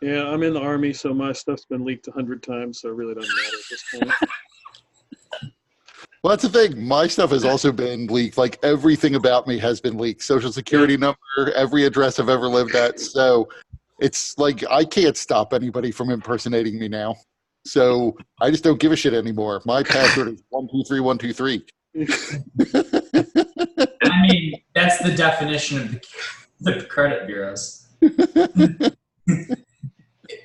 Yeah, I'm in the army, so my stuff's been leaked 100 times, so it really doesn't matter at this point. Well, that's the thing. My stuff has also been leaked. Like everything about me has been leaked. Social security number, every address I've ever lived at. So it's like I can't stop anybody from impersonating me now. So I just don't give a shit anymore. My password is 123 123. I mean, that's the definition of the credit bureaus.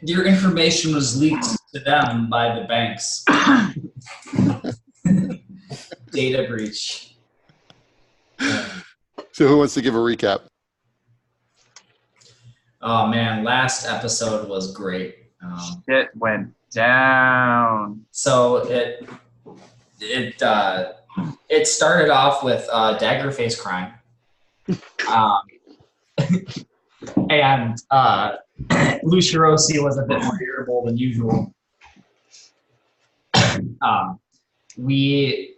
Your information was leaked to them by the banks. Data breach. So who wants to give a recap? Oh man, last episode was great. Shit went down. So it started off with Daggerface crime, and Lucirosi was a bit more irritable than usual. We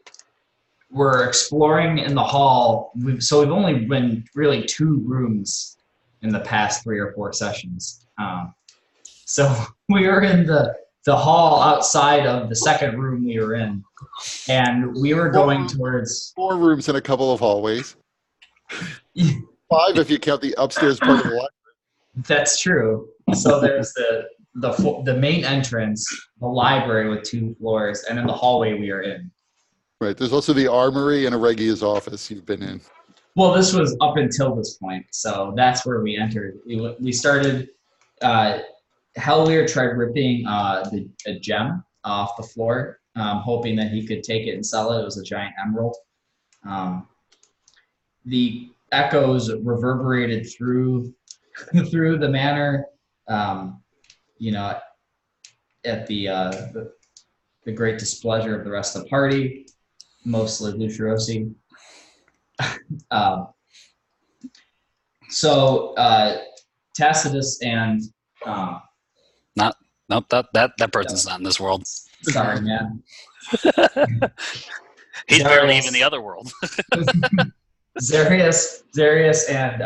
were exploring in the hall. So we've only been really 2 rooms in the past 3 or 4 sessions. So we were in the hall outside of the second room we were in, and we were going towards 4 rooms and a couple of hallways. 5 if you count the upstairs part of the library. That's true. So there's the main entrance, the library with 2 floors, and then the hallway we are in. Right. There's also the armory and Aregia's office you've been in. Well, this was up until this point, so that's where we entered. We started. Hellweir tried ripping a gem off the floor, hoping that he could take it and sell it. It was a giant emerald. The echoes reverberated through the manor. At the great displeasure of the rest of the party, mostly Lucirosi. So Tacitus and that person's not in this world. sorry, man. He's barely even in the other world. Zarius and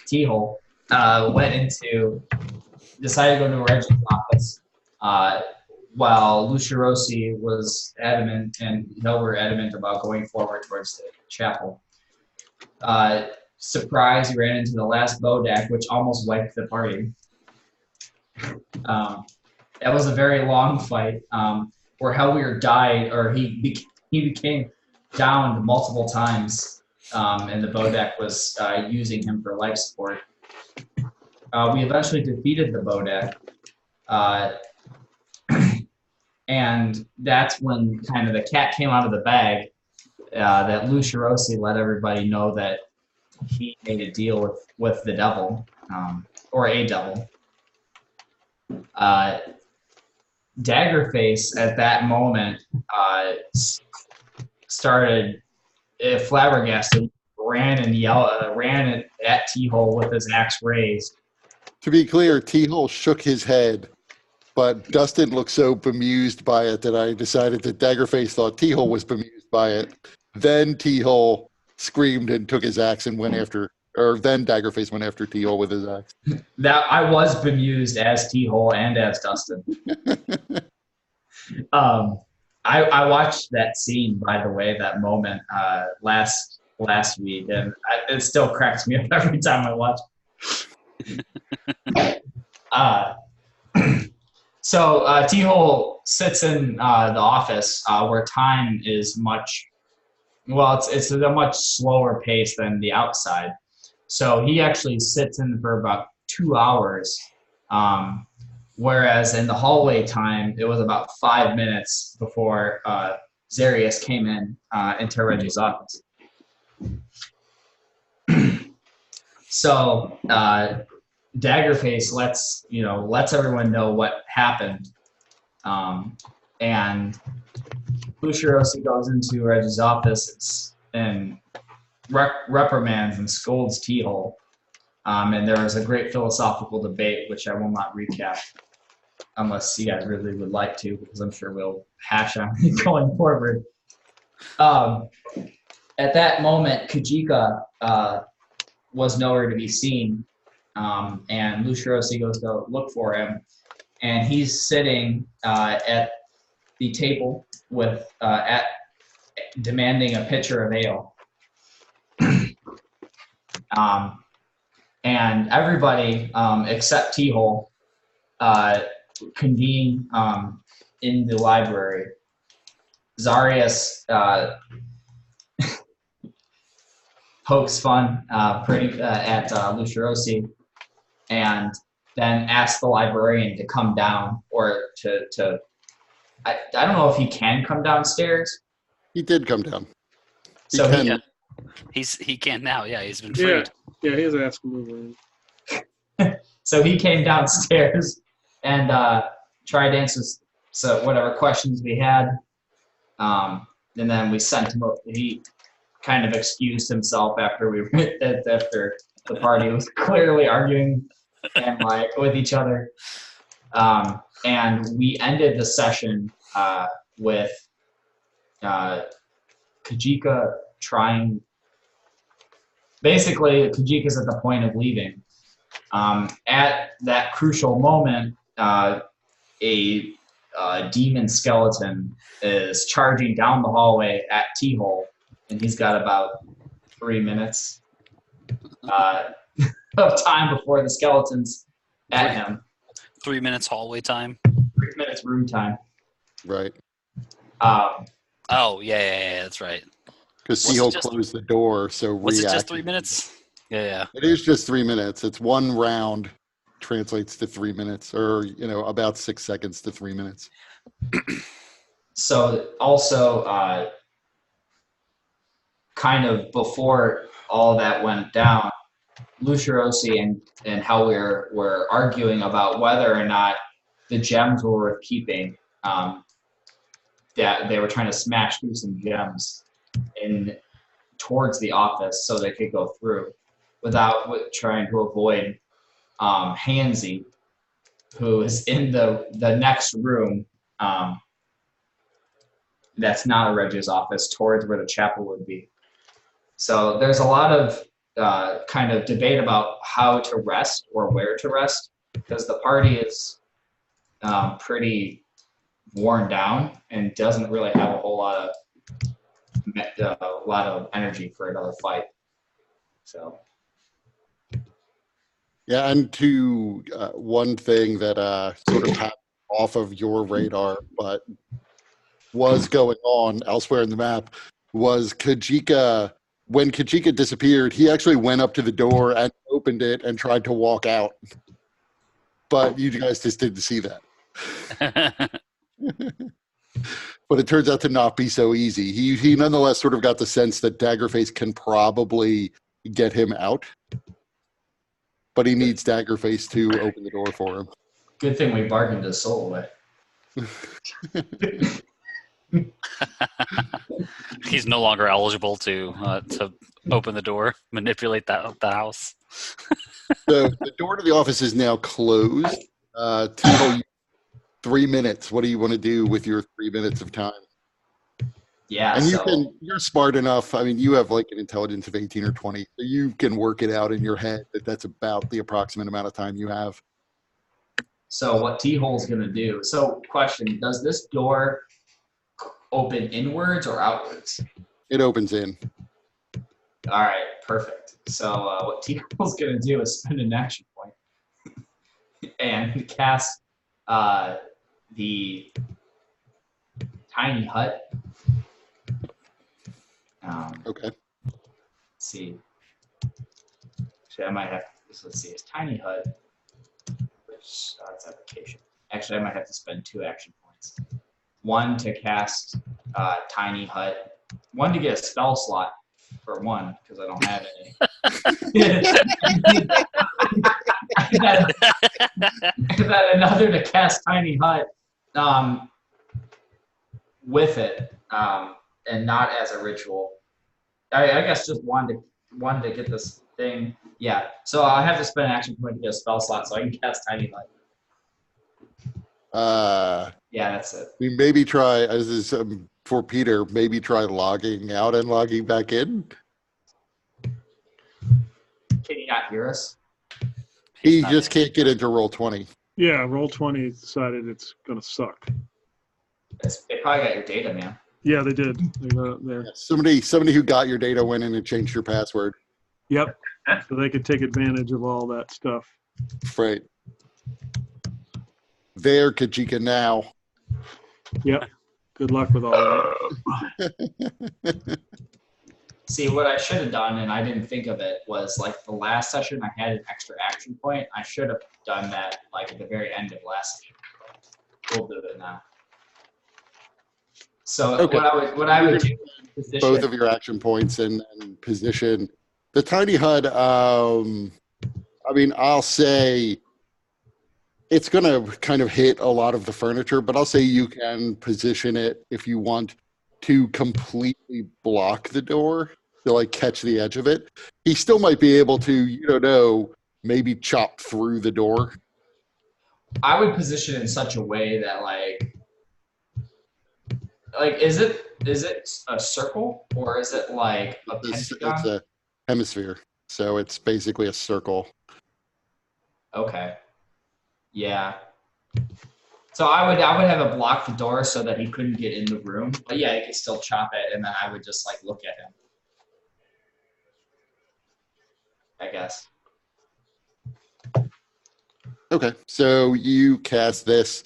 T-Hole decided to go to Reggie's office, while Lucirosi was adamant and were adamant about going forward towards the chapel. Surprise, he ran into the last Bodak, which almost wiped the party. That was a very long fight, where Hellweir died, or he became downed multiple times, and the Bodak was using him for life support. We eventually defeated the Bodak, and that's when kind of the cat came out of the bag, that Lucirosi let everybody know that he made a deal with the devil, or a devil. Daggerface at that moment started flabbergasted, ran at T-Hole with his axe raised. To be clear, T-Hole shook his head, but Dustin looked so bemused by it that I decided that Daggerface thought T-Hole was bemused by it. Then T-Hole screamed and took his axe and went after, or then Daggerface went after T-Hole with his axe. That I was bemused as T-Hole and as Dustin. I watched that scene, by the way, that moment last week, and it still cracks me up every time I watch. So T-Hole sits in the office where time is it's at a much slower pace than the outside. So he actually sits in for about 2 hours, whereas in the hallway time, it was about 5 minutes before Zarius came into Reggie's office. So Daggerface lets everyone know what happened, and Lucirosi goes into Reggie's office and reprimands and scolds T-Hole, and there was a great philosophical debate, which I will not recap unless you guys really would like to, because I'm sure we'll hash on it going forward. At that moment, Kajika was nowhere to be seen, and Luciosi goes to look for him, and he's sitting at the table with demanding a pitcher of ale. And everybody except T-Hole convene in the library. Zarius pokes fun at Luciosi, and then asks the librarian to come down, or to I don't know if he can come downstairs. He did come down. He So can. Yeah. He can now. Yeah, he's been Yeah, freed. yeah, he has asked to move around. So he came downstairs and tried to answer whatever questions we had. And then we sent him. He kind of excused himself after after the party was clearly arguing and with each other. And we ended the session with Kajika trying. Basically, Kajika's at the point of leaving. At that crucial moment, a demon skeleton is charging down the hallway at T-Hole, and he's got about 3 minutes of time before the skeleton's at him. 3 minutes hallway time. 3 minutes room time. Right. Oh, yeah, that's right. Because Was it T-Hole just- closed the door, so Was it just reacted. 3 minutes? Yeah. It is just 3 minutes. It's one round translates to 3 minutes, or about 6 seconds to 3 minutes. So also, kind of before all that went down, Luciosi and Hellier were arguing about whether or not the gems were worth keeping. That they were trying to smash through some gems towards the office so they could go through without trying to avoid Handsy, who is in the next room that's not a Reg's office, towards where the chapel would be. So there's a lot of kind of debate about how to rest or where to rest, because the party is pretty worn down and doesn't really have a whole lot of energy for another fight. So Yeah, and to one thing that sort of happened off of your radar, but was going on elsewhere in the map, was Kajika. When Kajika disappeared, he actually went up to the door and opened it and tried to walk out. But you guys just didn't see that. But it turns out to not be so easy. He nonetheless sort of got the sense that Daggerface can probably get him out. But he needs Daggerface to open the door for him. good thing we bargained his soul away. He's no longer eligible to open the door, manipulate the house. So the door to the office is now closed. Timo, 3 minutes. What do you want to do with your 3 minutes of time? Yeah, And so you're smart enough. I mean, you have like an intelligence of 18 or 20. So you can work it out in your head that that's about the approximate amount of time you have. so what T-Hole's gonna do? So question: does this door open inwards or outwards? It opens in. All right, perfect. So what T-Hole's gonna do is spend an action point and cast the tiny hut. Okay. Let's see. Actually, I might have. Let's see. It's tiny hut. Which it's application. Actually, I might have to spend 2 action points. One to cast tiny hut. One to get a spell slot for one because I don't have any. And then another to cast tiny hut with it, and not as a ritual. I guess just one to get this thing. Yeah. So I have to spend an action point to get a spell slot so I can cast tiny hut. Yeah, that's it. We maybe try, as is for Peter, maybe try logging out and logging back in. Can you not hear us? He not just in. can't get into roll 20. Yeah, roll 20 decided it's gonna suck. They probably got your data, man. Yeah, they did. They got it there. Somebody who got your data went in and changed your password. Yep. So they could take advantage of all that stuff. Right. There, Kajika, now. Yep. Good luck with all that. See, what I should have done, and I didn't think of it, was like the last session I had an extra action point. I should have done that like at the very end of last session. We'll do it now. So Okay. what I would do is position. Both of your action points and position. The tiny HUD, I mean, I'll say it's going to kind of hit a lot of the furniture, but I'll say you can position it if you want to completely block the door to like catch the edge of it. He still might be able to, you don't know, maybe chop through the door. I would position it in such a way that like is it a circle or is it like a pentagon? It's a hemisphere, so it's basically a circle. Okay. Yeah. So I would have it block the door so that he couldn't get in the room. But yeah, he could still chop it, and then I would just like look at him. I guess. Okay, so you cast this.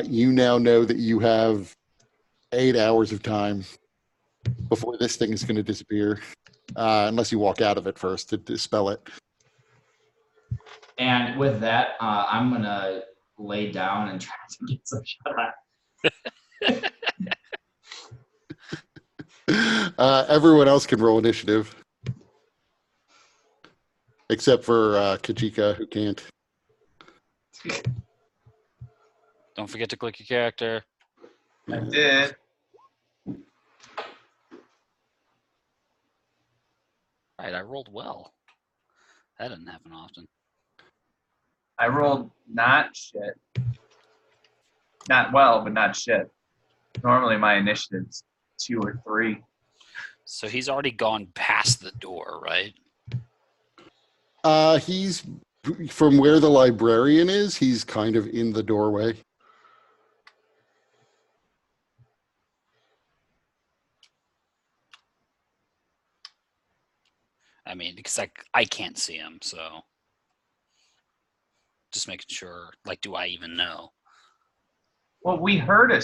You now know that you have 8 hours of time before this thing is going to disappear, unless you walk out of it first to dispel it. And with that, I'm gonna lay down and try to get some shut. Everyone else can roll initiative, except for Kajika, who can't. Don't forget to click your character. I did. Right, I rolled well. That doesn't happen often. I rolled not shit. Not well, but not shit. Normally my initiative's 2 or 3. So he's already gone past the door, right? He's from where the librarian is. He's kind of in the doorway. I mean, because I can't see him, so just making sure. Like, do I even know? Well, we heard a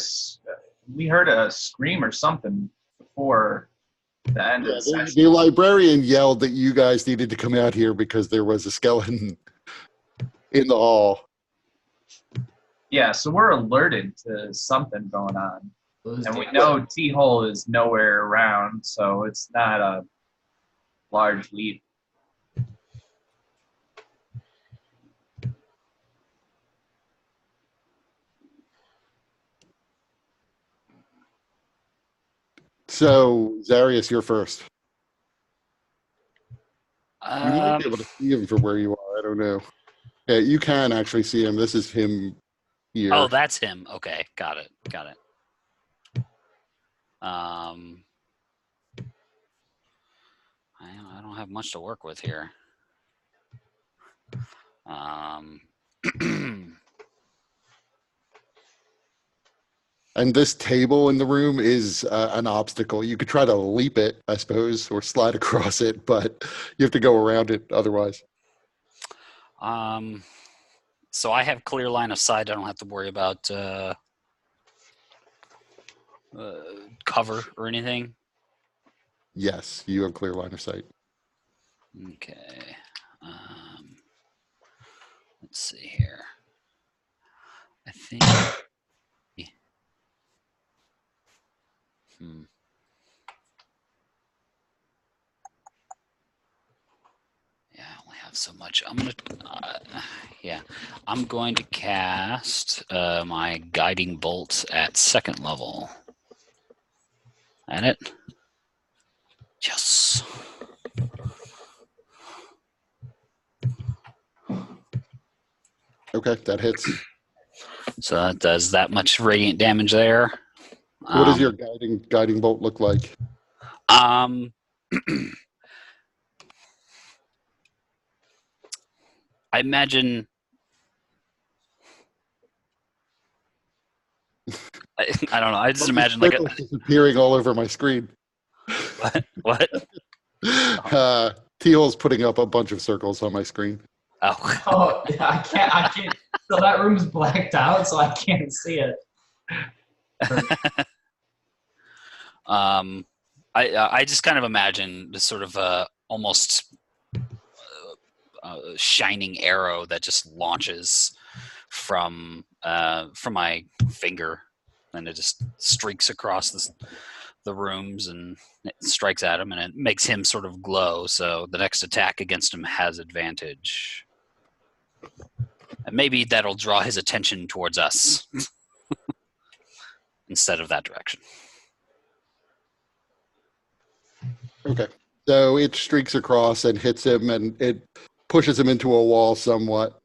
scream or something before the end of the session. The librarian yelled that you guys needed to come out here because there was a skeleton in the hall. Yeah, so we're alerted to something going on. Those And we damn- know T-Hole is nowhere around, so it's not a large leap. So, Zarius, you're first. You might be able to see him from where you are. I don't know. Yeah, you can actually see him. This is him here. Oh, that's him. Okay, got it. I don't have much to work with here. And this table in the room is an obstacle. You could try to leap it, I suppose, or slide across it, but you have to go around it otherwise. So I have clear line of sight. I don't have to worry about cover or anything. Yes, you have clear line of sight. Okay. Let's see here. I think. Yeah, I only have so much. I'm going to cast my guiding bolt at 2nd level. At it. Yes. Okay, that hits. So that does that much radiant damage there. What does your guiding bolt look like? I imagine. I don't know. I just imagine like circles disappearing all over my screen. what? T-Hole's putting up a bunch of circles on my screen. Oh, yeah, I can't. So that room's blacked out, so I can't see it. I just kind of imagine this sort of almost shining arrow that just launches from my finger, and it just streaks across the rooms and it strikes at him, and it makes him sort of glow. So the next attack against him has advantage, and maybe that'll draw his attention towards us instead of that direction. Okay. So it streaks across and hits him, and it pushes him into a wall somewhat.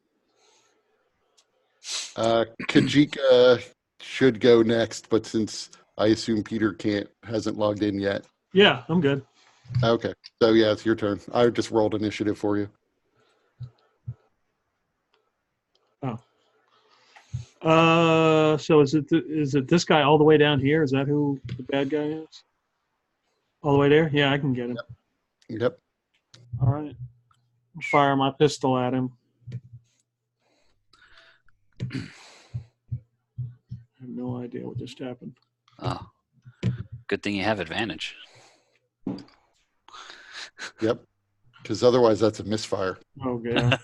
Kajika should go next, but since I assume Peter hasn't logged in yet. Yeah, I'm good. Okay. So yeah, it's your turn. I just rolled initiative for you. So is it this guy all the way down here? Is that who the bad guy is? All the way there? Yeah, I can get him. Yep. All right. Fire my pistol at him. I have no idea what just happened. Oh, good thing you have advantage. Yep. Because otherwise that's a misfire. Oh, yeah.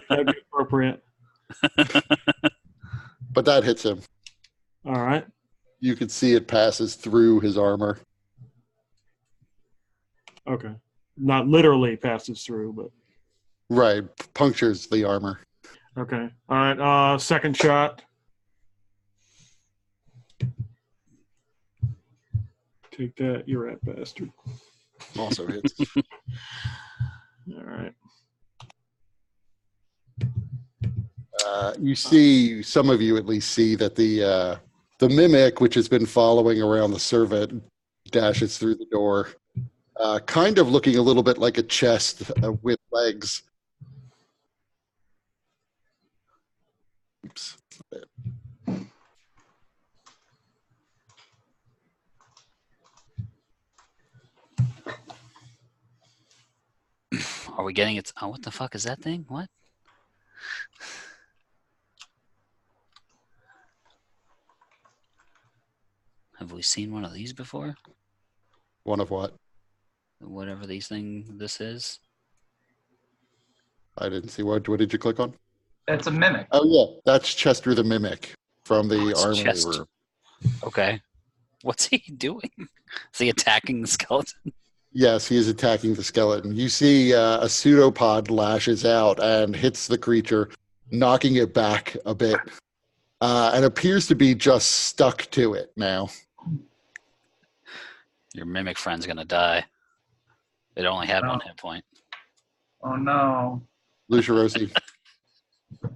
That'd be appropriate. But that hits him. All right. You can see it passes through his armor. Okay. Not literally passes through, but. Right. Punctures the armor. Okay. All right. Second shot. Take that, you rat bastard. Also hits. All right. You see, some of you at least see that the mimic, which has been following around the servant, dashes through the door, kind of looking a little bit like a chest with legs. Oops. Are we getting it? Oh, what the fuck is that thing? What? Have we seen one of these before? One of what? Whatever this is. I didn't see. What did you click on? It's a mimic. Oh, yeah. That's Chester the Mimic from the it's armory Chester. room. Okay. What's he doing? Is he attacking the skeleton? Yes, he is attacking the skeleton. You see a pseudopod lashes out and hits the creature, knocking it back a bit, and appears to be just stuck to it now. Your mimic friend's gonna die. It only had one hit point. Oh no. Lucia Rossi. All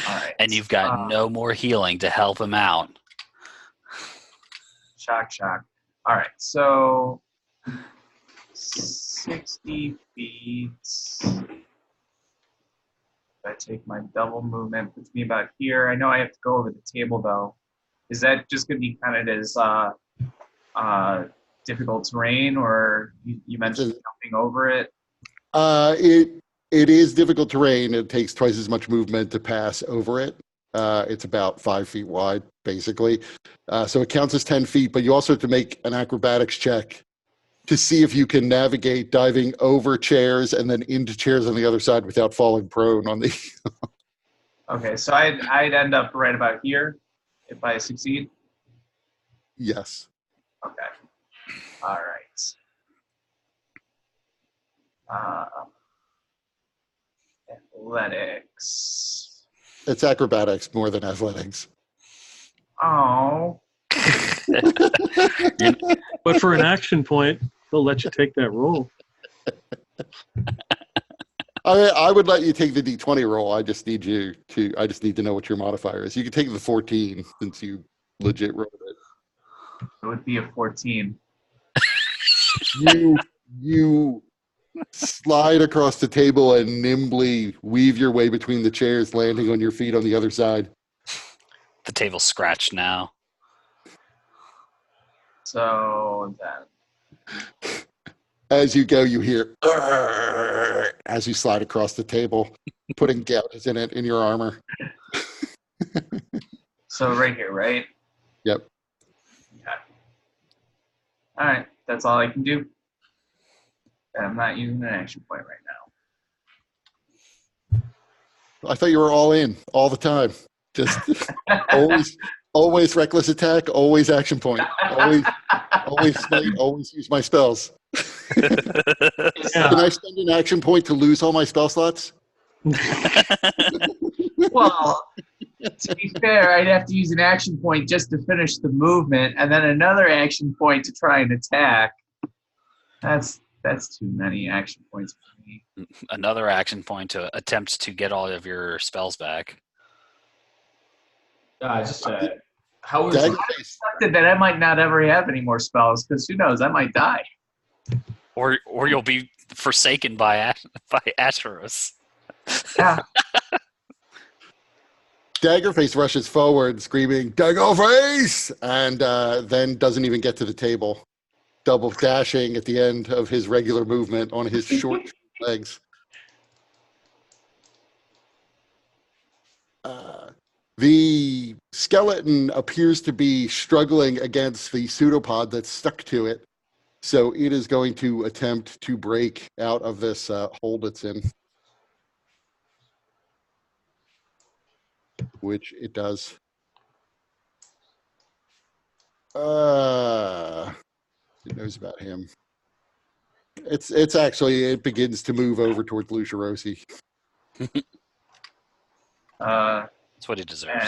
right. And you've got no more healing to help him out. Shock. All right. So 60 feet. If I take my double movement, puts me about here. I know I have to go over the table though. Is that just going to be kind of as difficult terrain, or you mentioned jumping over it? It is difficult terrain. It takes twice as much movement to pass over it. It's about 5 feet wide, basically. So it counts as 10 feet, but you also have to make an acrobatics check to see if you can navigate diving over chairs and then into chairs on the other side without falling prone on the... Okay, so I'd end up right about here if I succeed? Yes. Okay. All right. Athletics. It's acrobatics more than athletics. Oh. But for an action point, they'll let you take that roll. I would let you take the D20 roll. I just need to know what your modifier is. You can take the 14 since you legit rolled it. It would be a 14. You slide across the table and nimbly weave your way between the chairs, landing on your feet on the other side. The table's scratched now. So then, As you go, you hear "Arrgh," as you slide across the table, putting gouges in it in your armor. so right here, right? Yep. Okay. All right, that's all I can do. And I'm not using an action point right now. I thought you were all in all the time. Just always reckless attack, always action point, always smite, always use my spells. Yeah. Can I spend an action point to lose all my spell slots? Well, to be fair, I'd have to use an action point just to finish the movement, and then another action point to try and attack. That's too many action points for me. Another action point to attempt to get all of your spells back. Just how was Dagger face. Expected that I might not ever have any more spells, because who knows, I might die. Or you'll be forsaken by Asteros. Yeah. Daggerface rushes forward, screaming, "Daggerface!" and then doesn't even get to the table, double dashing at the end of his regular movement on his short legs. The skeleton appears to be struggling against the pseudopod that's stuck to it, so it is going to attempt to break out of this hold it's in, which it does. It knows about him. It's actually, it begins to move over towards Lucirosi. That's what he deserves.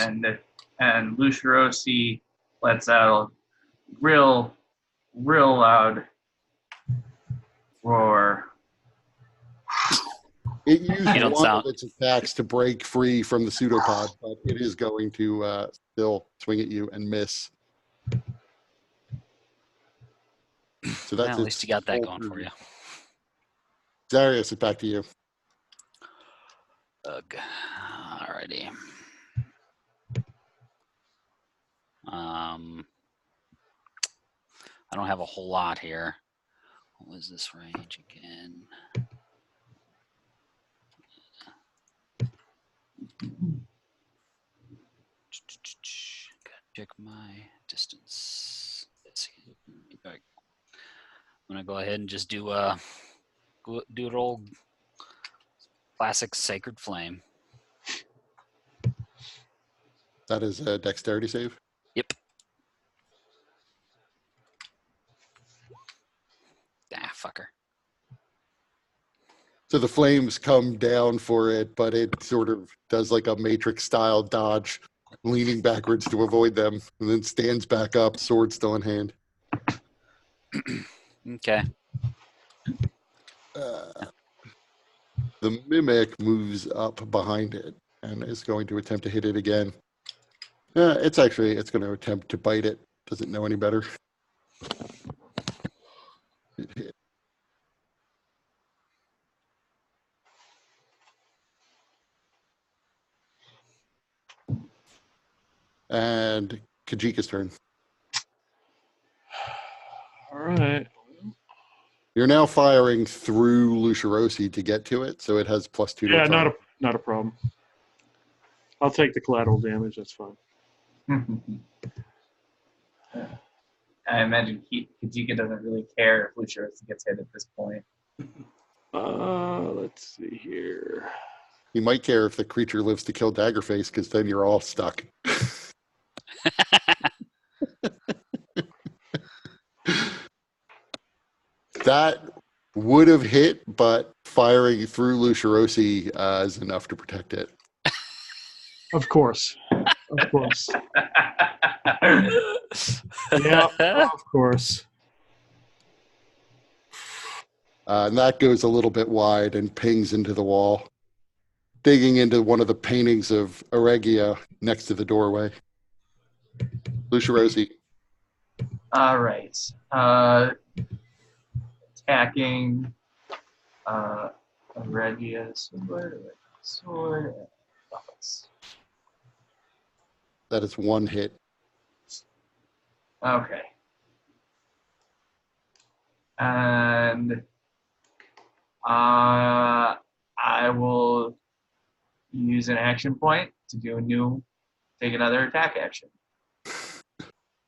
And Lucirosi lets out a real loud roar. It used one of its attacks to break free from the pseudopod, but it is going to still swing at you and miss. So that's at least you got that going for you. Zarius, it's back to you. Ugh. Alrighty. I don't have a whole lot here. What was this range again? Gotta check my distance. I'm gonna go ahead and just do an old classic Sacred Flame. That is a dexterity save? Yep. Ah, fucker. So the flames come down for it, but it sort of does like a Matrix-style dodge, leaning backwards to avoid them, and then stands back up, sword still in hand. Okay. The mimic moves up behind it and is going to attempt to hit it again. It's going to attempt to bite it. Doesn't know any better. It hit. And Kajika's turn. All right. You're now firing through Lucirosi to get to it, so it has +2 to Yeah, attack. not a problem. I'll take the collateral damage. That's fine. I imagine Kajika doesn't really care if Lucirosi gets hit at this point. Let's see here. You might care if the creature lives to kill Daggerface, because then you're all stuck. That would have hit, but firing through Lucirosi is enough to protect it. Of course. Of course. Yeah, of course. And that goes a little bit wide and pings into the wall, digging into one of the paintings of Auregia next to the doorway. Lucirosi. All right. Attacking A Regia sword. That is one hit. Okay. And I will use an action point to take another attack action.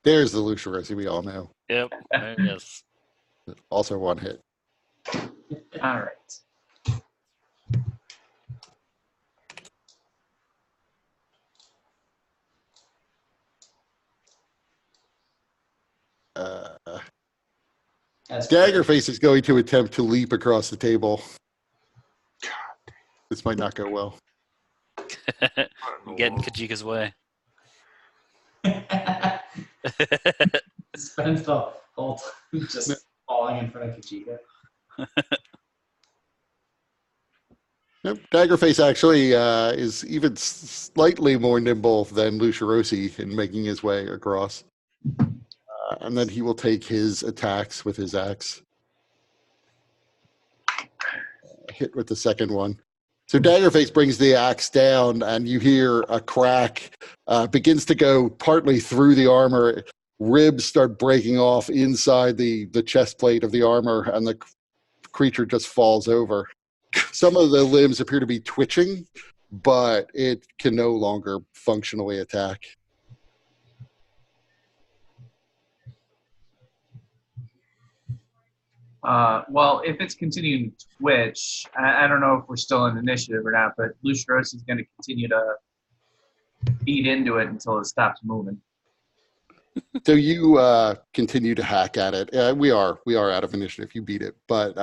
There's the Lucirosi we all know. Yep. There it is. Also one hit. All right. Daggerface is going to attempt to leap across the table. This might not go well. You get in Kajika's way. Spends the whole time just falling in front of Kajika. Nope. Daggerface actually is even slightly more nimble than Lucirosi in making his way across. And then he will take his attacks with his axe. Hit with the second one. So Daggerface brings the axe down, and you hear a crack begins to go partly through the armor. Ribs start breaking off inside the chest plate of the armor, and the creature just falls over. Some of the limbs appear to be twitching, but it can no longer functionally attack. Well, if it's continuing to twitch, I don't know if we're still in initiative or not, but Luciros is going to continue to beat into it until it stops moving. So you continue to hack at it. We are out of initiative. You beat it, but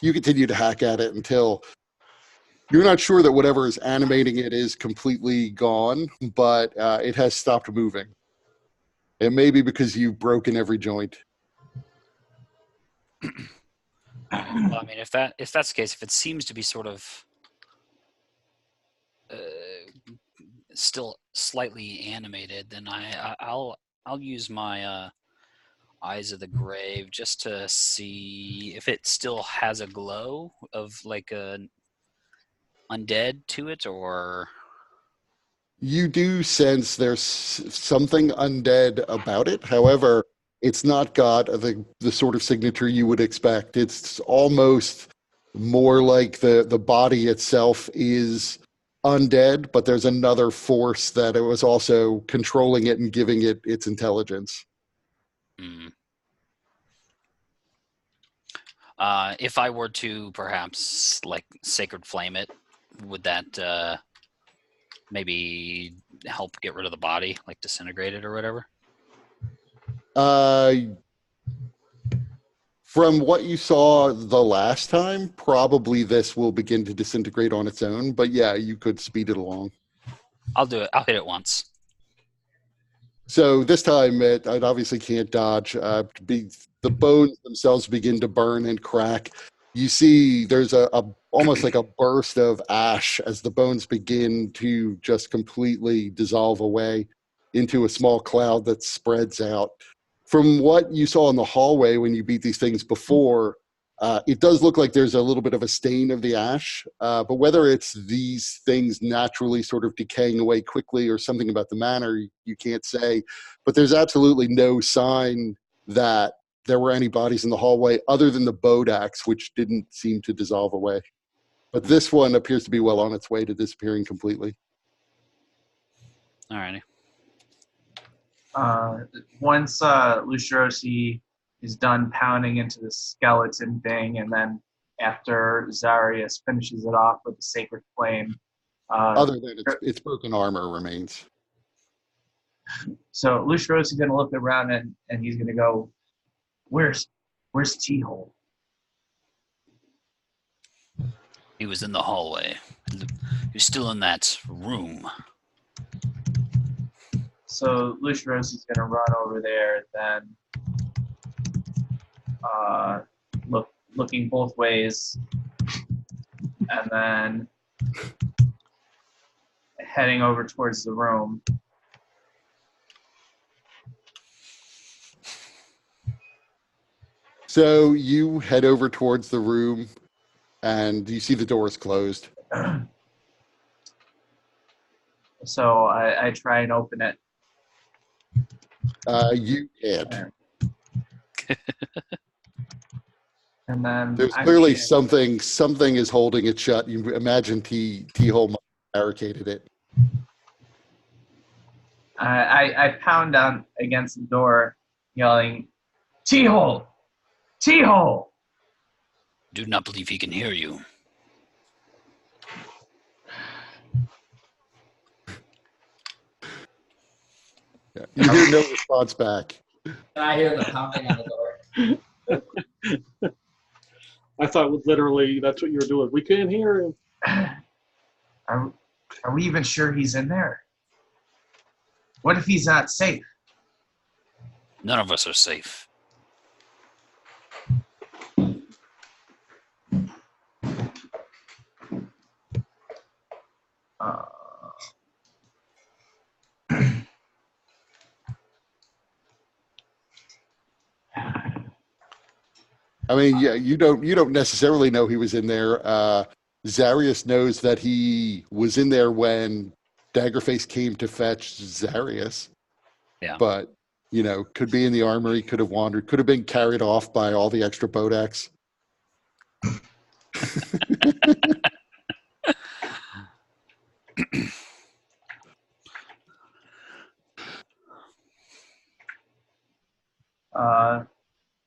you continue to hack at it until you're not sure that whatever is animating it is completely gone, but it has stopped moving. It may be because you've broken every joint. Well, I mean, if that's the case, if it seems to be sort of still slightly animated, then I'll use my Eyes of the Grave just to see if it still has a glow of like a undead to it, or You do sense there's something undead about it. However, it's not got the sort of signature you would expect. It's almost more like the body itself is undead, but there's another force that it was also controlling it and giving it its intelligence. If I were to perhaps like Sacred Flame it, would that maybe help get rid of the body, like disintegrate it or whatever? From what you saw the last time, probably this will begin to disintegrate on its own. But yeah, you could speed it along. I'll do it. I'll hit it once. So this time it obviously can't dodge. The bones themselves begin to burn and crack. You see there's a almost like a burst of ash as the bones begin to just completely dissolve away into a small cloud that spreads out. From what you saw in the hallway when you beat these things before, it does look like there's a little bit of a stain of the ash, but whether it's these things naturally sort of decaying away quickly or something about the manor, you can't say. But there's absolutely no sign that there were any bodies in the hallway other than the bowed axe, which didn't seem to dissolve away. But this one appears to be well on its way to disappearing completely. All righty. Once Lucirosi is done pounding into the skeleton thing, and then after Zarius finishes it off with the Sacred Flame. Other than its broken armor remains. So Lucirosi is going to look around and he's going to go, where's T-Hole? He was in the hallway. He was still in that room. So Lucirosi is going to run over there, then looking both ways, and then heading over towards the room. So you head over towards the room. and you see the door is closed. So I try and open it. You can't. And then There's I clearly can't. something is holding it shut. You imagine T-hole barricaded it. I pound on against the door, yelling, "T-hole! T-hole!" Do not believe he can hear you. Yeah. You hear no response back. And I hear the pounding on the door. I thought literally that's what you were doing. We can't hear him. Are we even sure he's in there? What if he's not safe? None of us are safe. I mean, yeah, you don't necessarily know he was in there. Zarius knows that he was in there when Daggerface came to fetch Zarius. Yeah. But, could be in the armory, could have wandered, could have been carried off by all the extra Bodaks.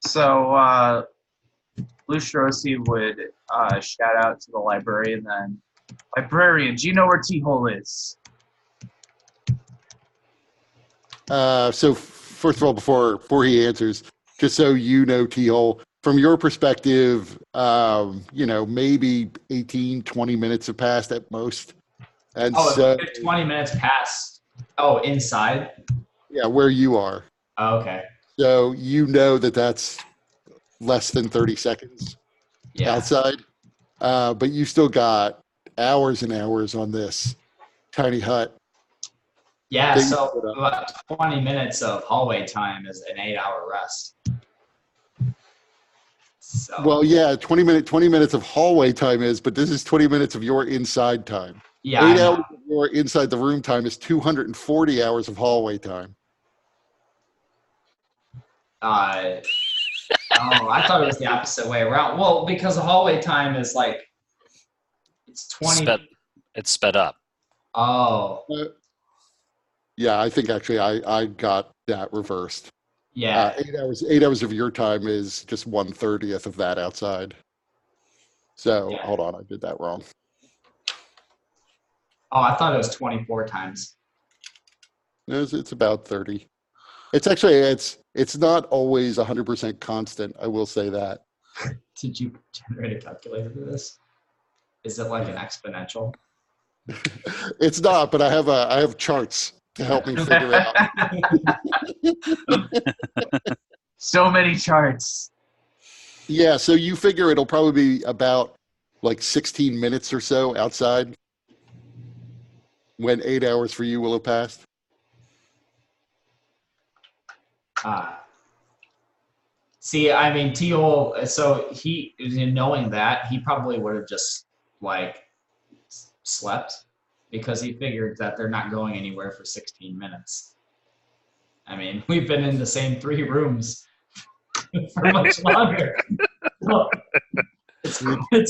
So Lustrosi would shout out to the librarian then, "Librarian, do you know where T-hole is?" So first of all, before he answers, just so you know, T-hole, from your perspective, maybe 18, 20 minutes have passed at most. And so, 20 minutes past. Oh, inside? yeah, where you are. Oh, okay. So you know that's less than 30 seconds outside. But you still got hours and hours on this tiny hut. Yeah, so about 20 minutes of hallway time is an 8-hour rest. So. Well, yeah, 20 minutes of hallway time is, but this is 20 minutes of your inside time. Yeah, 8 hours of your inside the room time is 240 hours of hallway time. I thought it was the opposite way around. Well, because the hallway time is like, it's 20. It's sped up. Oh. Yeah, I think actually I got that reversed. Yeah. 8 hours of your time is just 1/30th of that outside. So hold on, I did that wrong. Oh, I thought it was 24 times. It's about 30. It's actually it's not always 100% constant. I will say that. Did you generate a calculator for this? Is it like an exponential? It's not, but I have charts to help me figure out. So many charts. Yeah, so you figure it'll probably be about like 16 minutes or so outside when 8 hours for you will have passed. See, I mean, T-hole, so he, knowing that, he probably would have just, like, slept because he figured that they're not going anywhere for 16 minutes. I mean, we've been in the same 3 rooms for much longer. It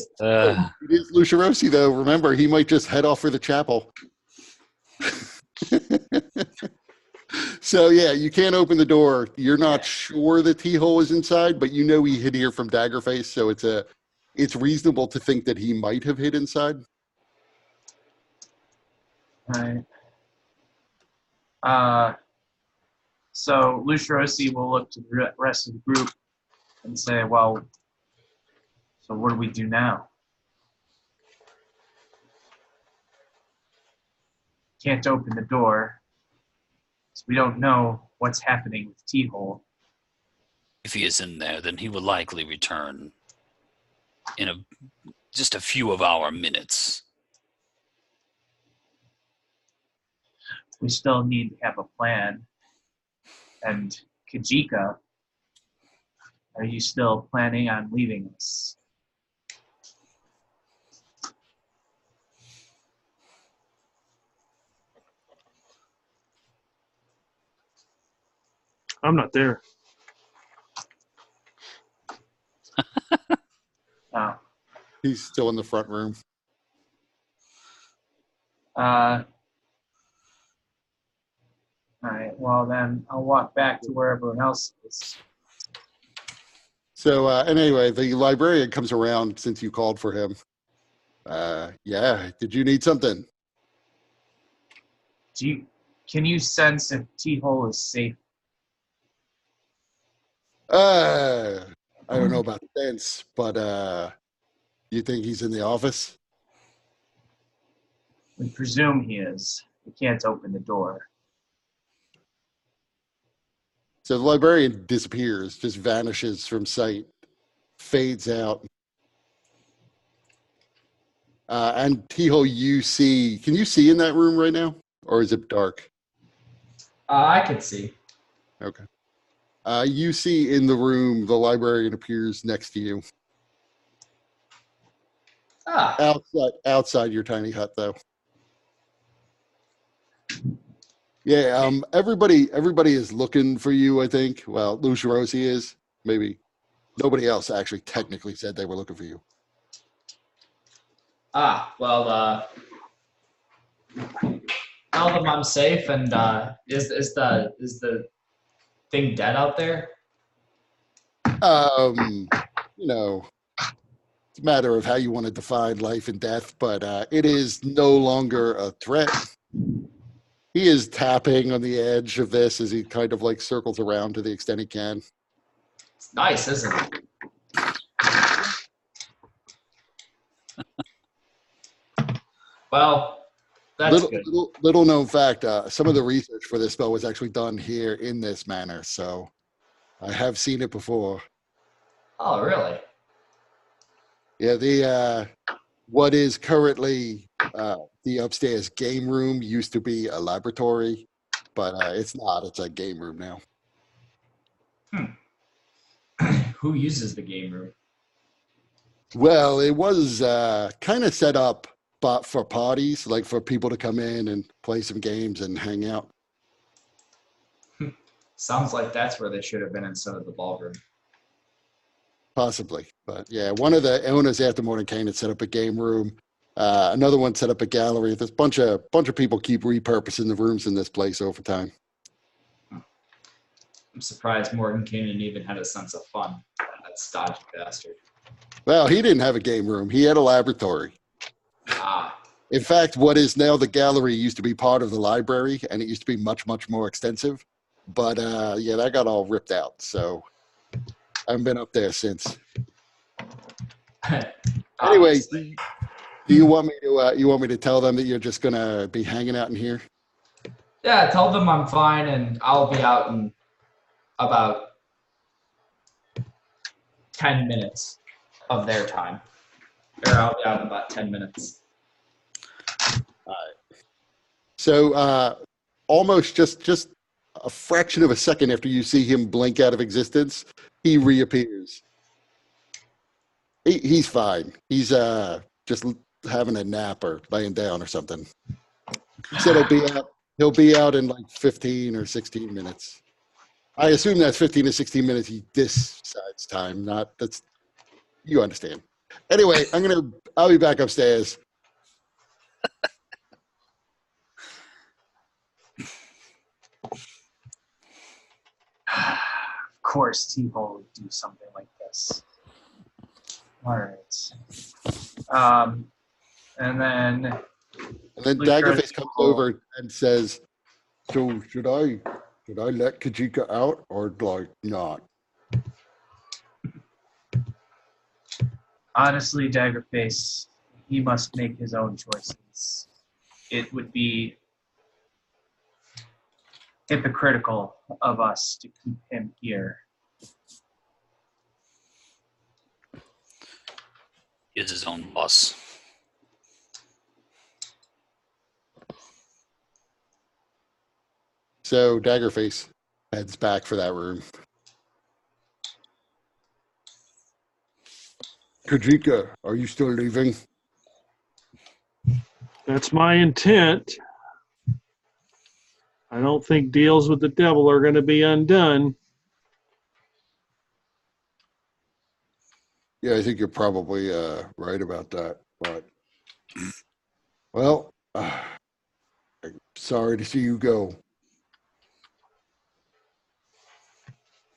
is Lucirosi, though. Remember, he might just head off for the chapel. So, yeah, you can't open the door. You're not sure the T-hole is inside, but you know he hid here from Daggerface, so it's reasonable to think that he might have hid inside. Right. So Lucirosi will look to the rest of the group and say, "Well, so what do we do now? Can't open the door, so we don't know what's happening with T-hole." If he is in there, then he will likely return in just a few of our minutes. We still need to have a plan. And Kajika, are you still planning on leaving us? I'm not there. Oh. He's still in the front room. All right. Well, then I'll walk back to where everyone else is. So, and anyway, the librarian comes around since you called for him. Yeah, did you need something? Can you sense if T-Hole is safe? I don't know about sense, but you think he's in the office? We presume he is. We can't open the door. So the librarian disappears, just vanishes from sight, fades out. And T-Hole, can you see in that room right now? Or is it dark? I could see. Okay. You see in the room, the librarian appears next to you. Ah, Outside your tiny hut, though. Yeah, everybody is looking for you, I think. Well, Lucia Rosie is. Maybe nobody else actually technically said they were looking for you. well, tell them I'm safe, and is the thing dead out there? You know, it's a matter of how you want to define life and death, but it is no longer a threat. He is tapping on the edge of this as he kind of like circles around to the extent he can. It's nice, isn't it? Well, that's good. Little known fact, some of the research for this spell was actually done here in this manor, so I have seen it before. Oh, really? Yeah, what is currently the upstairs game room used to be a laboratory, but it's not. It's a game room now. Who uses the game room? Well, it was kind of set up but for parties, like for people to come in and play some games and hang out. Sounds like that's where they should have been instead of the ballroom. Possibly. But yeah, one of the owners after Morning Cane had set up a game room. Another one set up a gallery. There's a bunch of people keep repurposing the rooms in this place over time. I'm surprised Morgan Cannon even had a sense of fun. That stodgy bastard. Well, he didn't have a game room. He had a laboratory. Ah. In fact, what is now the gallery used to be part of the library, and it used to be much, much more extensive. But yeah, that got all ripped out. So I haven't been up there since. Anyway, do you want me to tell them that you're just gonna be hanging out in here? Yeah, tell them I'm fine and I'll be out in about 10 minutes of their time. Or I'll be out in about 10 minutes. All right. So almost just a fraction of a second after you see him blink out of existence, he reappears. He's fine. He's just having a nap or laying down or something. He said he'll be out in like 15 or 16 minutes. I assume that's 15 to 16 minutes this side's time, that's you understand. Anyway, I'll be back upstairs. Of course, T-Hole would do something like this. All right. And then Daggerface comes over and says, "So should I let Kajika out or like not?" Honestly, Daggerface, he must make his own choices. It would be hypocritical of us to keep him here. He is his own boss. So Daggerface heads back for that room. Kajika, are you still leaving? That's my intent. I don't think deals with the devil are going to be undone. Yeah, I think you're probably right about that. But, well, I'm sorry to see you go.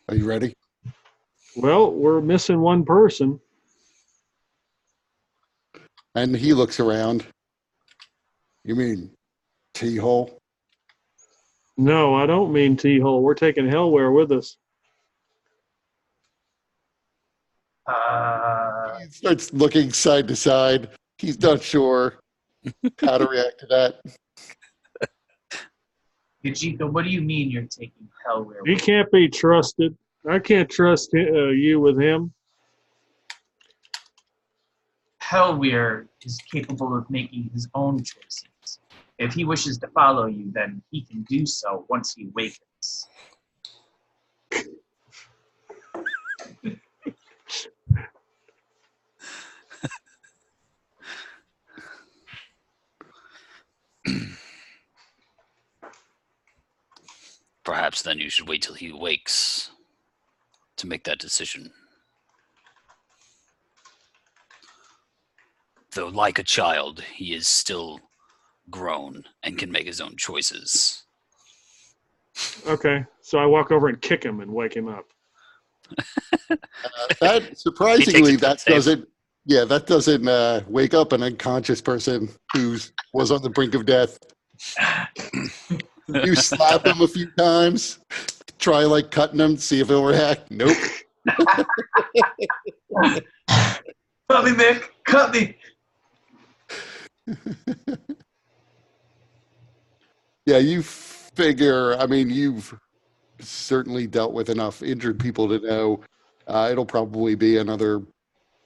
Are you ready? Well, we're missing one person. And he looks around. You mean T-hole? No, I don't mean T-hole. We're taking Hellware with us. He starts looking side to side. He's not sure how to react to that. Vegeta, what do you mean you're taking Hellware? He can't be trusted. I can't trust you with him. Hellware is capable of making his own choices. If he wishes to follow you, then he can do so once he awakens. Perhaps then you should wait till he awakes to make that decision. Though like a child, he is still grown and can make his own choices. Okay, so I walk over and kick him and wake him up. That surprisingly, that save. doesn't. Yeah, that doesn't wake up an unconscious person who was on the brink of death. You slap him a few times, try like cutting him, see if he'll react. Nope. Cut me, Mick! Cut me! Yeah, you figure. I mean, you've certainly dealt with enough injured people to know it'll probably be another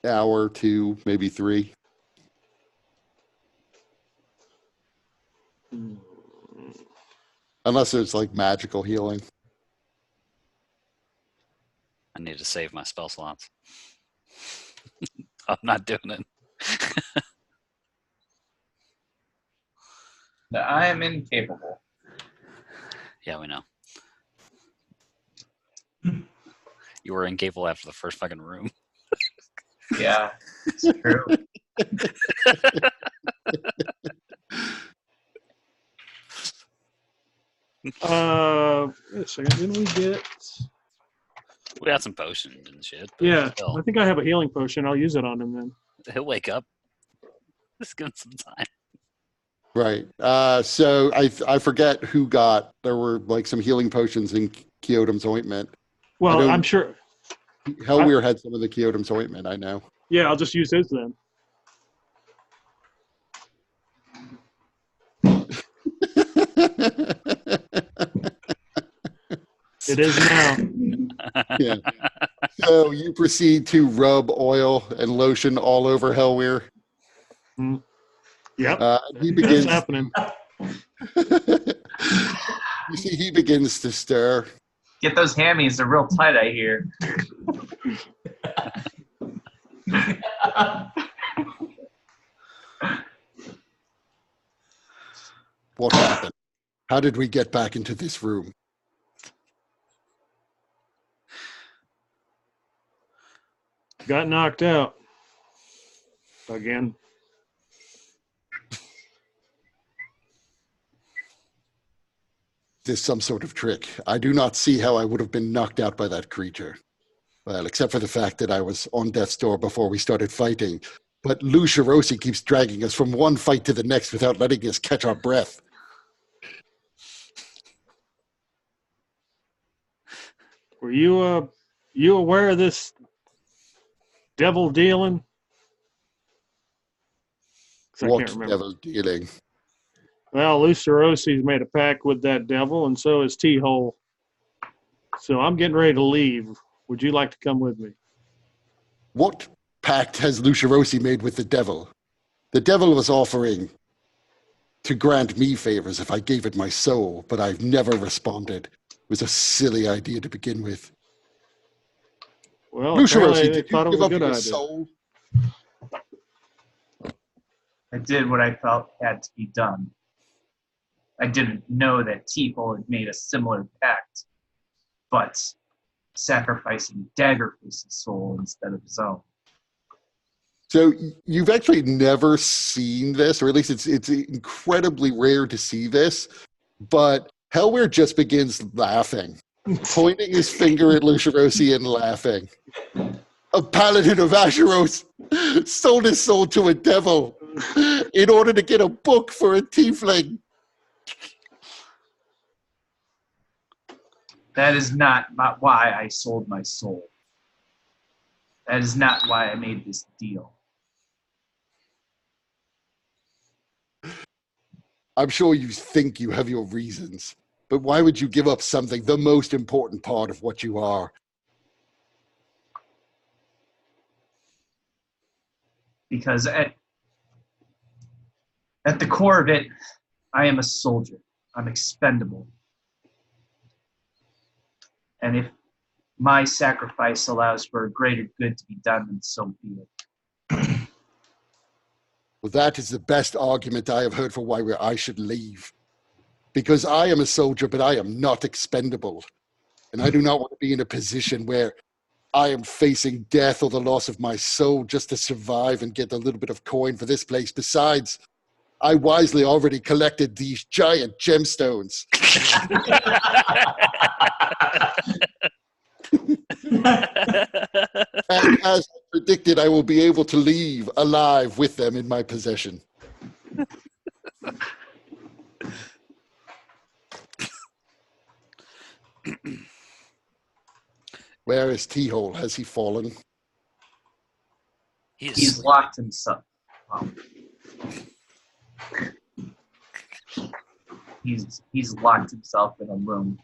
hour, 2, maybe 3. Unless there's like magical healing. I need to save my spell slots. I'm not doing it. I am incapable. Yeah, we know. You were incapable after the first fucking room. Yeah, it's true. Wait a second. Didn't we get? We got some potions and shit. But Yeah, still, I think I have a healing potion. I'll use it on him then. he'll wake up. Let's give him some time. Right. So I forget who got. There were like some healing potions in Kyotom's ointment. Well, I'm sure. Hellweir had some of the Kyotom's ointment. I know. Yeah, I'll just use his then. It is now. Yeah. So you proceed to rub oil and lotion all over Hellweir. Yep. He begins. That's happening. You see, he begins to stir. Get those hammies, they're real tight, I hear. What happened? How did we get back into this room? Got knocked out. Again. This some sort of trick. I do not see how I would have been knocked out by that creature. Well, except for the fact that I was on death's door before we started fighting. But Lou Shirosi keeps dragging us from one fight to the next without letting us catch our breath. Were you aware of this devil dealing? 'Cause I What can't remember. devil dealing? Well, Lucerosi's made a pact with that devil, and so is T-Hole. So I'm getting ready to leave. Would you like to come with me? What pact has Lucerosi made with the devil? The devil was offering to grant me favors if I gave it my soul, but I've never responded. It was a silly idea to begin with. Well, Lucerosi, apparently they did you thought it give was a up good your idea. soul? I did what I felt had to be done. I didn't know that Teeple had made a similar pact, but sacrificing Daggerface's soul instead of his own. So you've actually never seen this, or at least it's incredibly rare to see this, but Hellware just begins laughing, pointing his finger at Lucirosi and laughing. A paladin of Azeroth sold his soul to a devil in order to get a book for a tiefling. That is not why I sold my soul. That is not why I made this deal. I'm sure you think you have your reasons, but why would you give up something, the most important part of what you are? Because at the core of it, I am a soldier. I'm expendable. And if my sacrifice allows for a greater good to be done, then so be it. Well, that is the best argument I have heard for why I should leave. Because I am a soldier, but I am not expendable. And I do not want to be in a position where I am facing death or the loss of my soul just to survive and get a little bit of coin for this place. Besides, I wisely already collected these giant gemstones. And as I predicted, I will be able to leave alive with them in my possession. Where is T-Hole? Has he fallen? He's locked himself. He's locked himself in a room.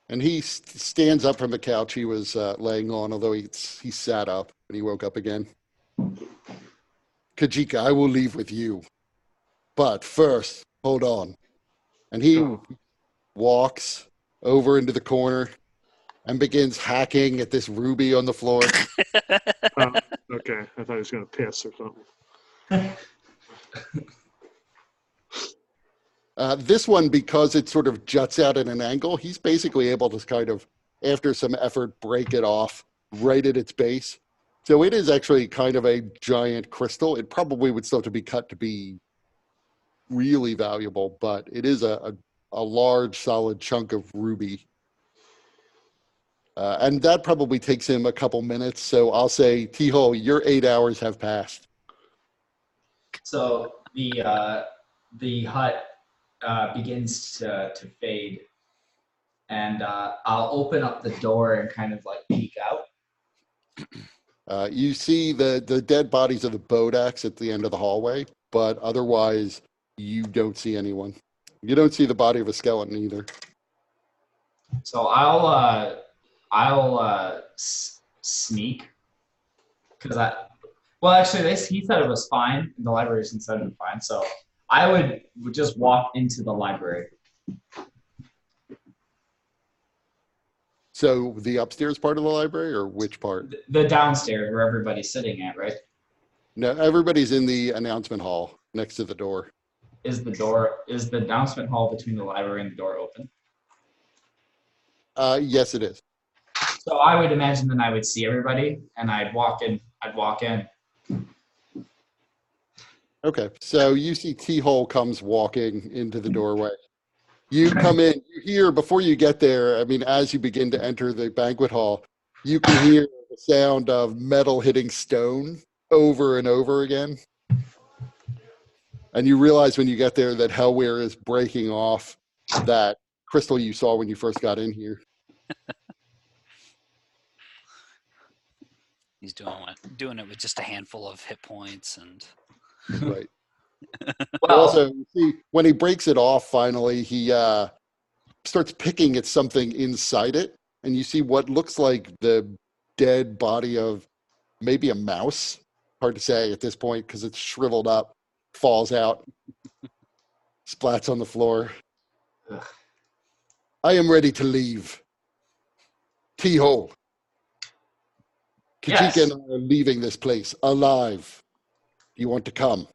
And he stands up from the couch he was laying on, although he sat up when he woke up again. Kajika, I will leave with you. But first, hold on. And he walks over into the corner and begins hacking at this ruby on the floor. Okay, I thought he was going to piss or something. This one, because it sort of juts out at an angle, he's basically able to kind of, after some effort, break it off right at its base. So it is actually kind of a giant crystal. It probably would still have to be cut to be really valuable, but it is a large, solid chunk of ruby. And that probably takes him a couple minutes. So I'll say, T-Hole, your 8 hours have passed. So the hut begins to fade, and I'll open up the door and kind of like peek out. You see the dead bodies of the Bodaks at the end of the hallway, but otherwise you don't see anyone. You don't see the body of a skeleton either. So I'll sneak, because actually he said it was fine. The librarian said it was fine, so I would just walk into the library. So the upstairs part of the library, or which part? The downstairs where everybody's sitting at, right? No, everybody's in the announcement hall next to the door. Is the announcement hall between the library and the door open? Yes, it is. So I would imagine then I would see everybody, and I'd walk in. Okay, so you see T-Hole comes walking into the doorway. You come in, you hear, before you get there, I mean, as you begin to enter the banquet hall, you can hear the sound of metal hitting stone over and over again. And you realize when you get there that Hellware is breaking off that crystal you saw when you first got in here. He's doing it with just a handful of hit points and. Right. Well, Also, you see, when he breaks it off, finally, he starts picking at something inside it, and you see what looks like the dead body of maybe a mouse. Hard to say at this point because it's shriveled up, falls out, splats on the floor. Ugh. I am ready to leave. T-Hole. Kajika Yes. and I are leaving this place alive. You want to come?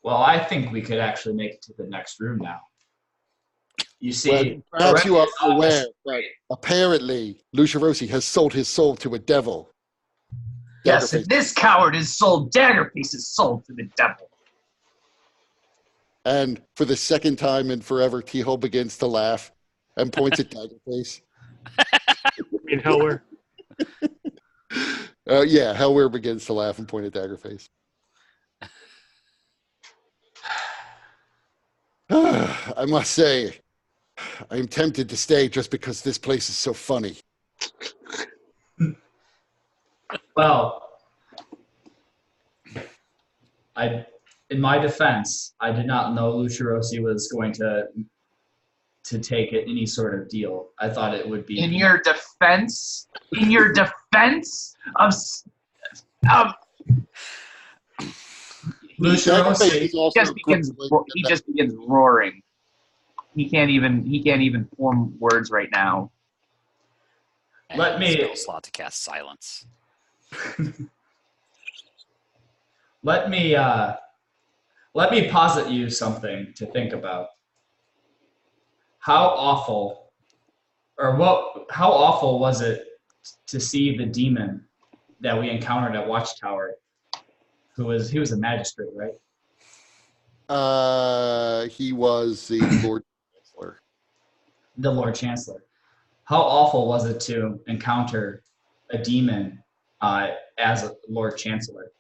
Well, I think we could actually make it to the next room now. You see, Well, perhaps you are already- aware that apparently Lucia Rossi has sold his soul to a devil. Yes, Daggerface. and this coward has sold Daggerface's soul to the devil. And for the second time in forever, T-Hole begins to laugh and points at Daggerface. I mean, Hellware. Yeah, Hellware begins to laugh and point at Daggerface. I must say, I am tempted to stay just because this place is so funny. Well, in my defense, I did not know Lucia Rossi was going to take any sort of deal. I thought it would be In your defense of Lucia Daggerface Rossi. is also he just begins roaring. He can't even form words right now. And Let me- spell slot to cast silence. Let me posit you something to think about. How awful was it to see the demon that we encountered at Watchtower? He was a magistrate, right? He was the Lord Chancellor. The Lord Chancellor. How awful was it to encounter a demon as a Lord Chancellor?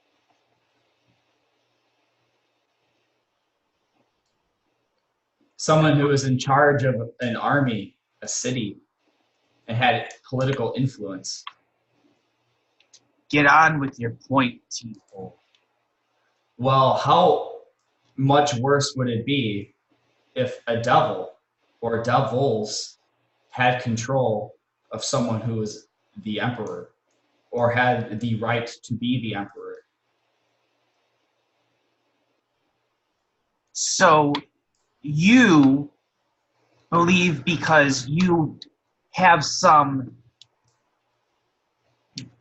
Someone who was in charge of an army, a city, and had political influence. Get on with your point, T-Hole. Well, how much worse would it be if a devil or devils had control of someone who was the emperor or had the right to be the emperor? So you believe because you have some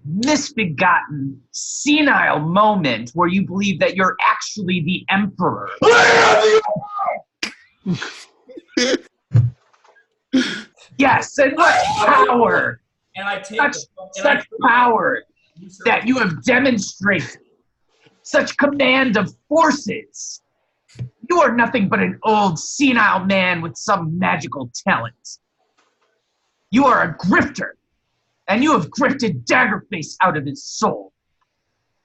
misbegotten, senile moment where you believe that you're actually the emperor. Yes, and what power, And I take such power that you have demonstrated, such command of forces. You are nothing but an old, senile man with some magical talent. You are a grifter, and you have grifted Daggerface out of his soul.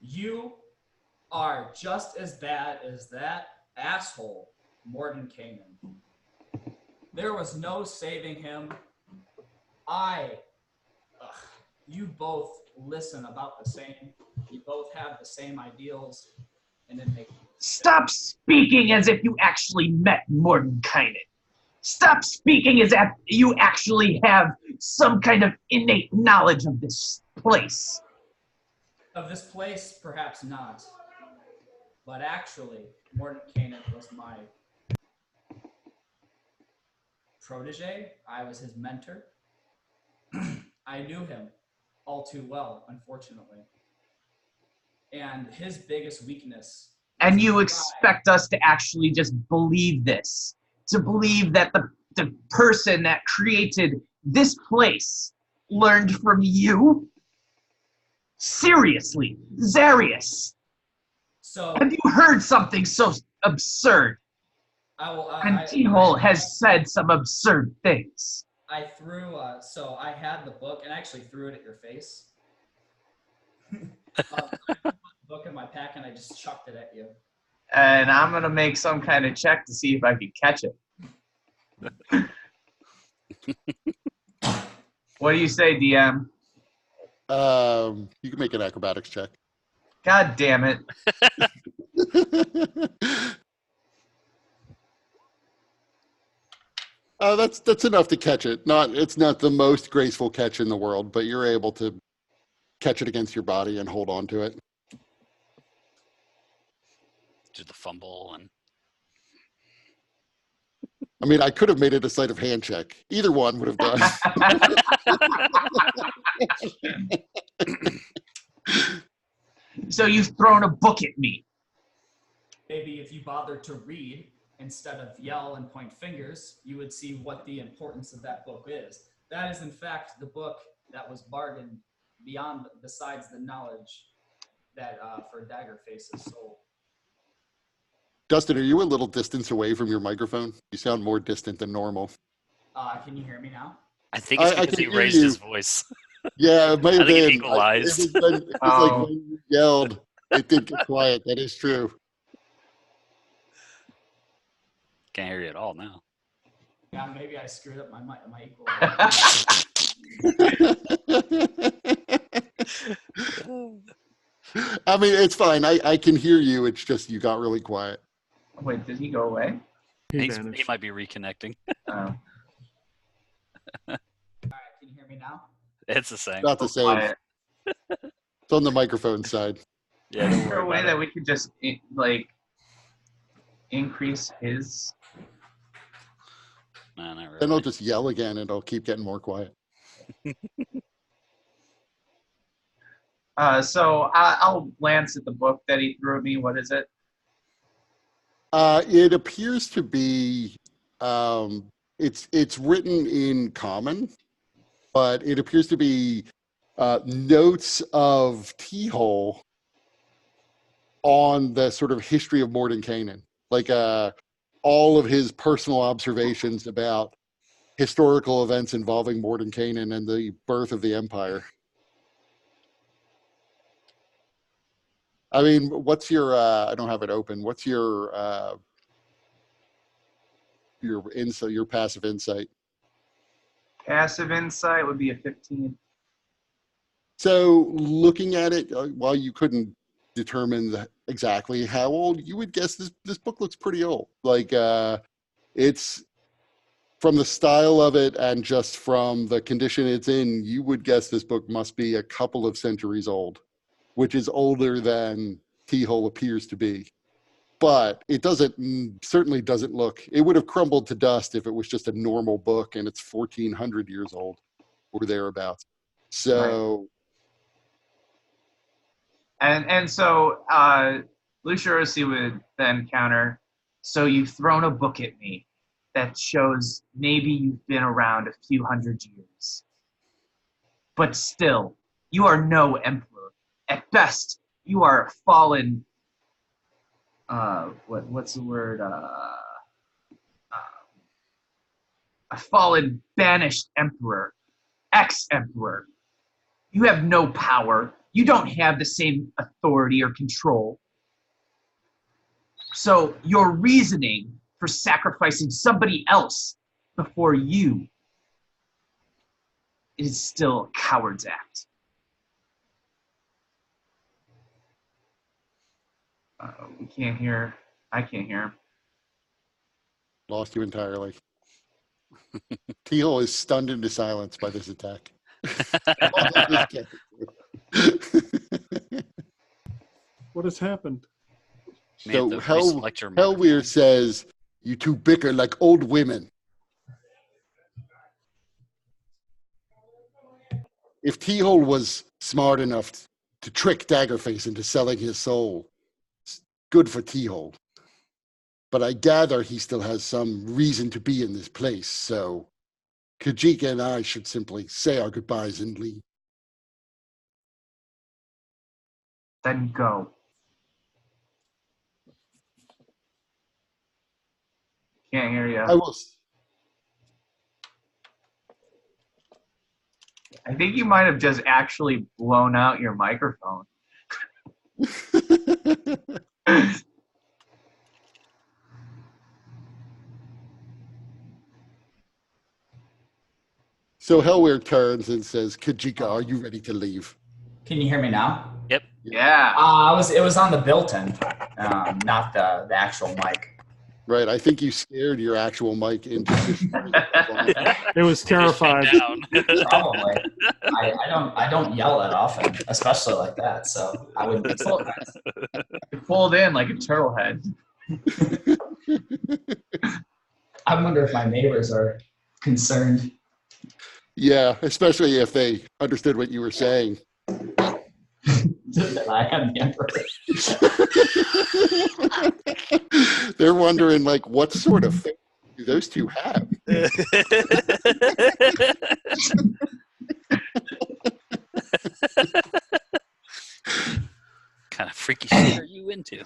You are just as bad as that asshole, Morton Kamen. There was no saving him. You both listen about the same. You both have the same ideals, and then Stop speaking as if you actually met Mordenkainen. Stop speaking as if you actually have some kind of innate knowledge of this place. Of this place, perhaps not. But actually, Morton Kanen was my protege. I was his mentor. I knew him all too well, unfortunately. And his biggest weakness. And you expect us to actually just believe this? To believe that the person that created this place learned from you? Seriously, Zarius, So have you heard something so absurd? And T-Hole has said some absurd things. I threw, so I had the book, and I actually threw it at your face. I put the book in my pack, and I just chucked it at you. And I'm going to make some kind of check to see if I can catch it. What do you say, DM? You can make an acrobatics check. God damn it. That's enough to catch it. It's not the most graceful catch in the world, but you're able to catch it against your body and hold on to it. Do the fumble and I mean, I could have made it a sleight of hand check. Either one would have done. So you've thrown a book at me. maybe if you bothered to read instead of yell and point fingers, you would see what the importance of that book is. That is, in fact, the book that was bargained besides the knowledge that for Daggerface's soul. Dustin, are you a little distance away from your microphone? You sound more distant than normal. Can you hear me now? I think it's I because he can hear raised you. his voice. Yeah, it might I have think it been. equalized. It was like when you yelled, it did get quiet. That is true. Can't hear you at all now. Yeah, maybe I screwed up my equal. I mean, it's fine. I can hear you. It's just you got really quiet. Wait, did he go away? He He vanished. might be reconnecting. Oh. All right, can you hear me now? It's the same. Not the same. Quiet. It's on the microphone side. Yeah, Is don't there a worry way about that it. we could just like increase his? No, not really. Then I'll just yell again and it'll keep getting more quiet. So I'll glance at the book that he threw at me. What is it? It appears to be it's written in common, but it appears to be notes of T-Hole on the sort of history of Mordenkainen, like all of his personal observations about historical events involving Mordenkainen and the birth of the empire. I mean, what's your? I don't have it open. What's your insight? Your passive insight. Passive insight would be a 15. So, looking at it, while you couldn't determine exactly how old, you would guess this book looks pretty old. Like it's from the style of it and just from the condition it's in, you would guess this book must be a couple of centuries old, which is older than T-Hole appears to be. But it certainly doesn't look, it would have crumbled to dust if it was just a normal book and it's 1,400 years old or thereabouts. So, And so Lucia Rossi would then counter, so you've thrown a book at me that shows maybe you've been around a few hundred years. But still, you are no emperor. At best, you are a fallen, what's the word? A fallen, banished emperor, ex-emperor. You have no power. You don't have the same authority or control. So your reasoning for sacrificing somebody else before you is still a coward's act. We can't hear. I can't hear him. lost you entirely. T-Hole is stunned into silence by this attack. What has happened? So Man, select your Hellweir says, you two bicker like old women. If T-Hole was smart enough to trick Daggerface into selling his soul, it's good for T-Hole. But I gather he still has some reason to be in this place, so Kajika and I should simply say our goodbyes and leave. Then go. Can't hear you. I will. I think you might have just actually blown out your microphone. So Hellweir turns and says, Kajika, are you ready to leave? Can you hear me now? Yep. Yeah. It was on the built-in, not the actual mic. Right, I think you scared your actual mic into It was terrified. Down. Probably. I don't yell that often, especially like that. So I would be surprised. It pulled in like a turtle head. I wonder if my neighbors are concerned. Yeah, especially if they understood what you were saying. that I am the emperor. They're wondering, like, what sort of thing do those two have? Kind of freaky shit are you into?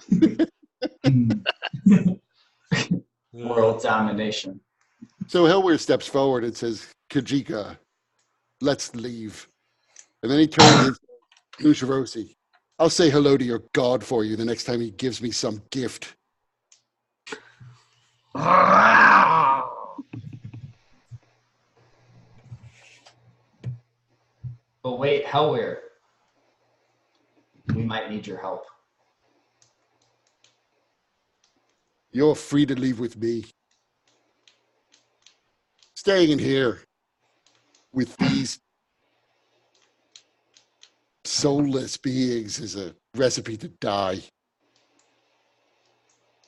World domination. So Helwer steps forward and says, Kajika, let's leave. And then he turns and says, Lusharosi, I'll say hello to your god for you the next time he gives me some gift. But wait, Hellweir. We might need your help. You're free to leave with me. Staying in here with these soulless beings is a recipe to die.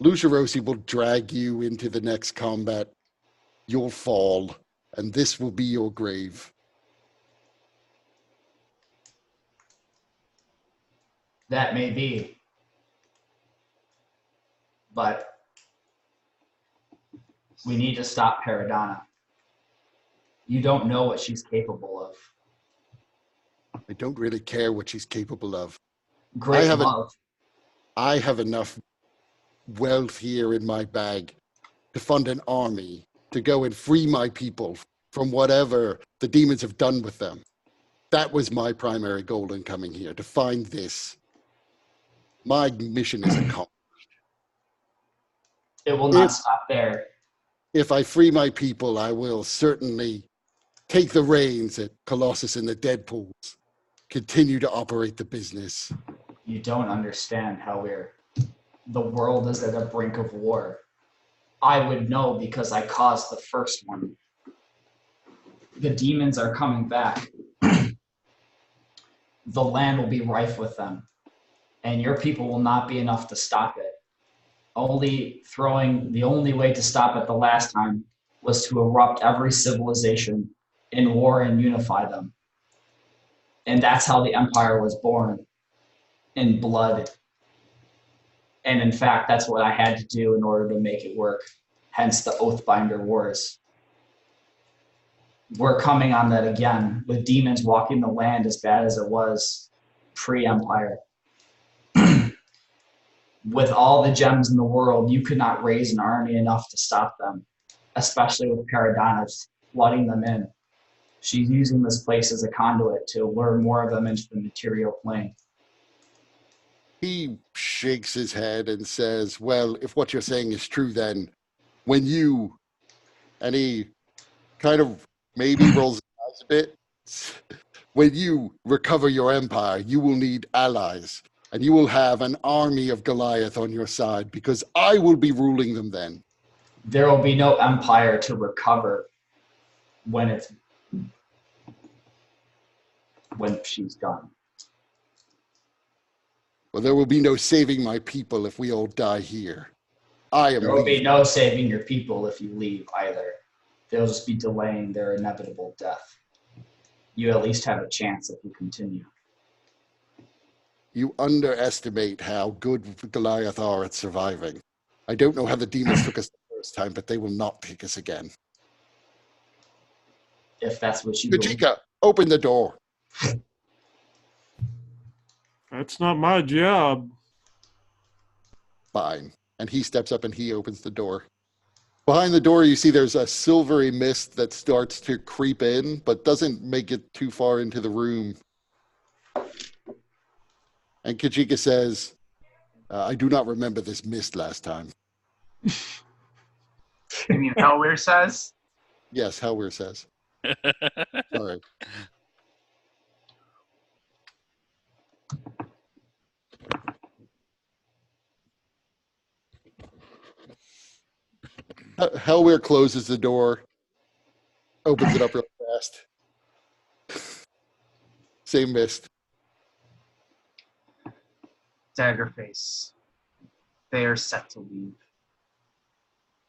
Lusharosi will drag you into the next combat. You'll fall, and this will be your grave. That may be. But we need to stop Paradonna. You don't know what she's capable of. I don't really care what she's capable of. Great love. I have enough wealth here in my bag to fund an army to go and free my people from whatever the demons have done with them. That was my primary goal in coming here, to find this. My mission is accomplished. It will not stop there. If I free my people, I will certainly take the reins at Colossus and the Deadpools, continue to operate the business. You don't understand how the world is at the brink of war. I would know because I caused the first one. The demons are coming back. The land will be rife with them. And your people will not be enough to stop it. The only way to stop it the last time was to erupt every civilization in war and unify them. And that's how the Empire was born, in blood. And in fact, that's what I had to do in order to make it work. Hence the Oathbinder Wars. We're coming on that again, with demons walking the land as bad as it was pre-Empire. With all the gems in the world, you could not raise an army enough to stop them, especially with Paradonna flooding them in. She's using this place as a conduit to lure more of them into the material plane. He shakes his head and says, well, if what you're saying is true, then when you, and he kind of maybe rolls his eyes a bit, when you recover your empire, you will need allies, and you will have an army of Goliath on your side, because I will be ruling them then. There will be no empire to recover when she's done. Well, there will be no saving my people if we all die here. There will be no saving your people if you leave either. They'll just be delaying their inevitable death. You at least have a chance if you continue. You underestimate how good Goliath are at surviving. I don't know how the demons took us the first time, but they will not take us again. If that's what you believe. Kajika, open the door. That's not my job. Fine. And he steps up and he opens the door. Behind the door, you see there's a silvery mist that starts to creep in, but doesn't make it too far into the room. And Kajika says, I do not remember this mist last time. You mean Hellweir says? Yes, Hellweir says. Sorry. Hellweir closes the door, opens it up real fast. Same mist. Daggerface. They are set to leave.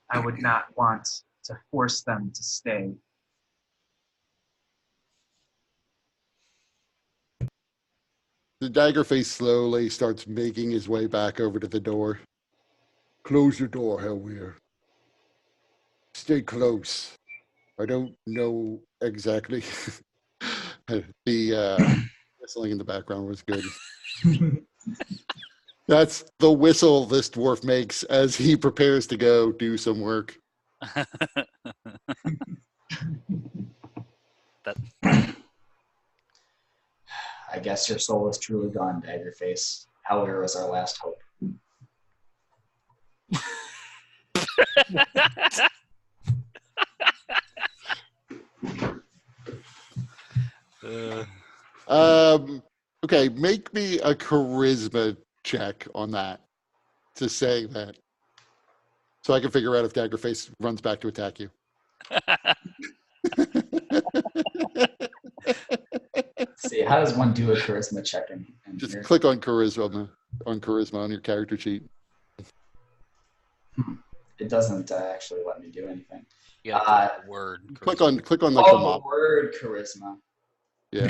I would not want to force them to stay. The Daggerface slowly starts making his way back over to the door. Close the door, Hellweir. Stay close. I don't know exactly. The whistling in the background was good. That's the whistle this dwarf makes as he prepares to go do some work. That I guess your soul is truly gone, Daggerface. Hellweir was our last hope. Okay, make me a charisma check on that to say that, so I can figure out if Daggerface runs back to attack you. See, how does one do a charisma check in Just here? click on charisma on your character sheet. It doesn't actually let me do anything. you gotta click the word. Click charisma. on like the Oh, mop. word charisma. Yeah.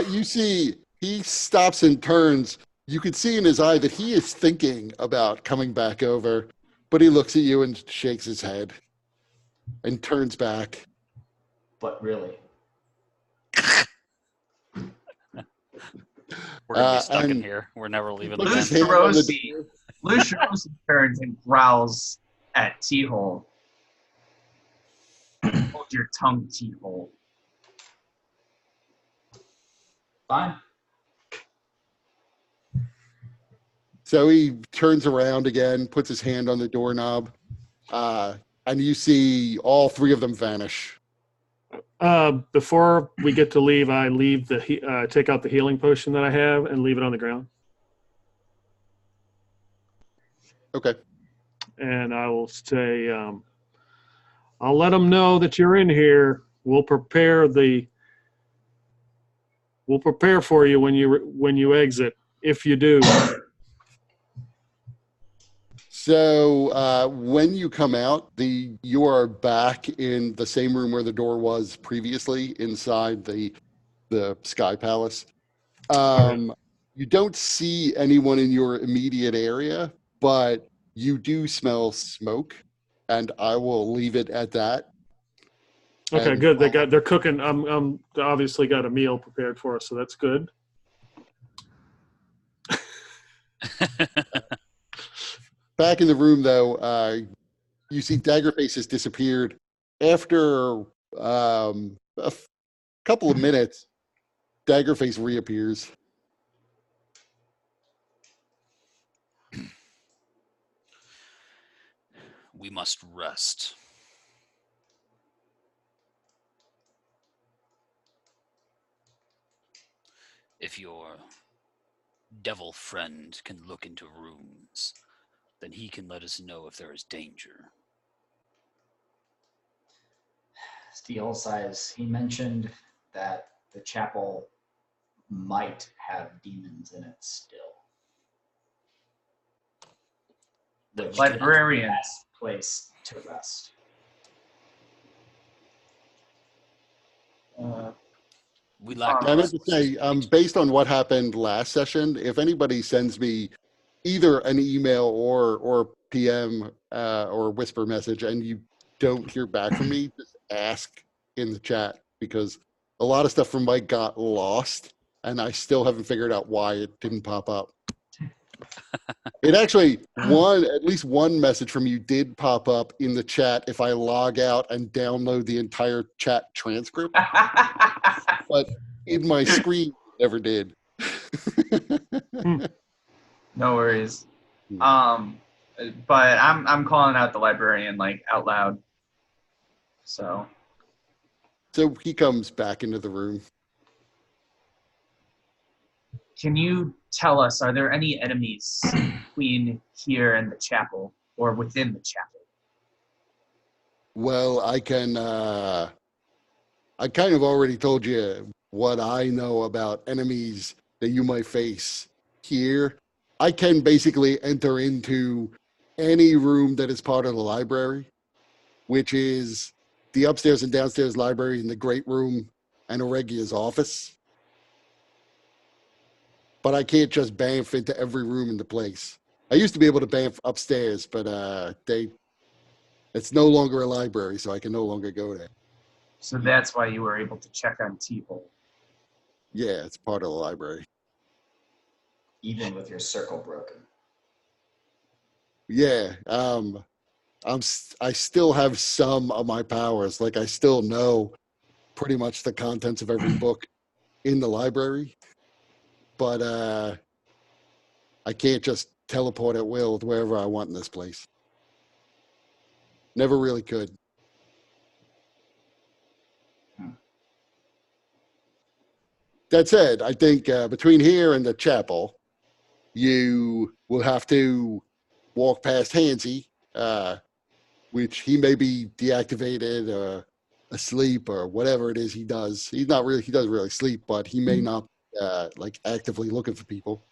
You see, he stops and turns. You can see in his eye that he is thinking about coming back over, but he looks at you and shakes his head and turns back. But really, We're gonna be stuck in and here. We're never leaving puts again. his hand on the Lucirosi door. Lucirosi turns and growls at T-Hole. Hold your tongue, T-Hole. fine. So he turns around again, puts his hand on the doorknob, and you see all three of them vanish. Before we get to leave, I leave take out the healing potion that I have and leave it on the ground. Okay. And I will say, I'll let them know that you're in here. We'll prepare for you when you exit, if you do. So when you come out, you are back in the same room where the door was previously, inside the Sky Palace. You don't see anyone in your immediate area, but you do smell smoke, and I will leave it at that. Okay, And- good. They're cooking. They obviously got a meal prepared for us, so that's good. Back in the room, though, you see Daggerface has disappeared. After couple of minutes, Daggerface reappears. We must rest. If your devil friend can look into rooms, then he can let us know if there is danger. Steel size. He mentioned that the chapel might have demons in it still. Which Librarian. is the best place to rest. We lack. I meant to say, based on what happened last session, if anybody sends me either an email or PM or whisper message and you don't hear back from me, just ask in the chat, because a lot of stuff from Mike got lost and I still haven't figured out why it didn't pop up. It actually, at least one message from you did pop up in the chat if I log out and download the entire chat transcript, but in my screen, it never did. No worries. But I'm calling out the librarian like out loud. So he comes back into the room. can you tell us, are there any enemies between here and the chapel or within the chapel? Well, I kind of already told you what I know about enemies that you might face here. I can basically enter into any room that is part of the library, which is the upstairs and downstairs library in the great room and Auregia's office. but I can't just bamf into every room in the place. I used to be able to bamf upstairs, but it's no longer a library, so I can no longer go there. So that's why you were able to check on T-Hole. Yeah, it's part of the library. Even with your circle broken. Yeah, I still have some of my powers. Like I still know pretty much the contents of every book in the library, but I can't just teleport at will to wherever I want in this place. Never really could. That said, I think between here and the chapel, you will have to walk past Handsy, which he may be deactivated or asleep or whatever it is he does. He doesn't really sleep, but he may not like actively looking for people.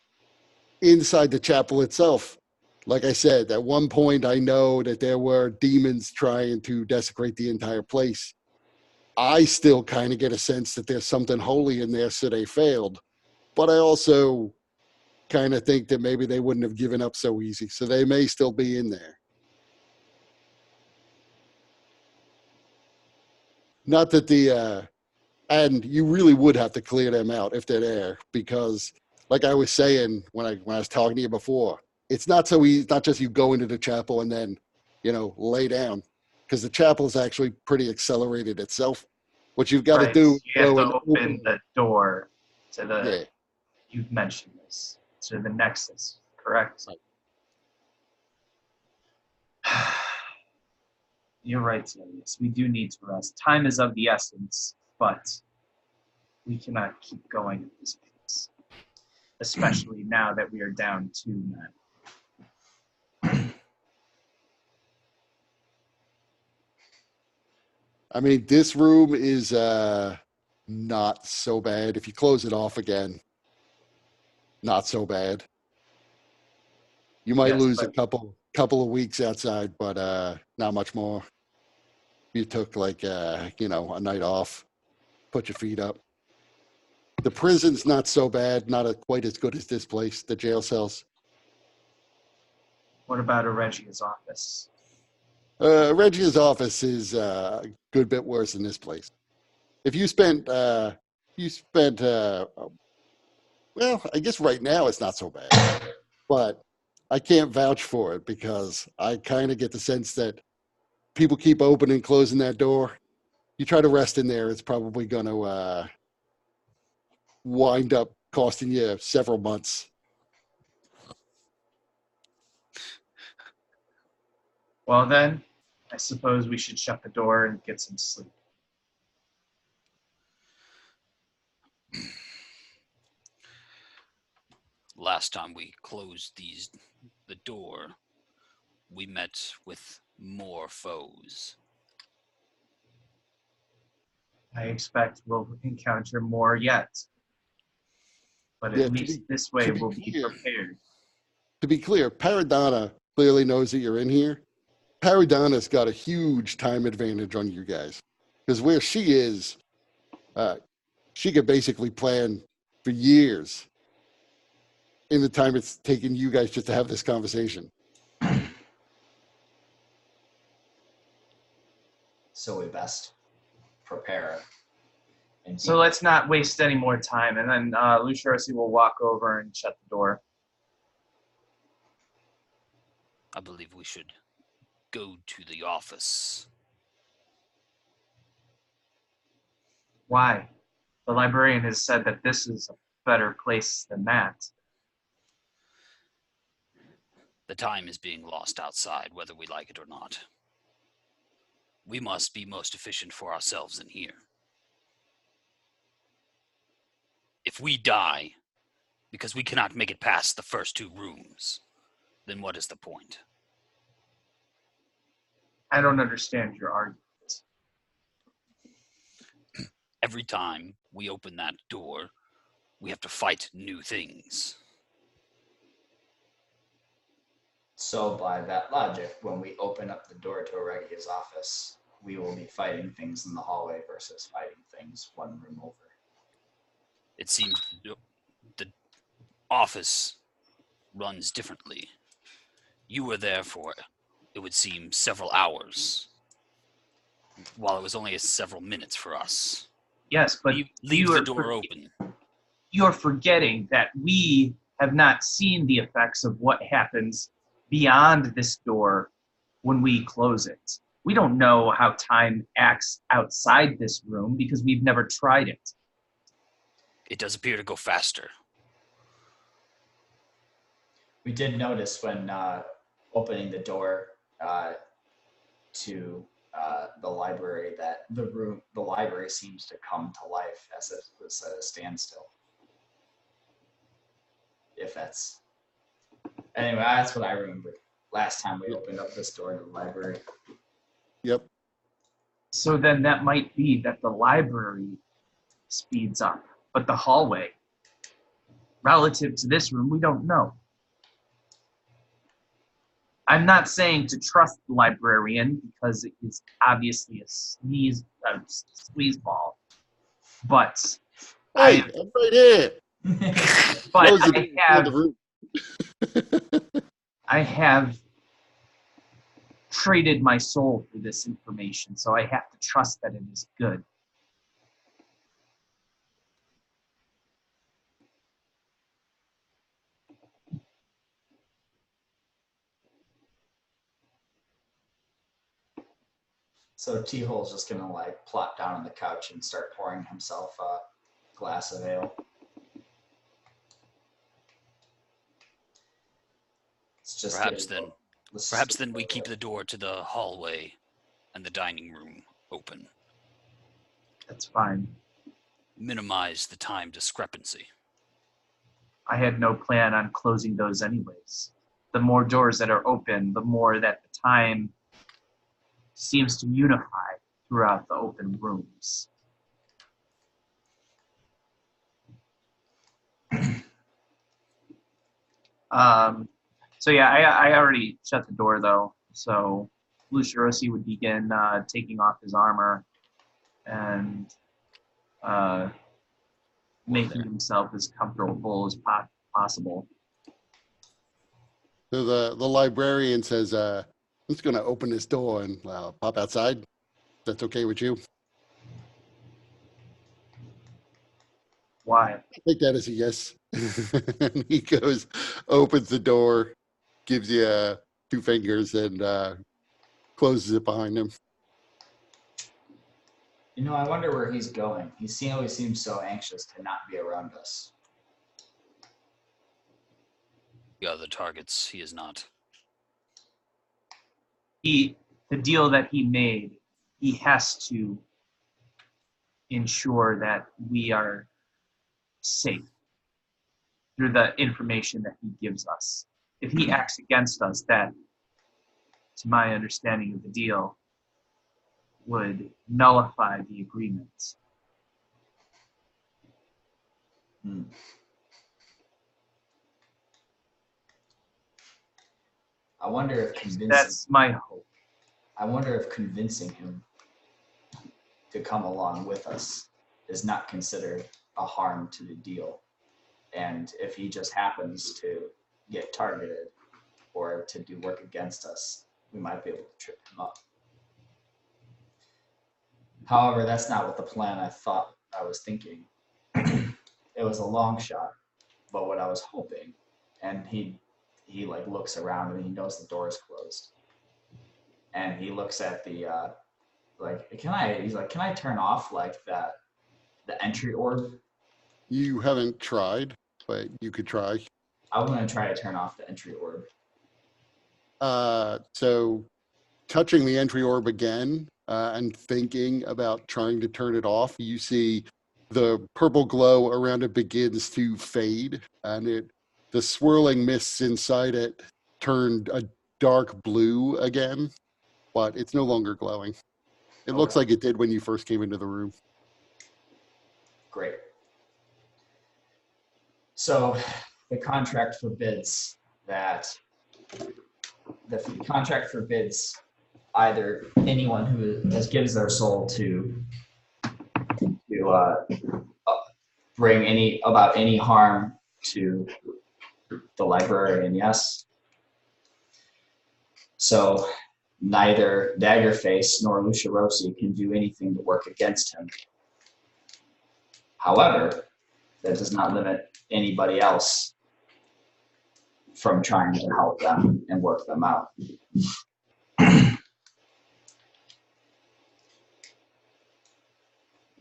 Inside the chapel itself, like I said, at one point I know that there were demons trying to desecrate the entire place. I still kind of get a sense that there's something holy in there, so they failed. But I also kind of think that maybe they wouldn't have given up so easy, so they may still be in there. Not that and you really would have to clear them out if they're there, because like I was saying when I was talking to you before, it's not so easy. It's not just you go into the chapel and then lay down, because the chapel is actually pretty accelerated itself. What you've got to Right. do, You have to open the door to the. Yeah. You've mentioned this to the Nexus, correct? You're right, Yes, we do need to rest. Time is of the essence, but we cannot keep going at this pace, especially now that we are down 2 men. I mean, this room is not so bad. If you close it off again, not so bad. You might Yes, lose a but couple of weeks outside, but not much more. You took like a night off, put your feet up. The prison's not so bad, not quite as good as this place, the jail cells. what about Regia's office? Reggie's office is a good bit worse than this place. If you spent, well, I guess right now it's not so bad, but I can't vouch for it because I kind of get the sense that people keep opening and closing that door. You try to rest in there, it's probably going to wind up costing you several months. Well then, I suppose we should shut the door and get some sleep. Last time we closed the door, we met with more foes. I expect we'll encounter more yet. But Yeah, at least this way we'll be prepared. To be clear, Paradonna clearly knows that you're in here. Paradonna's got a huge time advantage on you guys because where she is, she could basically plan for years in the time it's taken you guys just to have this conversation. So we best prepare. And So let's not waste any more time. And then Luciarsi will walk over and shut the door. I believe we should go to the office. Why? The librarian has said that this is a better place than that. The time is being lost outside, whether we like it or not. We must be most efficient for ourselves in here. If we die because we cannot make it past the first 2 rooms, then what is the point? I don't understand your argument. Every time we open that door, we have to fight new things. So by that logic, when we open up the door to Regia's office, we will be fighting things in the hallway versus fighting things 1 room over. It seems the office runs differently. You were there for, it would seem, several hours, while it was only several minutes for us. Yes, but Leave the door open. You're forgetting that we have not seen the effects of what happens beyond this door when we close it. We don't know how time acts outside this room because we've never tried it. It does appear to go faster. We did notice when opening the door to the library that the library seems to come to life as if it was at a standstill. If that's... Anyway, that's what I remember last time we opened up this door to the library. Yep. So then that might be that the library speeds up, but the hallway, relative to this room, we don't know. I'm not saying to trust the librarian because it is obviously a sleazeball, but Hey, I'm right here. but Close the door in the room. I have traded my soul for this information, so I have to trust that it is good. So T-Hole's just gonna like plop down on the couch and start pouring himself a glass of ale. It's just Perhaps then we keep the door to the hallway and the dining room open. That's fine. Minimize the time discrepancy. I had no plan on closing those anyways. The more doors that are open, the more that the time seems to unify throughout the open rooms. So yeah, I already shut the door though. So Lucirosi would begin taking off his armor and making himself as comfortable as possible. So the librarian says, I'm just going to open this door and pop outside. That's okay with you? Why? I think that is a yes. And he goes, opens the door, gives you 2 fingers, and closes it behind him. You know, I wonder where he's going. He always seems so anxious to not be around us. The other targets, he is not. The deal that he made, he has to ensure that we are safe through the information that he gives us. If he acts against us, that, to my understanding of the deal, would nullify the agreement. I wonder if convincing... That's my hope. I wonder if convincing him to come along with us is not considered a harm to the deal. And if he just happens to get targeted or to do work against us, we might be able to trip him up. However, that's not what the plan I thought I was thinking. It was a long shot, but what I was hoping, and he like looks around and he knows the door is closed. And he looks at the he's like, can I turn off like the entry orb? You haven't tried, but you could try. I want to try to turn off the entry orb. So touching the entry orb again and thinking about trying to turn it off, you see the purple glow around it begins to fade, and the swirling mists inside it turned a dark blue again, but it's no longer glowing. It looks like it did when you first came into the room. Great. So the contract forbids either anyone who gives their soul to bring any harm to The librarian, yes. So neither Daggerface nor Lucia Rossi can do anything to work against him. However, that does not limit anybody else from trying to help them and work them out.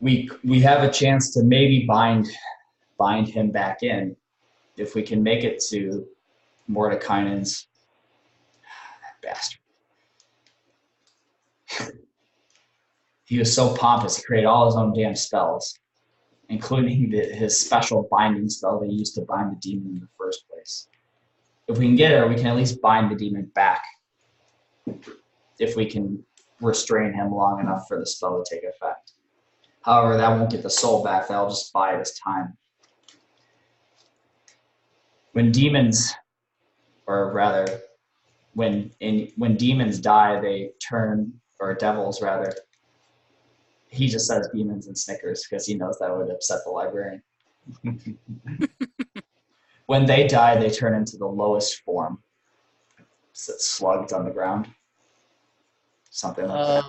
We have a chance to maybe bind him back in if we can make it to Mordekainen's bastard. He was so pompous, he created all his own damn spells, including his special binding spell that he used to bind the demon in the first place. If we can get it, we can at least bind the demon back if we can restrain him long enough for the spell to take effect. However, that won't get the soul back. That'll just buy us time. When demons, or rather, when demons die, they turn, or devils rather, he just says demons and snickers because he knows that would upset the librarian. When they die, they turn into the lowest form. Slugs on the ground. Something like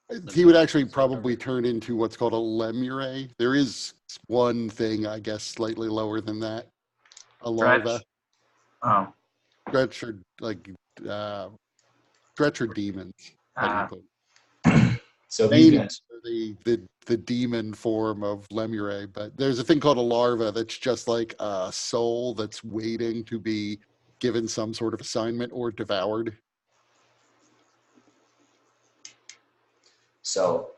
that. He would actually probably turn into what's called a lemure. There is one thing, I guess, slightly lower than that. A larva. Oh. Stretch or like stretch or demons. Technically. So Manor, the demon form of lemure, but there's a thing called a larva that's just like a soul that's waiting to be given some sort of assignment or devoured. So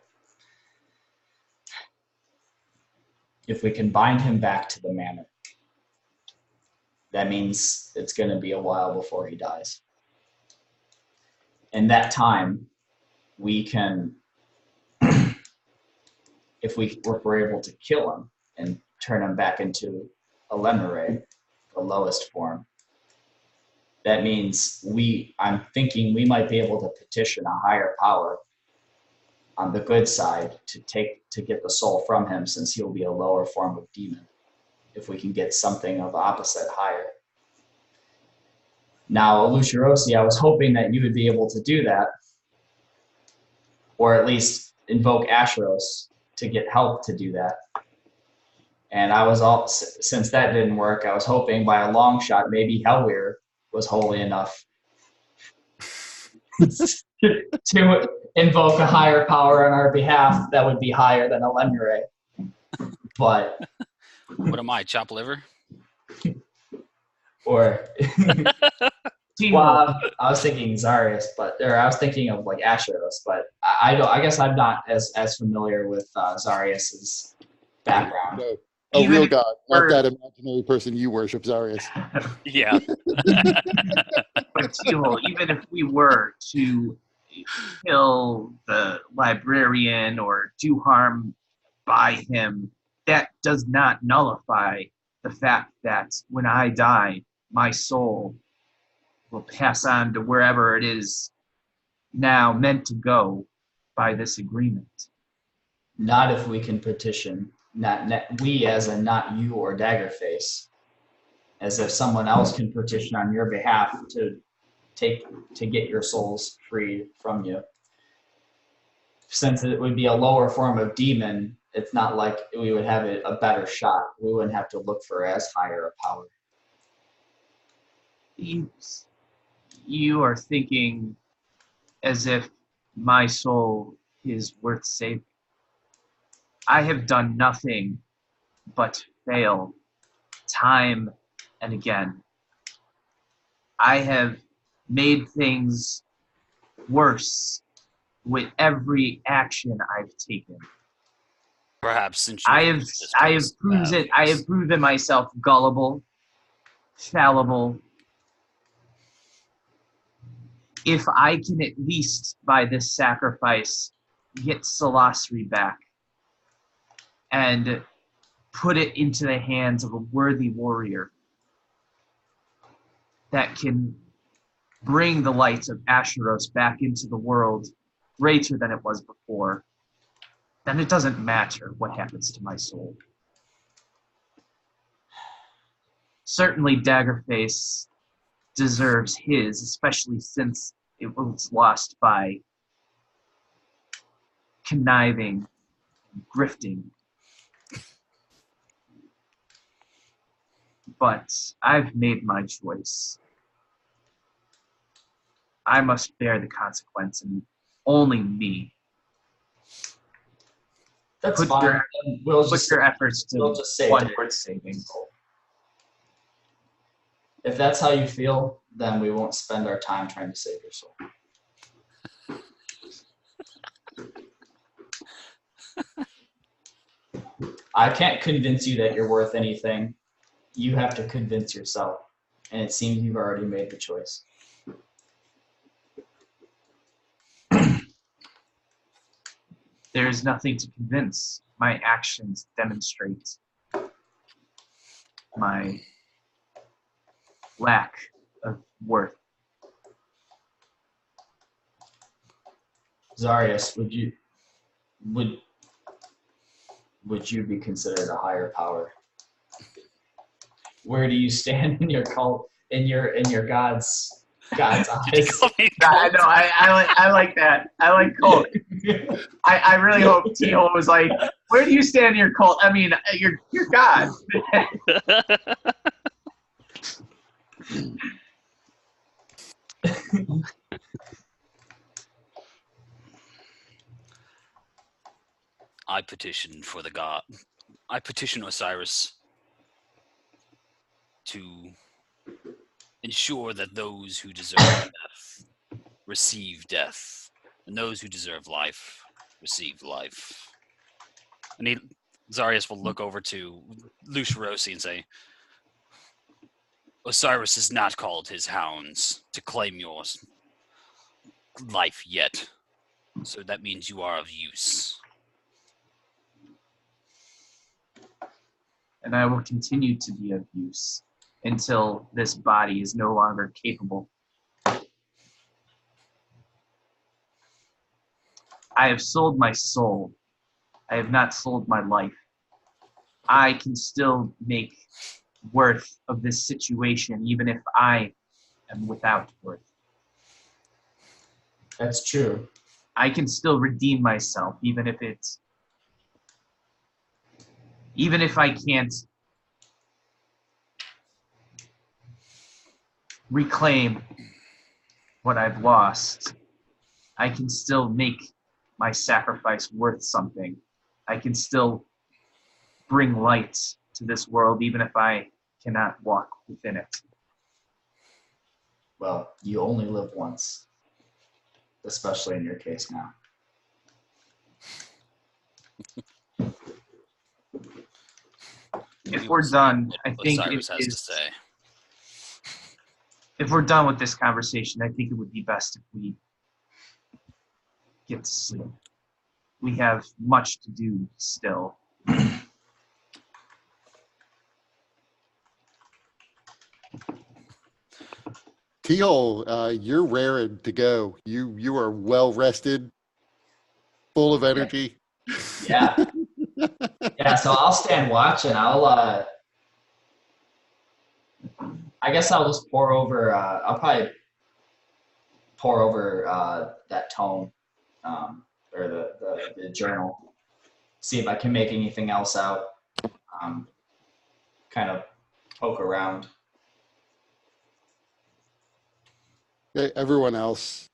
if we can bind him back to the manor, that means it's going to be a while before he dies. In that time, we can, if we're able to kill him and turn him back into a lemure, the lowest form, that means I'm thinking we might be able to petition a higher power on the good side to get the soul from him, since he'll be a lower form of demon, if we can get something of opposite higher. Now, Lucia Rossi, I was hoping that you would be able to do that, or at least invoke Asheros to get help to do that. And since that didn't work, I was hoping by a long shot maybe Hellweir was holy enough to invoke a higher power on our behalf that would be higher than a lemure. But What am I, chop liver? or well, I was thinking Zarius, I was thinking of like Asheros, but I guess I'm not as familiar with Zarius's background. No, a real god, not that imaginary person you worship, Zarius. Yeah. But Tilo, even if we were to kill the librarian or do harm by him, that does not nullify the fact that when I die, my soul will pass on to wherever it is now meant to go by this agreement. Not if we can petition, we as in not you or Daggerface, as if someone else can petition on your behalf to get your souls freed from you. Since it would be a lower form of demon, it's not like we would have a better shot. We wouldn't have to look for as higher a power. You are thinking as if my soul is worth saving. I have done nothing but fail time and again. I have made things worse with every action I've taken. Perhaps since I have proven myself gullible, fallible. If I can at least, by this sacrifice, get Salasri back and put it into the hands of a worthy warrior that can bring the light of Asheros back into the world greater than it was before, then it doesn't matter what happens to my soul. certainly Daggerface deserves his, especially since it was lost by conniving, grifting. But I've made my choice. I must bear the consequence, and only me. That's Put fine. your, We'll put just your efforts to we'll just say one it. worth saving. If that's how you feel, then we won't spend our time trying to save your soul. I can't convince you that you're worth anything. You have to convince yourself. And it seems you've already made the choice. There is nothing to convince. My actions demonstrate my lack of worth. Zarius, would you be considered a higher power? Where do you stand in your cult, in your God's Did you eyes? call me I cult? know. I like that. I like cult. I really hope T-Hole was like, where do you stand in your cult? I mean, your God. I petition for the god. I petition Osiris to ensure that those who deserve death receive death, and those who deserve life receive life. And Zarius will look over to Lucirosi and say, Osiris has not called his hounds to claim your life yet, so that means you are of use. And I will continue to be of use until this body is no longer capable. I have sold my soul. I have not sold my life. I can still make worth of this situation, even if I am without worth. That's true. I can still redeem myself, even if I can't reclaim what I've lost. I can still make my sacrifice worth something. I can still bring light to this world, even if I cannot walk within it. Well, you only live once, especially in your case now. If we're done, I What think Osiris has to say. if we're done with this conversation, I think it would be best if we get to sleep. We have much to do still. T-Hole, you're raring to go. You are well rested, full of energy. Yeah. Yeah, so I'll stand watch and I guess I'll just I'll probably pour over that tome or the journal, see if I can make anything else out, kind of poke around. Everyone else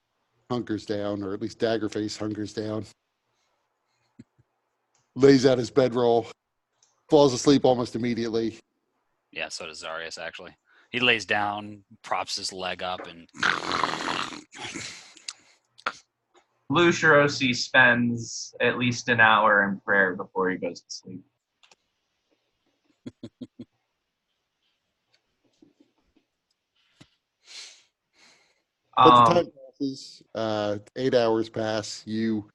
hunkers down, or at least Daggerface hunkers down. Lays out his bedroll, falls asleep almost immediately. Yeah, so does Zarius, actually. He lays down, props his leg up, and Lucirosi spends at least an hour in prayer before he goes to sleep. But the time passes, 8 hours pass, you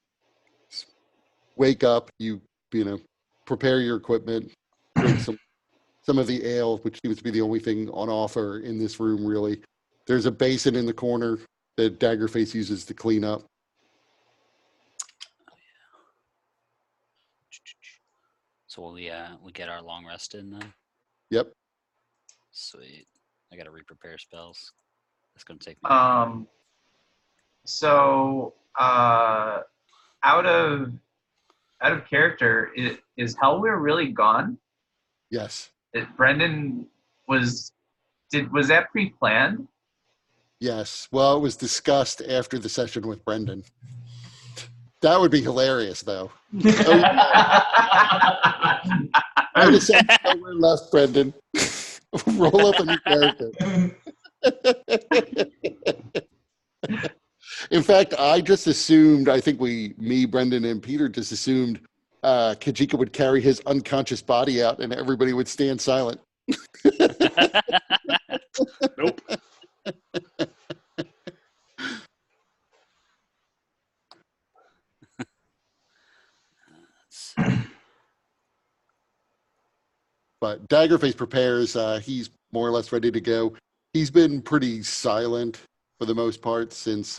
wake up, you prepare your equipment, drink some of the ale, which seems to be the only thing on offer in this room, really. There's a basin in the corner that Daggerface uses to clean up. so we get our long rest in then. Yep. Sweet. I gotta re-prepare spells. That's gonna take me. So out of character, is Hellweir really gone? Yes. Brendan was that pre-planned? Yes. Well, it was discussed after the session with Brendan. That would be hilarious, though. I decided somewhere left, Brendan. Roll up a new character. In fact, I just assumed, I think me, Brendan, and Peter just assumed Kajika would carry his unconscious body out and everybody would stand silent. Nope. But Daggerface prepares. He's more or less ready to go. He's been pretty silent for the most part since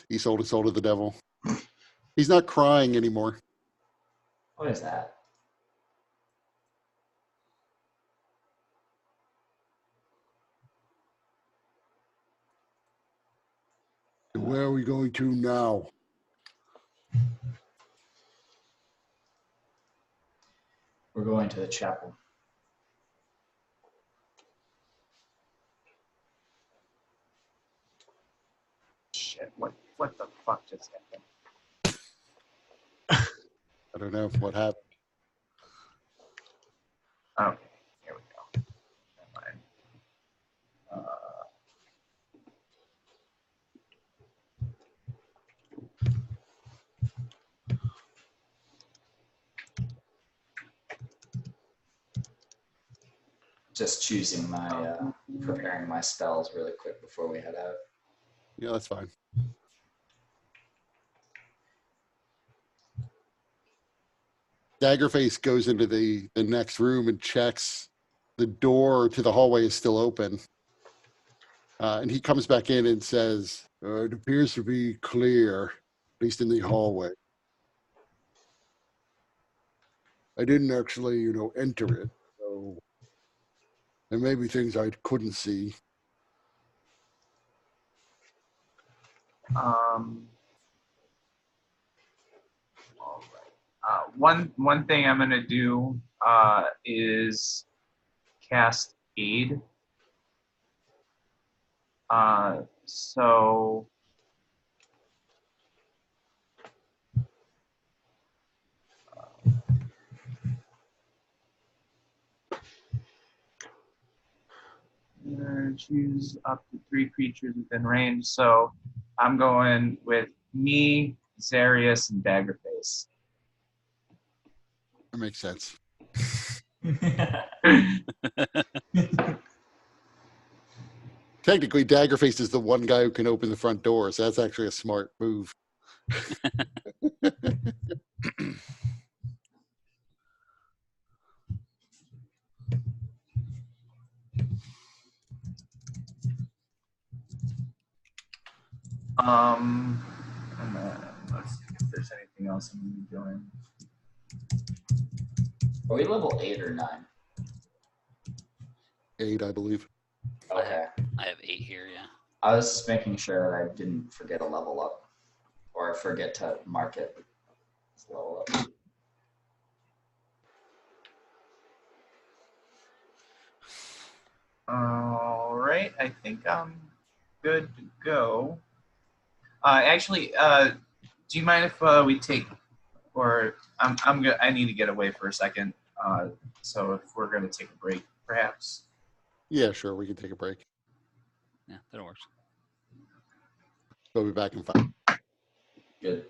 he sold his soul to the devil. He's not crying anymore. What is that? Where are we going to now? We're going to the chapel. Shit! What the fuck just happened? I don't know what happened. Okay, here we go. Never mind. Just choosing my, preparing my spells really quick before we head out. Yeah, that's fine. Daggerface goes into the next room and checks. The door to the hallway is still open. And he comes back in and says, it appears to be clear, at least in the hallway. I didn't actually, enter it. So there may be things I couldn't see. All right. One thing I'm gonna do is cast aid. So choose up to 3 creatures within range. So I'm going with me, Zarius, and Daggerface. That makes sense. Technically, Daggerface is the one guy who can open the front door, so that's actually a smart move. And then let's see if there's anything else I'm gonna be doing. Are we level 8 or 9? 8, I believe. Okay. I have 8 here, yeah. I was just making sure that I didn't forget a level up. Or forget to mark it as level up. All right, I think I'm good to go. Actually, do you mind if we take, or I'm good. I need to get away for a second. So if we're gonna take a break, perhaps. Yeah, sure, we can take a break. Yeah, that works. We'll be back in 5. Good.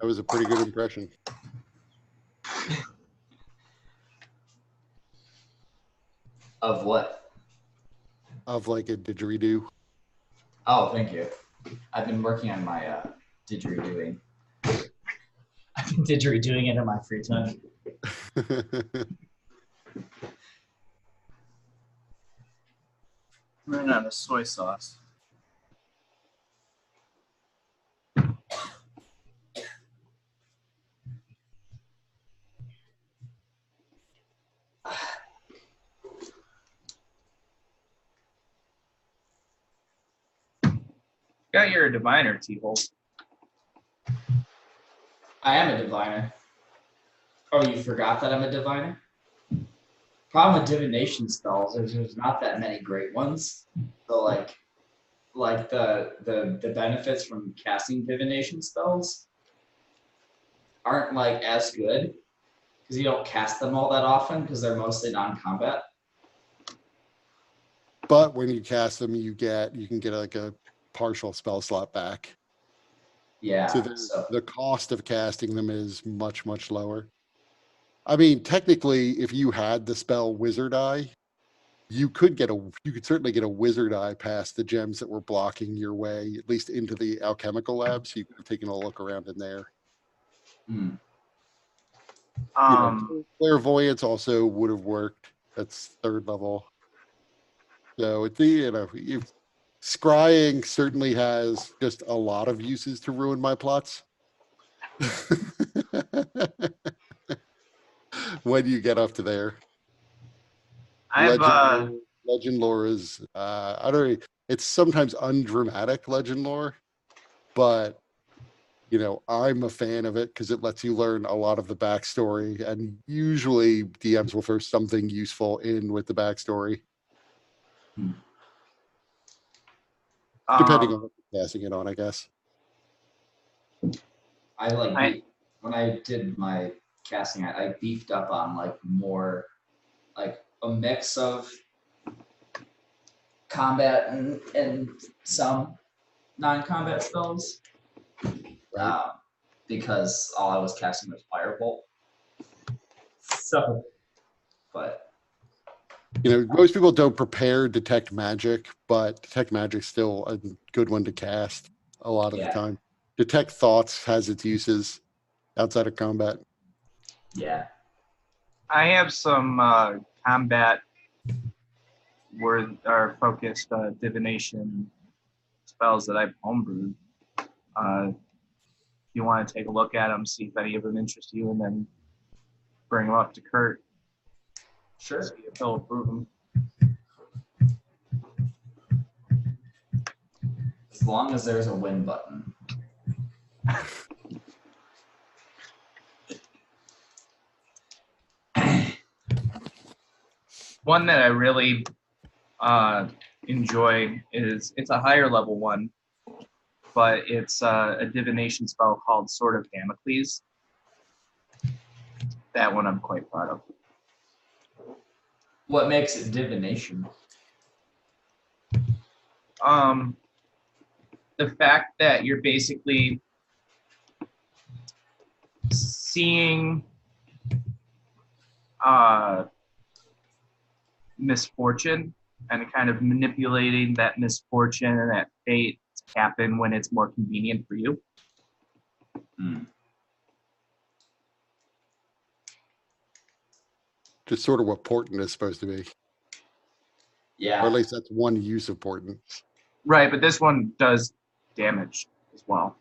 was a pretty good impression. Of what? Of like a didgeridoo. Oh, thank you. I've been working on my didgeridooing. I've been didgeridooing it in my free time. Running out of soy sauce. Got your diviner, T-Hole. I am a diviner. Oh, you forgot that I'm a diviner? Problem with divination spells is there's not that many great ones. So like the benefits from casting divination spells aren't like as good because you don't cast them all that often because they're mostly non-combat. But when you cast them, you can get like a partial spell slot back. Yeah. So the cost of casting them is much, much lower. I mean, technically, if you had the spell Wizard Eye, you could certainly get a Wizard Eye past the gems that were blocking your way, at least into the Alchemical lab. So you could have taken a look around in there. Hmm. Clairvoyance also would have worked. That's 3rd level. So scrying certainly has just a lot of uses to ruin my plots. When you get up to there. Legend lore is I don't know, it's sometimes undramatic legend lore, but I'm a fan of it because it lets you learn a lot of the backstory, and usually DMs will throw something useful in with the backstory. Depending on what you're passing it on, I guess. When I did my casting, I beefed up on like more like a mix of combat and some non-combat spells. Right. Because all I was casting was Firebolt. So, but most people don't prepare Detect Magic, but Detect Magic's still a good one to cast a lot of the time. Detect Thoughts has its uses outside of combat. Yeah. I have some combat focused divination spells that I've homebrewed. If you want to take a look at them, see if any of them interest you, and then bring them up to Kurt. Sure. See if he'll approve them. As long as there's a win button. One that I really enjoy it's a higher level one, but it's a divination spell called Sword of Damocles. That one I'm quite proud of. What makes it divination? The fact that you're basically seeing misfortune and kind of manipulating that misfortune and that fate to happen when it's more convenient for you. Just sort of what Portent is supposed to be. Yeah. Or at least that's one use of Portent. Right, but this one does damage as well,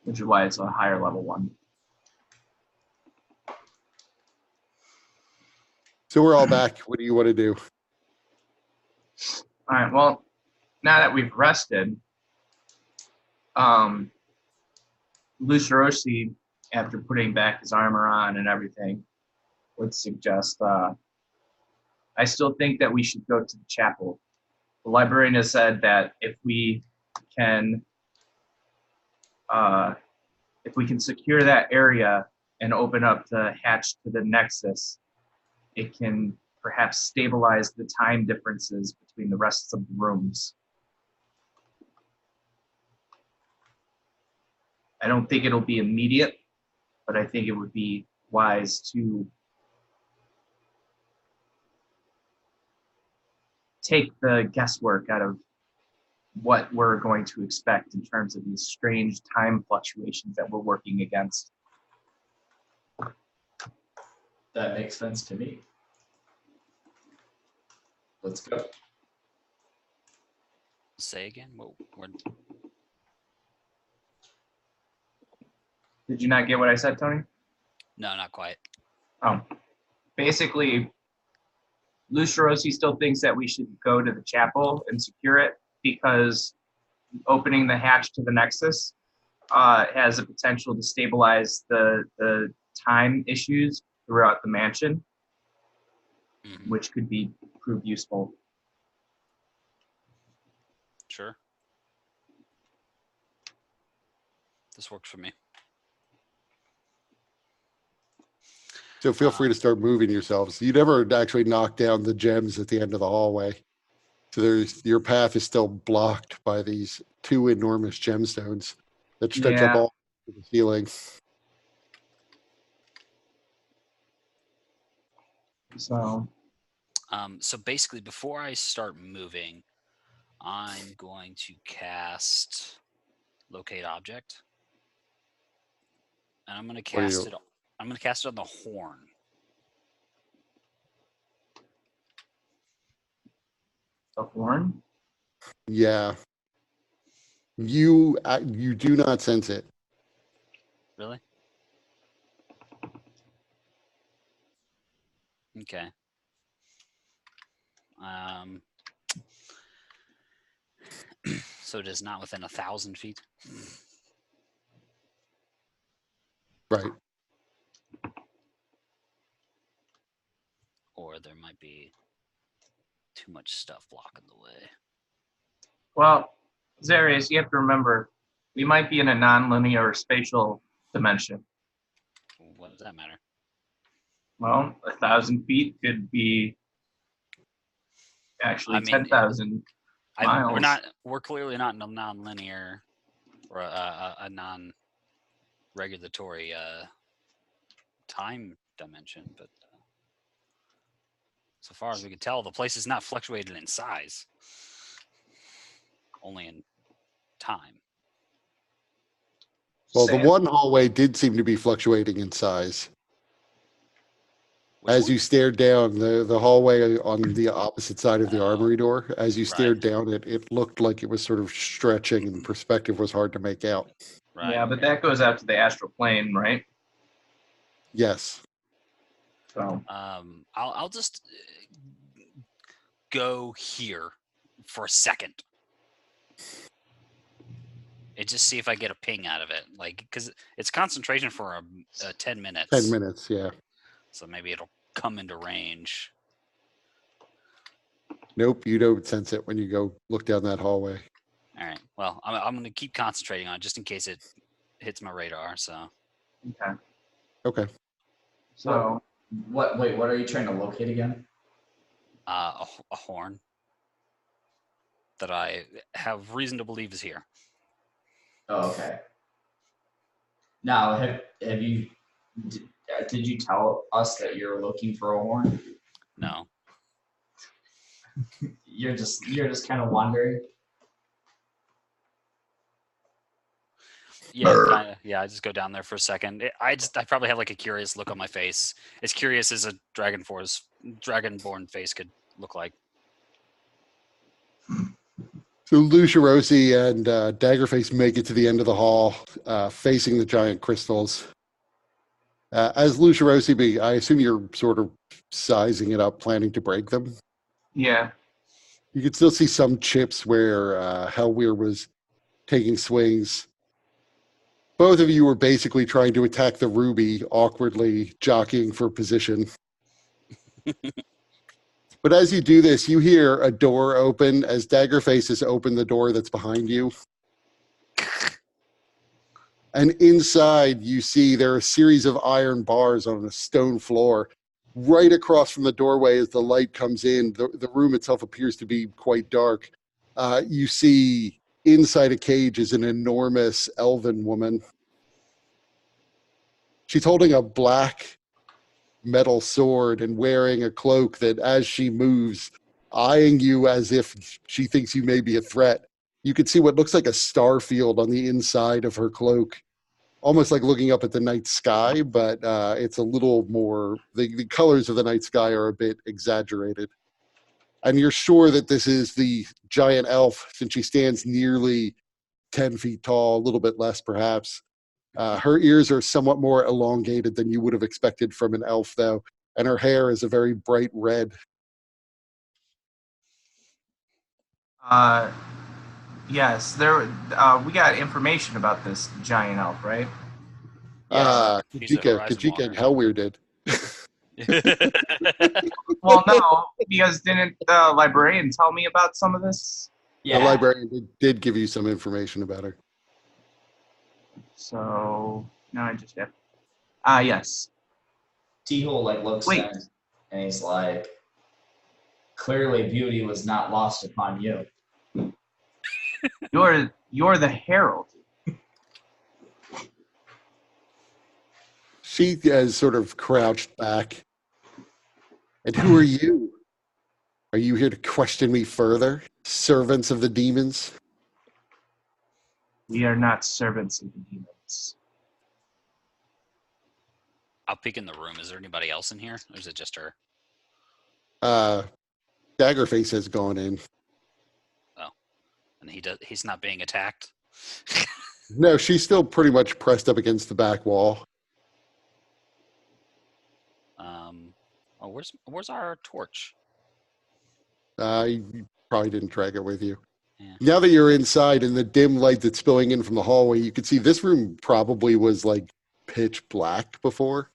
which is why it's a higher level one. So we're all back. What do you want to do? All right, well, now that we've rested, Lucirosi, after putting back his armor on and everything, would suggest, I still think that we should go to the chapel. The librarian has said that if we can secure that area and open up the hatch to the Nexus, it can perhaps stabilize the time differences between the rest of the rooms. I don't think it'll be immediate, but I think it would be wise to take the guesswork out of what we're going to expect in terms of these strange time fluctuations that we're working against. That makes sense to me. Let's go. Say again. Did you not get what I said, Tony? No, not quite. Basically, Lucerosi still thinks that we should go to the chapel and secure it because opening the hatch to the Nexus has a potential to stabilize the time issues throughout the mansion, which could prove useful. Sure. This works for me. So feel free to start moving yourselves. You never actually knock down the gems at the end of the hallway. So your path is still blocked by these two enormous gemstones that stretch up all to the ceiling. So basically, before I start moving, I'm going to cast Locate Object, and I'm going to cast it. I'm going to cast it on the horn. The horn? Yeah. You do not sense it. Really? Okay. So it is not within 1,000 feet. Right. Or there might be too much stuff blocking the way. Well, Zarius, you have to remember, we might be in a non-linear spatial dimension. What does that matter? Well, 1,000 feet could be actually 10,000 miles. We're clearly not in a non-linear or a non-regulatory time dimension, but so far as we can tell, the place is not fluctuated in size, only in time. Well, the one hallway did seem to be fluctuating in size. As you stared down the hallway on the opposite side of the armory door, as you stared down it, it looked like it was sort of stretching and perspective was hard to make out. Right. Yeah, but that goes out to the astral plane, right? Yes. So I'll just go here for a second and just see if I get a ping out of it, like, because it's concentration for 10 minutes. 10 minutes, yeah. So maybe it'll come into range. Nope, you don't sense it when you go look down that hallway. All right. Well, I'm going to keep concentrating on it just in case it hits my radar. So. Okay. So. Wait, what are you trying to locate again? A horn that I have reason to believe is here. Oh, okay. Now, have you? Did you tell us that you're looking for a horn? No. You're just kind of wandering. Yeah, kind of. Yeah, I just go down there for a second. I probably have like a curious look on my face, as curious as a dragonborn face could look like. So Lucerosi and Daggerface make it to the end of the hall, facing the giant crystals. As Lucerosi, I assume you're sort of sizing it up, planning to break them. Yeah. You can still see some chips where Hellweir was taking swings. Both of you were basically trying to attack the ruby, awkwardly jockeying for position. But as you do this, you hear a door open as Daggerface has opened the door that's behind you. And inside, you see there are a series of iron bars on a stone floor. Right across from the doorway as the light comes in, the room itself appears to be quite dark. You see inside a cage is an enormous elven woman. She's holding a black metal sword and wearing a cloak that, as she moves, eyeing you as if she thinks you may be a threat. You can see what looks like a star field on the inside of her cloak, almost like looking up at the night sky, but it's a little more, the colors of the night sky are a bit exaggerated. And you're sure that this is the giant elf, since she stands nearly 10 feet tall, a little bit less perhaps. Her ears are somewhat more elongated than you would have expected from an elf, though, and her hair is a very bright red. Yes, we got information about this giant elf, right? He's a Horizon Kajika Walker. and Hellweir did. Well, no, because didn't the librarian tell me about some of this? The librarian did give you some information about her. So now I just have. Yes. T-Hole looks Wait. at him and he's like, clearly beauty was not lost upon you. You're the herald. She has sort of crouched back. And who are you? Are you here to question me further, servants of the demons? We are not servants of the demons. I'll peek in the room. Is there anybody else in here? Or is it just her? Daggerface has gone in. Oh. And he's not being attacked? No, she's still pretty much pressed up against the back wall. Where's our torch? You probably didn't drag it with you. Yeah. Now that you're inside and the dim light that's spilling in from the hallway, you can see this room probably was pitch black before.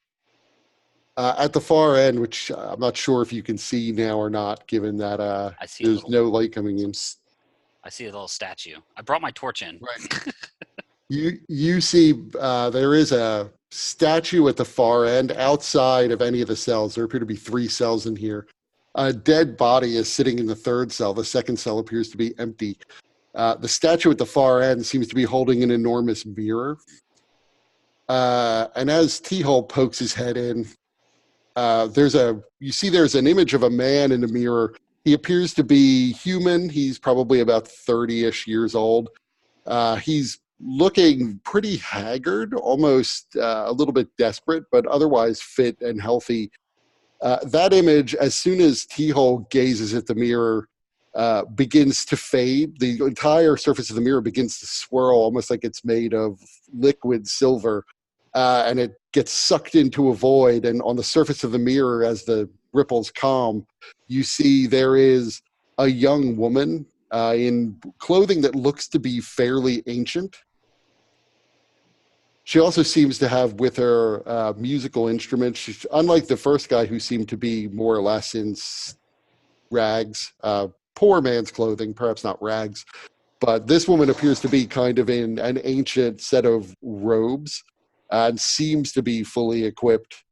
At the far end, which I'm not sure if you can see now or not, given that there's no light coming in. I see a little statue. I brought my torch in. Right. You see there is a statue at the far end outside of any of the cells. There appear to be 3 cells in here. A dead body is sitting in the 3rd cell. The 2nd cell appears to be empty. The statue at the far end seems to be holding an enormous mirror. And as T-Hole pokes his head in, there's an image of a man in the mirror. He appears to be human. He's probably about 30-ish years old. He's looking pretty haggard, almost a little bit desperate, but otherwise fit and healthy. That image, as soon as T-Hole gazes at the mirror, begins to fade. The entire surface of the mirror begins to swirl, almost like it's made of liquid silver, and it gets sucked into a void. And on the surface of the mirror, as the ripples calm, you see there is a young woman in clothing that looks to be fairly ancient. She also seems to have with her musical instruments. She's, unlike the first guy who seemed to be more or less in rags, poor man's clothing, perhaps not rags, but this woman appears to be kind of in an ancient set of robes and seems to be fully equipped.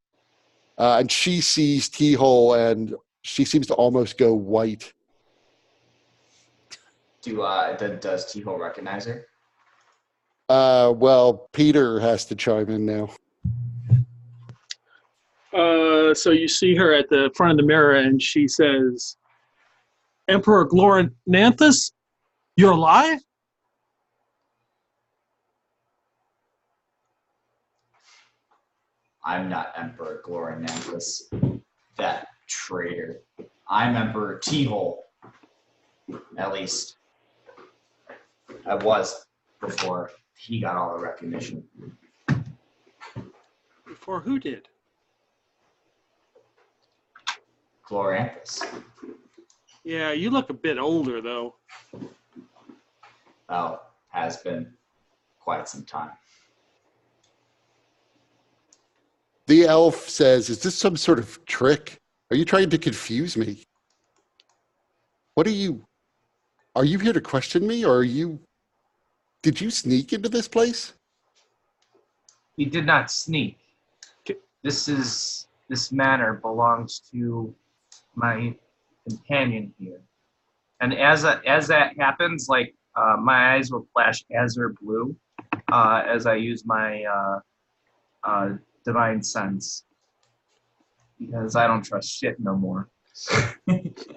And she sees T-Hole and she seems to almost go white. Does T-Hole recognize her? Well, Peter has to chime in now. So you see her at the front of the mirror, and she says, "Emperor Glorananthus, you're alive?" I'm not Emperor Glorananthus, that traitor. I'm Emperor T-Hole. At least, I was before he got all the recognition. Before who did? Gloranthus. Yeah, you look a bit older, though. Oh, has been quite some time. The elf says, "Is this some sort of trick? Are you trying to confuse me? What are you here to question me, or did you sneak into this place?" We did not sneak. This manor belongs to my companion here. And as that happens, my eyes will flash azure blue as I use my divine sense because I don't trust shit no more.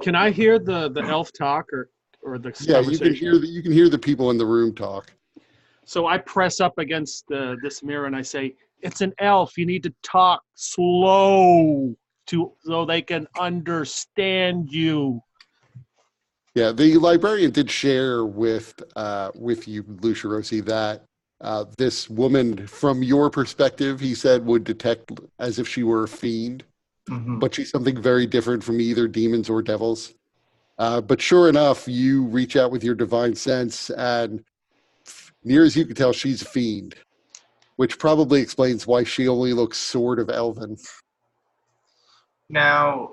Can I hear the elf talk or the Yeah, conversation? you can hear the people in the room talk. So I press up against this mirror and I say, "It's an elf. You need to talk slow so they can understand you." Yeah, the librarian did share with you, Lucia Rossi, that this woman, from your perspective, he said, would detect as if she were a fiend, Mm-hmm. but she's something very different from either demons or devils. But sure enough, you reach out with your divine sense, and near as you can tell, she's a fiend, which probably explains why she only looks sort of elven. Now,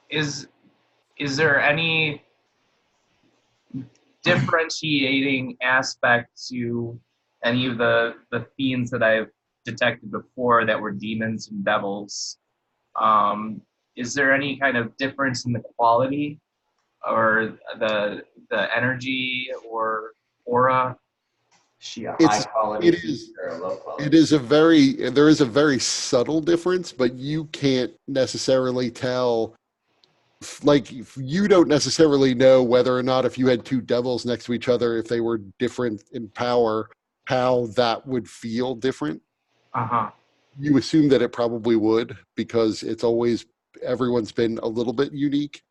is there any differentiating aspect to any of the fiends that I've detected before that were demons and devils? Is there any kind of difference in the quality or the energy or aura? Is she a It's high quality it fiend is or a low quality? It is there is a very subtle difference, but you can't necessarily tell. Like, you don't necessarily know whether or not if you had two devils next to each other, if they were different in power, how that would feel different. Uh-huh. You assume that it probably would because everyone's been a little bit unique.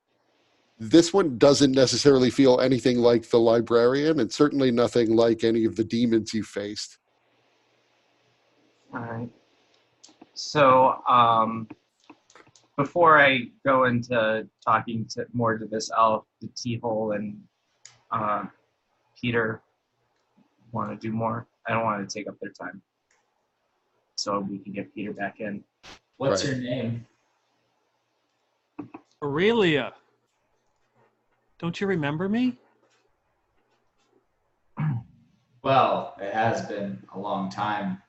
This one doesn't necessarily feel anything like the librarian, and certainly nothing like any of the demons you faced. All right. So, before I go into talking more to this elf, the T-hole and Peter want to do more, I don't want to take up their time. So we can get Peter back in. What's Right. your name? Aurelia, don't you remember me? Well, it has been a long time.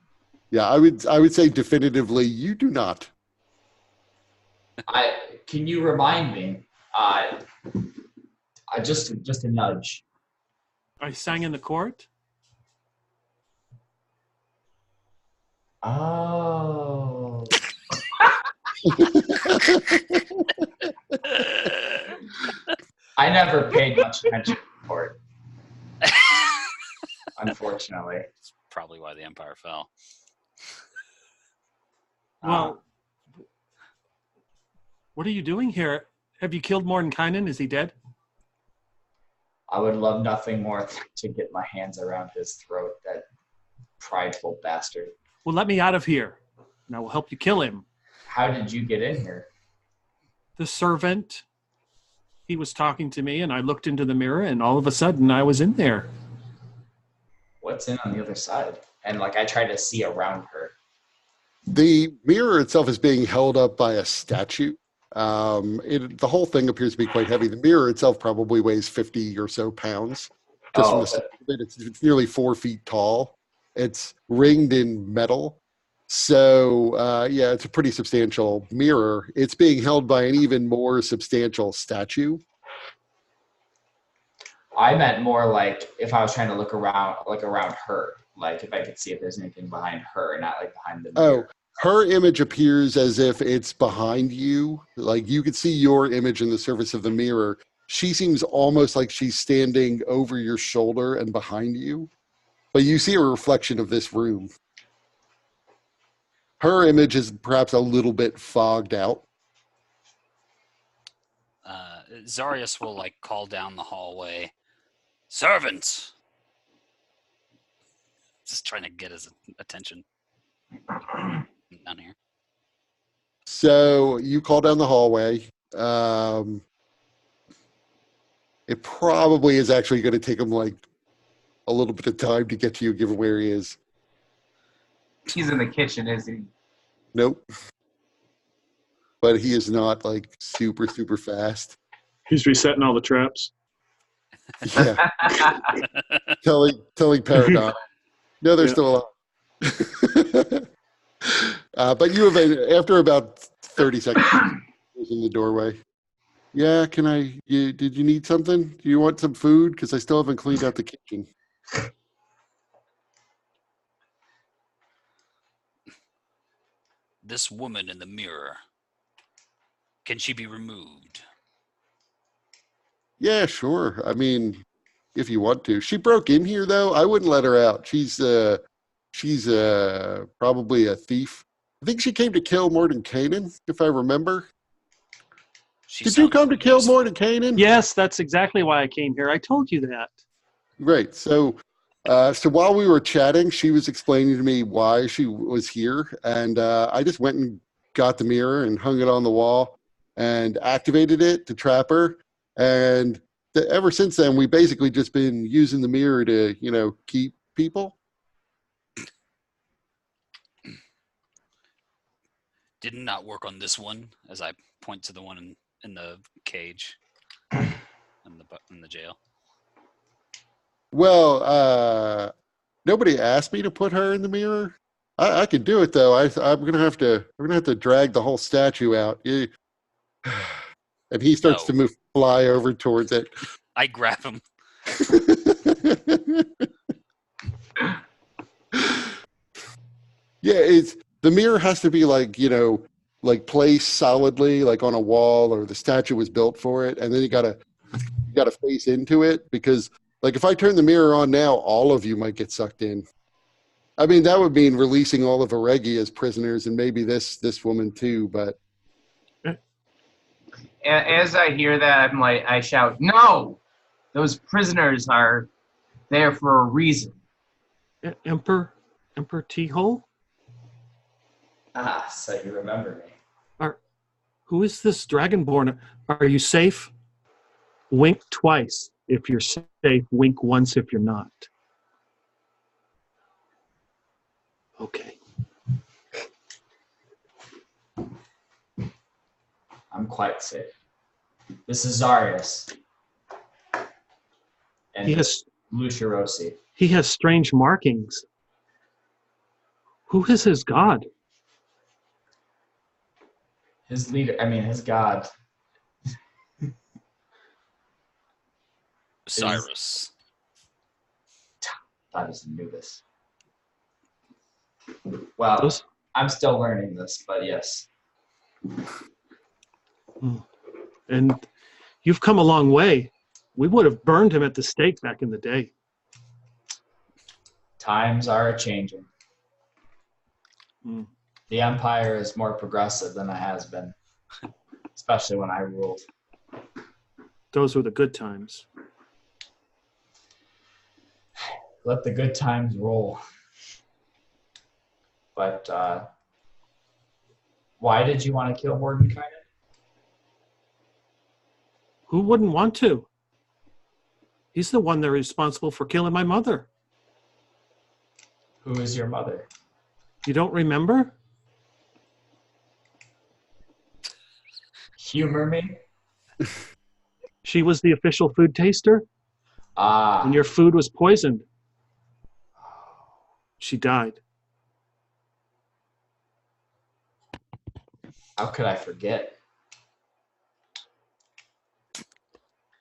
Yeah, I would say definitively you do not. Can you remind me? Just a nudge. I sang in the court. Oh. I never paid much attention to court. Unfortunately. That's probably why the empire fell. Well, what are you doing here? Have you killed Mordenkainen? Is he dead? I would love nothing more to get my hands around his throat, that prideful bastard. Well, let me out of here, and I will help you kill him. How did you get in here? The servant, he was talking to me, and I looked into the mirror, and all of a sudden, I was in there. What's in on the other side? And I try to see around her. The mirror itself is being held up by a statue. The whole thing appears to be quite heavy. The mirror itself probably weighs 50 or so pounds. Just from the size of it, it's nearly 4 feet tall. It's ringed in metal. So, yeah, it's a pretty substantial mirror. It's being held by an even more substantial statue. I meant more if I was trying to look around, around her. If I could see if there's anything behind her, not behind the mirror. Oh, her image appears as if it's behind you. You could see your image in the surface of the mirror. She seems almost like she's standing over your shoulder and behind you. But you see a reflection of this room. Her image is perhaps a little bit fogged out. Zarius will call down the hallway. Servants! Just trying to get his attention down here. So you call down the hallway. It probably is actually going to take him a little bit of time to get to you, given where he is. He's in the kitchen, isn't he? Nope. But he is not super, super fast. He's resetting all the traps. Yeah. telling Paradigm. No, they're still alive. But you have, after about 30 seconds, he was in the doorway. Yeah, did you need something? Do you want some food? Because I still haven't cleaned out the kitchen. this woman in the mirror. Can she be removed? Yeah, sure. I mean, if you want to. She broke in here, though. I wouldn't let her out. She's probably a thief. I think she came to kill Mordenkainen, if I remember. She Did you sounds come to kill useful. Mordenkainen? Yes, that's exactly why I came here. I told you that. Right. So while we were chatting, she was explaining to me why she was here, and I just went and got the mirror and hung it on the wall and activated it to trap her. And ever since then, we've basically just been using the mirror to, keep people. Did not work on this one, as I point to the one in the cage in the jail. Well, nobody asked me to put her in the mirror. I could do it though. I'm gonna have to drag the whole statue out. And he starts to No. fly over towards it. I grab him. Yeah, the mirror has to be like placed solidly, like on a wall, or the statue was built for it, and then you gotta face into it, because like if I turn the mirror on now, all of you might get sucked in. I mean, that would mean releasing all of Aregi as prisoners, and maybe this woman too. But As I hear that, I shout, "No! Those prisoners are there for a reason." Emperor T-Hole? Ah, so you remember me. Who is this Dragonborn? Are you safe? Wink twice if you're safe. Wink once if you're not. Okay. I'm quite safe. This is Zarius. And He has Lucirosi. He has strange markings. Who is his god? His god. Cyrus. I just knew this. Well, I'm still learning this, but yes. And you've come a long way. We would have burned him at the stake back in the day. Times are a-changing. Mm. The Empire is more progressive than it has been, especially when I ruled. Those were the good times. Let the good times roll. But why did you want to kill Mordenkainen? Who wouldn't want to? He's the one that's responsible for killing my mother. Who is your mother? You don't remember? Humor me? She was the official food taster, Ah. and your food was poisoned. She died. How could I forget?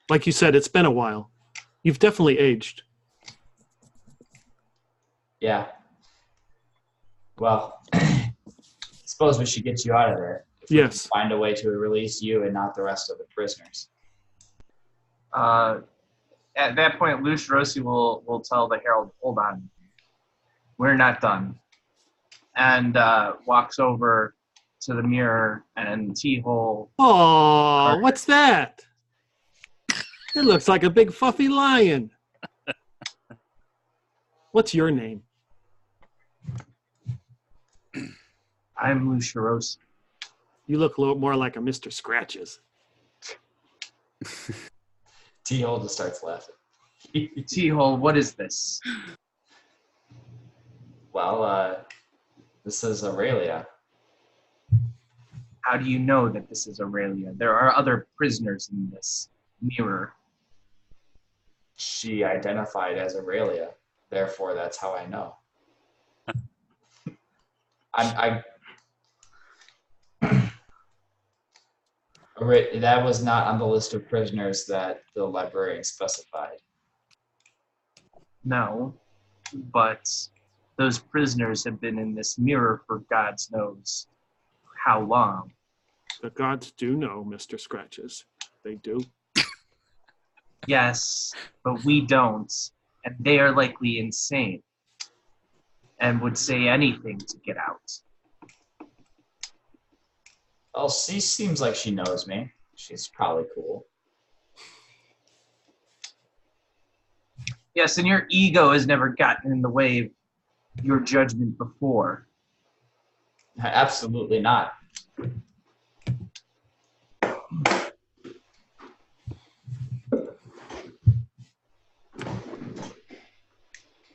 Like you said, it's been a while. You've definitely aged. Yeah. Well, suppose we should get you out of there. If we Yes. can find a way to release you and not the rest of the prisoners. At that point, Lucirosi will tell the herald, "Hold on, we're not done," and walks over to the mirror and T-Hole. Oh, what's that? It looks like a big fluffy lion. What's your name? I'm Lucirosi. You look a little more like a Mr. Scratches. T-Hole just starts laughing. T-Hole, what is this? Well, this is Aurelia. How do you know that this is Aurelia? There are other prisoners in this mirror. She identified as Aurelia. Therefore, that's how I know. That was not on the list of prisoners that the librarian specified. No, but those prisoners have been in this mirror for God's knows how long? The gods do know, Mr. Scratches. They do. Yes, but we don't. And they are likely insane and would say anything to get out. Well, she seems like she knows me. She's probably cool. Yes, and your ego has never gotten in the way of your judgment before. Absolutely not.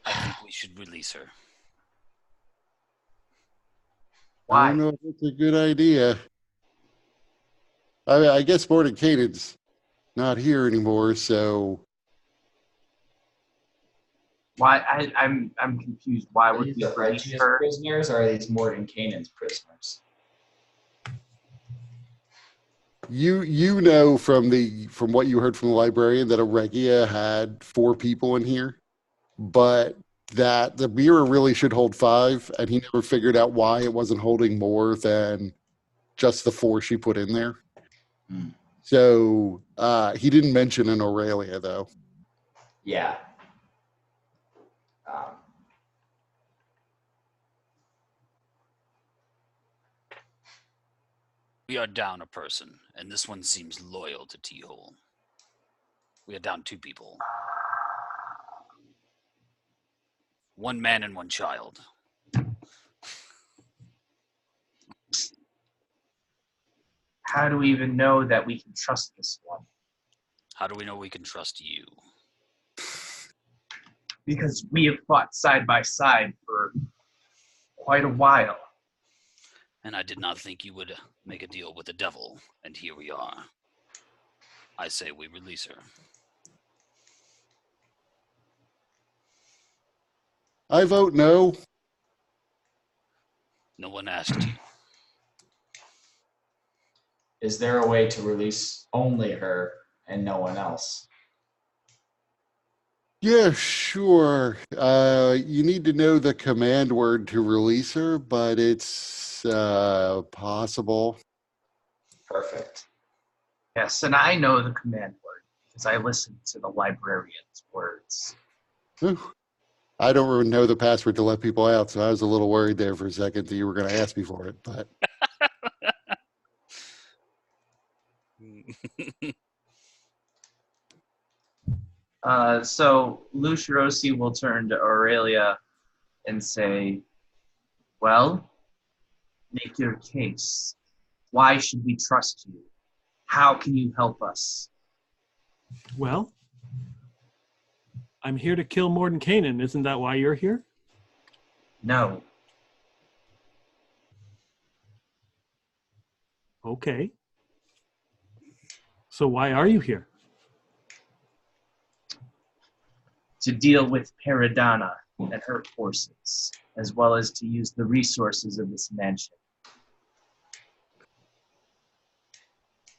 I think we should release her. I Why? don't know if it's a good idea. I guess Mordy Canon's not here anymore, so Why? I'm confused. Why Are would these we the release Regia's her? prisoners, or are these Morton Canaan's prisoners? you know from what you heard from the librarian that Auregia had 4 people in here, but that the mirror really should hold 5, and he never figured out why it wasn't holding more than just the 4 she put in there. Hmm. So he didn't mention an Aurelia though. Yeah. We are down a person, and this one seems loyal to T-Hole. We are down 2 people. 1 man and 1 child. How do we even know that we can trust this one? How do we know we can trust you? Because we have fought side by side for quite a while. And I did not think you would make a deal with the devil, and here we are. I say we release her. I vote no. No one asked you. Is there a way to release only her and no one else? Yeah, sure. You need to know the command word to release her, but it's possible. Perfect. Yes, and I know the command word because I listened to the librarian's words. Whew. I don't really know the password to let people out, so I was a little worried there for a second that you were going to ask me for it. But So Lucirosi will turn to Aurelia and say, well, make your case. Why should we trust you? How can you help us? Well, I'm here to kill Morton Canaan. Isn't that why you're here? No. Okay. So why are you here? To deal with Paradana and her forces, as well as to use the resources of this mansion.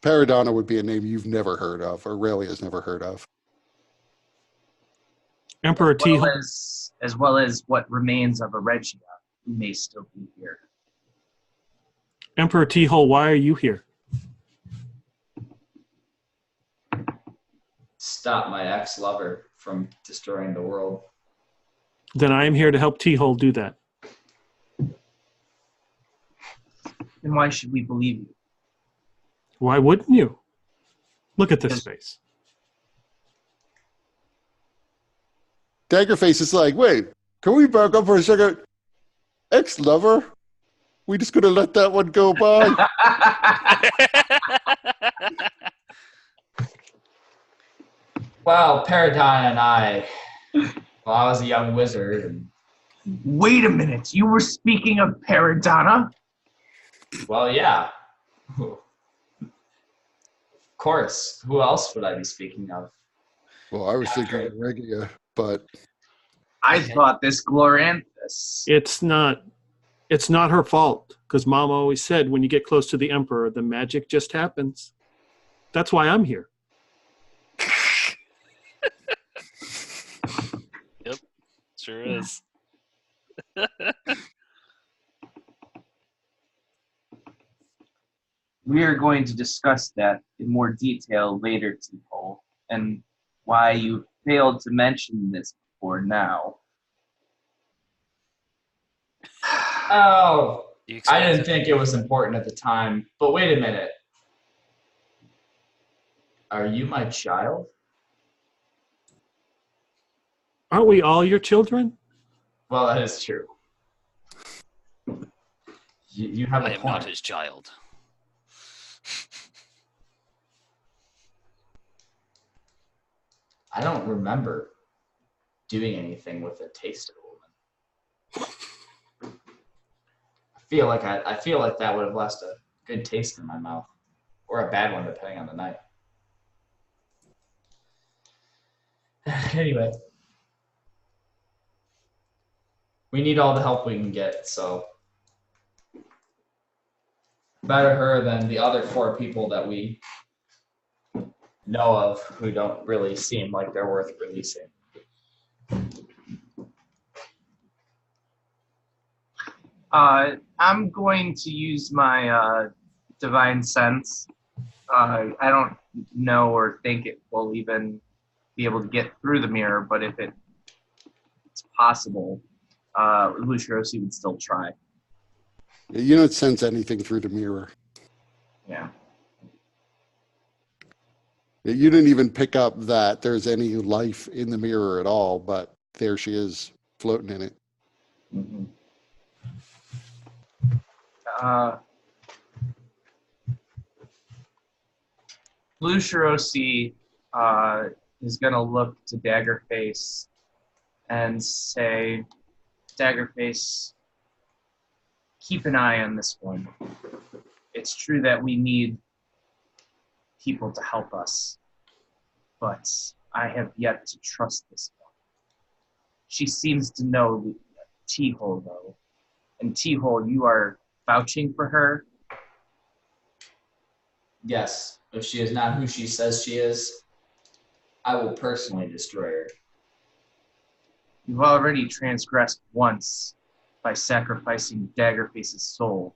Paradana would be a name you've never heard of, or Aurelia's never heard of. Emperor T. As well as what remains of a Regia who may still be here. Emperor T-Hole, why are you here? Stop my ex-lover from destroying the world. Then I am here to help T-Hole do that. Then why should we believe you? Why wouldn't you? Look at this Yes. face. Daggerface is like, wait, can we back up for a second? Ex-lover? We just gonna let that one go by? Well, Paradine and I was a young wizard. And, Wait a minute, you were speaking of Paradana? well, yeah. Of course. Who else would I be speaking of? Well, I was thinking of Regia, but I thought this Gloranthus. It's not her fault, because Mom always said when you get close to the Emperor, the magic just happens. That's why I'm here. Yep, sure is. We are going to discuss that in more detail later, T-Hole, and why you failed to mention this before now. Oh, You I explain didn't it. think it was important at the time. But wait a minute. Are you my child? Aren't we all your children? Well, that is true. You have I a am point. not his child. I don't remember doing anything with a taste of a woman. I feel like that would have left a good taste in my mouth, or a bad one depending on the night. Anyway, we need all the help we can get, so better her than the other 4 people that we know of who don't really seem like they're worth releasing. I'm going to use my divine sense. I don't know or think it will even be able to get through the mirror, but if it's possible, Luciosi would still try. You don't sense anything through the mirror. Yeah. You didn't even pick up that there's any life in the mirror at all, but there she is, floating in it. Mm-hmm. Luciosi is going to look to Daggerface and say, Daggerface, keep an eye on this one. It's true that we need people to help us, but I have yet to trust this one. She seems to know T-Hole, though. And T-Hole, you are vouching for her? Yes, if she is not who she says she is, I will personally destroy her. You've already transgressed once by sacrificing Daggerface's soul.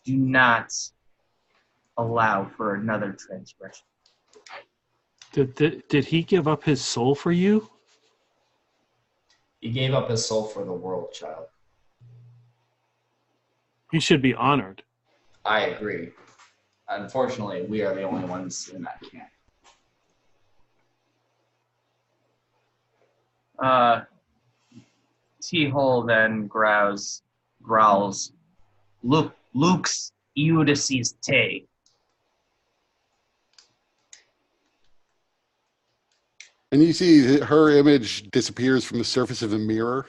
Do not allow for another transgression. Did he give up his soul for you? He gave up his soul for the world, child. He should be honored. I agree. Unfortunately, we are the only ones in that camp. T-Hole then growls, Luke's Eudyces Tay. And you see that her image disappears from the surface of a mirror.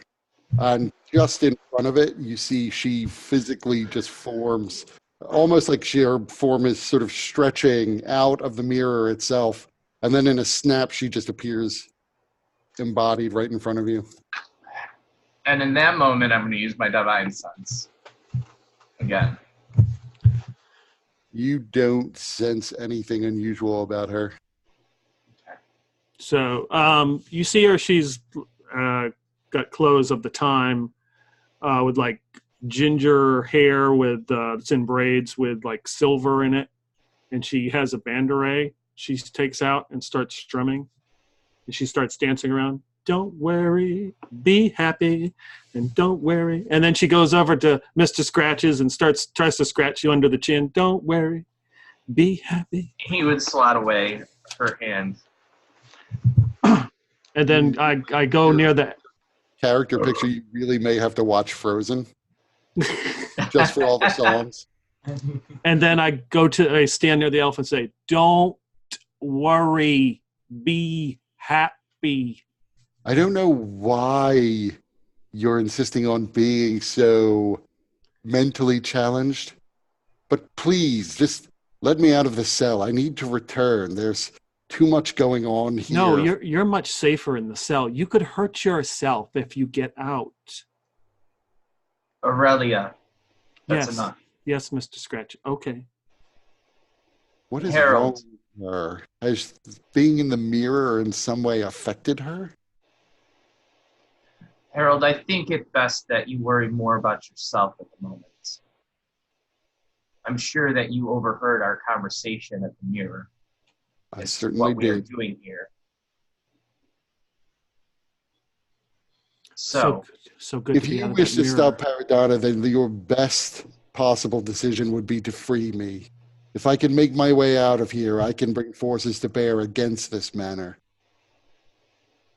And just in front of it, you see she physically just forms, almost like her form is sort of stretching out of the mirror itself. And then in a snap, she just appears embodied right in front of you. And in that moment, I'm going to use my divine sense again. You don't sense anything unusual about her. So you see her. She's got clothes of the time with like ginger hair with it's in braids with like silver in it, and she has a banderay she takes out and starts strumming, and she starts dancing around. Don't worry, be happy, and don't worry. And then she goes over to Mr. Scratches and tries to scratch you under the chin. Don't worry, be happy. He would slot away her hand. And then I go near the Character picture, you really may have to watch Frozen just for all the songs. And then I stand near the elf and say, don't worry, be happy. I don't know why you're insisting on being so mentally challenged, but please just let me out of the cell. I need to return. There's too much going on here. No, you're much safer in the cell. You could hurt yourself if you get out. Aurelia, that's Yes. enough. Yes, Mr. Scratch. Okay. What is Harold. wrong with her? Has being in the mirror in some way affected her? Harold, I think it's best that you worry more about yourself at the moment. I'm sure that you overheard our conversation at the mirror. I It's certainly what we are did. doing here. So good If to be you out of wish that to mirror. stop Paradonna, then your best possible decision would be to free me. If I can make my way out of here, I can bring forces to bear against this manor.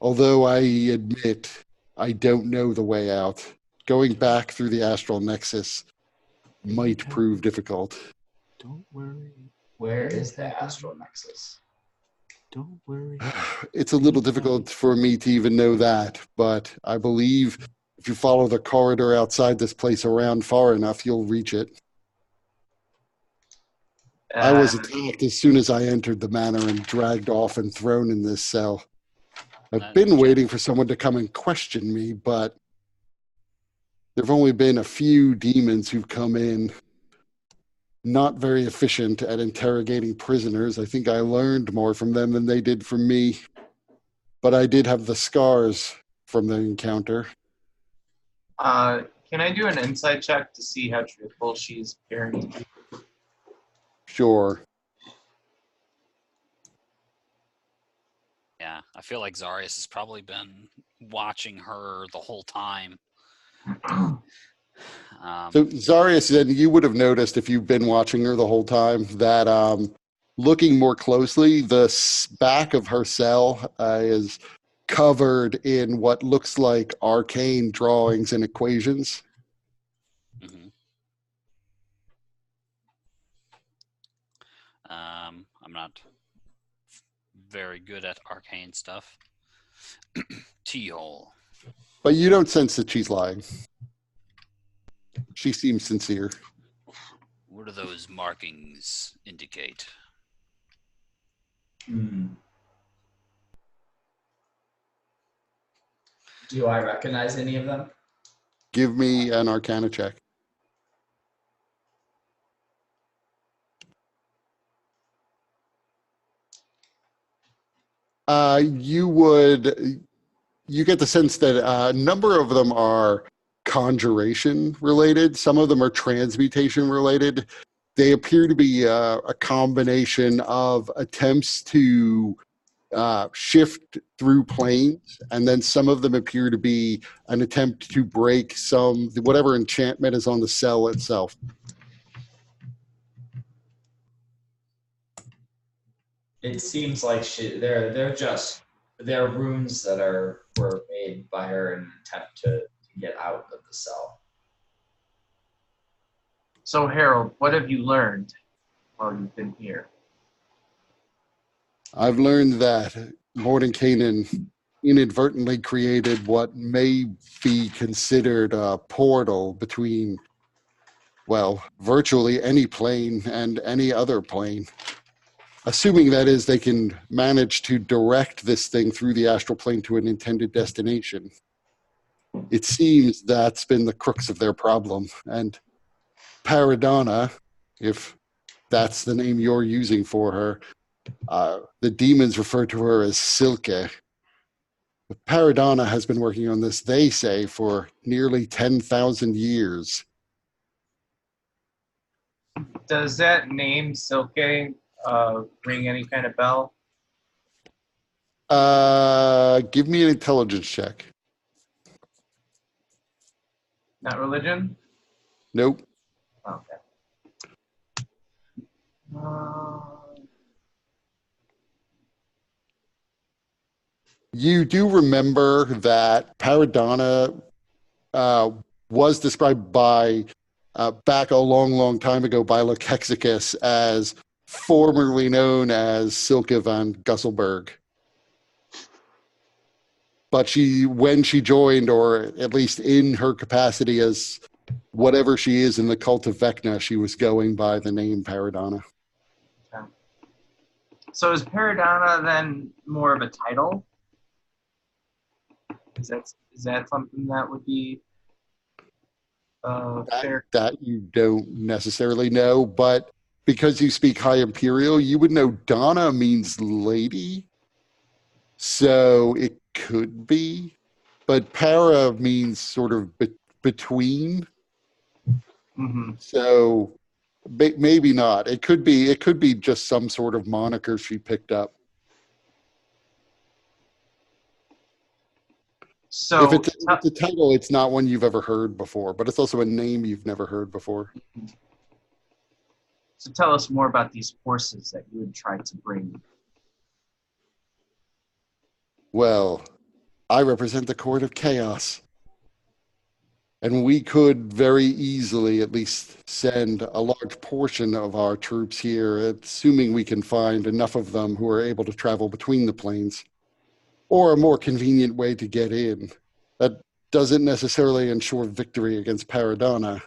Although I admit I don't know the way out. Going back through the astral nexus might prove difficult. Don't worry. Where is the astral nexus? Don't worry. It's a little difficult for me to even know that, but I believe if you follow the corridor outside this place around far enough, you'll reach it. I was attacked as soon as I entered the manor and dragged off and thrown in this cell. I've been waiting for someone to come and question me, but there have only been a few demons who've come in. Not very efficient at interrogating prisoners. I think I learned more from them than they did from me. But I did have the scars from the encounter. Can I do an insight check to see how truthful she's appearing to be? Sure. Yeah, I feel like Zarius has probably been watching her the whole time. So Zarius, then you would have noticed if you've been watching her the whole time that looking more closely, the back of her cell is covered in what looks like arcane drawings and equations. Mm-hmm. I'm not very good at arcane stuff. T-hole. But you don't sense that she's lying. She seems sincere. What do those markings indicate? Do I recognize any of them? Give me an Arcana check. You get the sense that a number of them are conjuration related. Some of them are transmutation related. They appear to be a combination of attempts to shift through planes, and then some of them appear to be an attempt to break whatever enchantment is on the cell itself. It seems like they're runes that were made by her in an attempt to get out of the cell. So Harold, what have you learned while you've been here? I've learned that Mordenkainen inadvertently created what may be considered a portal between, well, virtually any plane and any other plane. Assuming, that is, they can manage to direct this thing through the astral plane to an intended destination. It seems that's been the crux of their problem. And Paradonna, if that's the name you're using for her, the demons refer to her as Silke. Paradonna has been working on this, they say, for nearly 10,000 years. Does that name Silke ring any kind of bell? Give me an intelligence check. Not religion? Nope. Okay. You do remember that Paradonna was described by back a long, long time ago by Lexicus as formerly known as Silke van Gusselberg. But when she joined, or at least in her capacity as whatever she is in the cult of Vecna, she was going by the name Paradonna. Okay. So is Paradonna then more of a title? Is that something that would be fair? That you don't necessarily know, but because you speak High Imperial, you would know Donna means lady. So it could be, but para means sort of between. Mm-hmm. So Maybe not. It could be. It could be just some sort of moniker she picked up. So, If it's a title, it's not one you've ever heard before, but it's also a name you've never heard before. so tell us more about these forces that you would try to bring. Well, I represent the Court of Chaos. And we could very easily at least send a large portion of our troops here, assuming we can find enough of them who are able to travel between the planes, or a more convenient way to get in. That doesn't necessarily ensure victory against Paradana,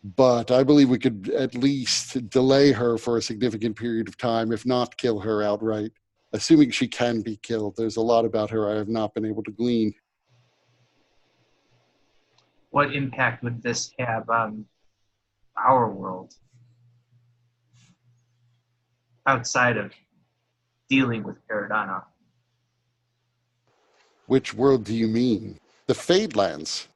but I believe we could at least delay her for a significant period of time, if not kill her outright. Assuming she can be killed, there's a lot about her I have not been able to glean. What impact would this have on our world outside of dealing with Paradana? Which world do you mean? The Fadelands.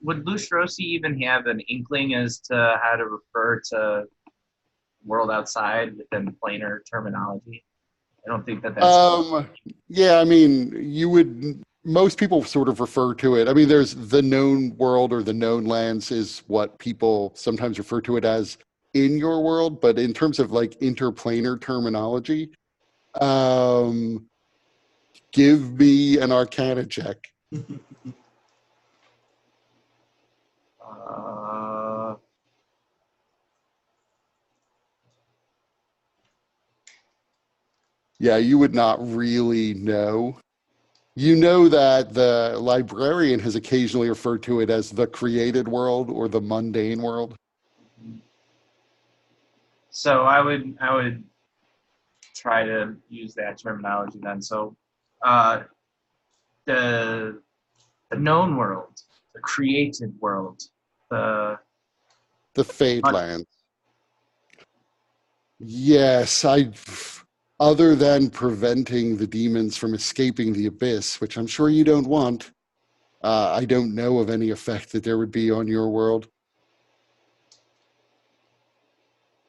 Would Lustrosi even have an inkling as to how to refer to world outside within planar terminology? I don't think that's Yeah, I mean, you would, most people sort of refer to it. I mean, there's the known world or the known lands is what people sometimes refer to it as in your world, but in terms of like interplanar terminology, give me an Arcana check. Yeah, you would not really know. You know that the librarian has occasionally referred to it as the created world or the mundane world. so I would try to use that terminology then. So the known world, the created world, the Fadeland. Yes, other than preventing the demons from escaping the abyss, which I'm sure you don't want, I don't know of any effect that there would be on your world.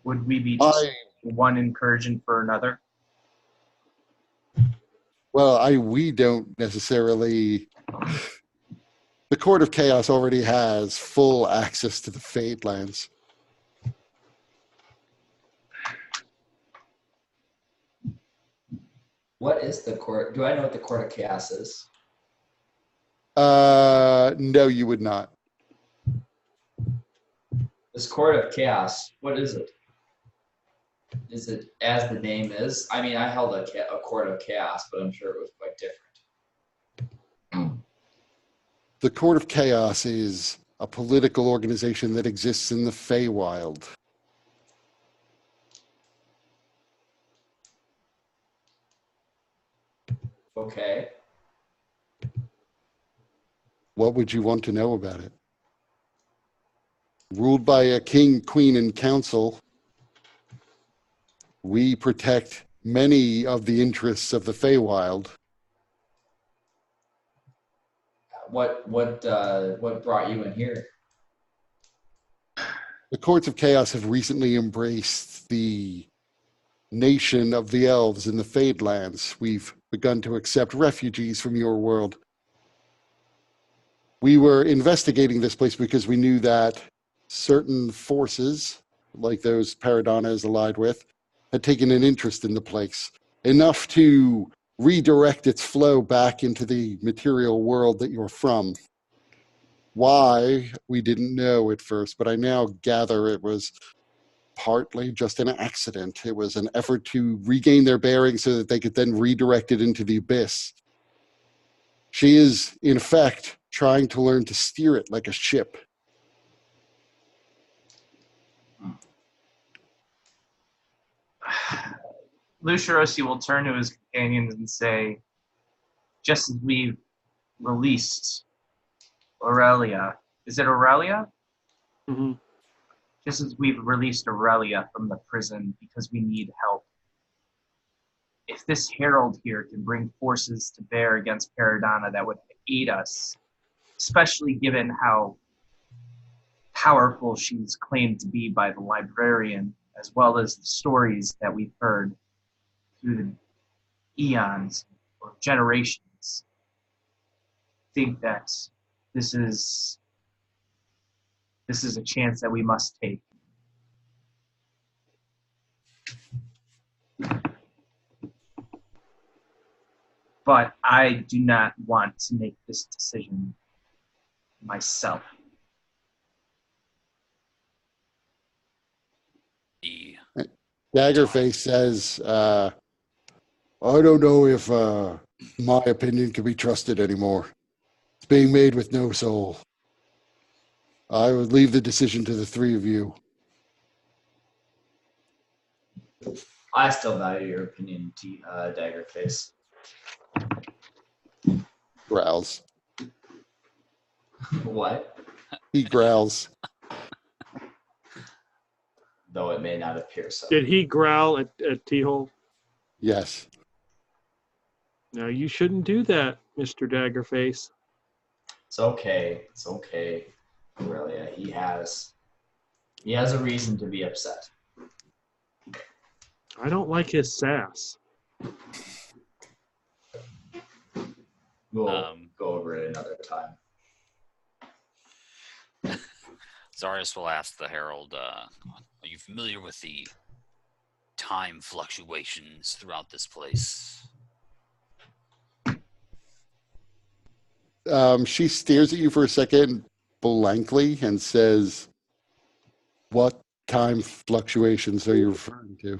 would we be just one incursion for another? Well, we don't necessarily. The Court of Chaos already has full access to the Fadelands. What is the court? Do I know what the Court of Chaos is? No, you would not. This Court of Chaos, what is it? Is it as the name is? I mean, I held a Court of Chaos, but I'm sure it was quite different. The Court of Chaos is a political organization that exists in the Feywild. Okay. What would you want to know about it? Ruled by a king, queen, and council, we protect many of the interests of the Feywild. What brought you in here? The Courts of Chaos have recently embraced the nation of the elves in the Fadelands. We've begun to accept refugees from your world. We were investigating this place because we knew that certain forces, like those Paradana is allied with, had taken an interest in the place, enough to redirect its flow back into the material world that you're from. Why, we didn't know at first, but I now gather it was partly just an accident. It was an effort to regain their bearings so that they could then redirect it into the abyss. She is, in effect, trying to learn to steer it like a ship. Lucirosi will turn to his companions and say, just as we've released Aurelia, is it Aurelia? Mm-hmm. Just as we've released Aurelia from the prison because we need help. If this herald here can bring forces to bear against Paradana that would aid us especially given how powerful she's claimed to be by the librarian, as well as the stories that we've heard through the eons or generations. Think that this is a chance that we must take. But I do not want to make this decision myself. The Daggerface says, I don't know if my opinion can be trusted anymore. It's being made with no soul. I would leave the decision to the three of you. I still value your opinion, Daggerface. Growls. What? He growls. Though it may not appear so. Did he growl at T-Hole? Yes. No, you shouldn't do that, Mr. Daggerface. It's okay. It's okay. Aurelia, he has a reason to be upset. I don't like his sass. We'll go over it another time. Zarius will ask the Herald, are you familiar with the time fluctuations throughout this place? She stares at you for a second blankly and says, what time fluctuations are you referring to?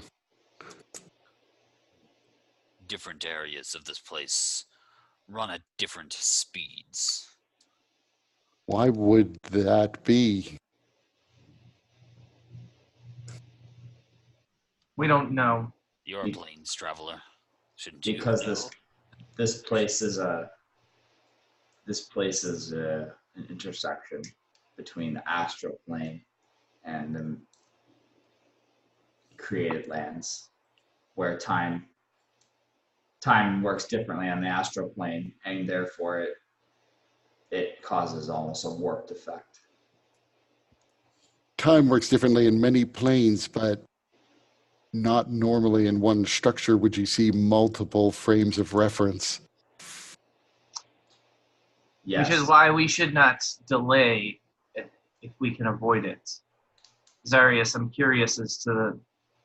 Different areas of this place run at different speeds. Why would that be? We don't know. You're a plains traveler, shouldn't you? Because know? this place is an intersection between the astral plane and the created lands, where time works differently on the astral plane, and therefore it causes almost a warped effect. Time works differently in many planes, but not normally in one structure would you see multiple frames of reference. Yes. Which is why we should not delay if we can avoid it. Zarius, I'm curious as to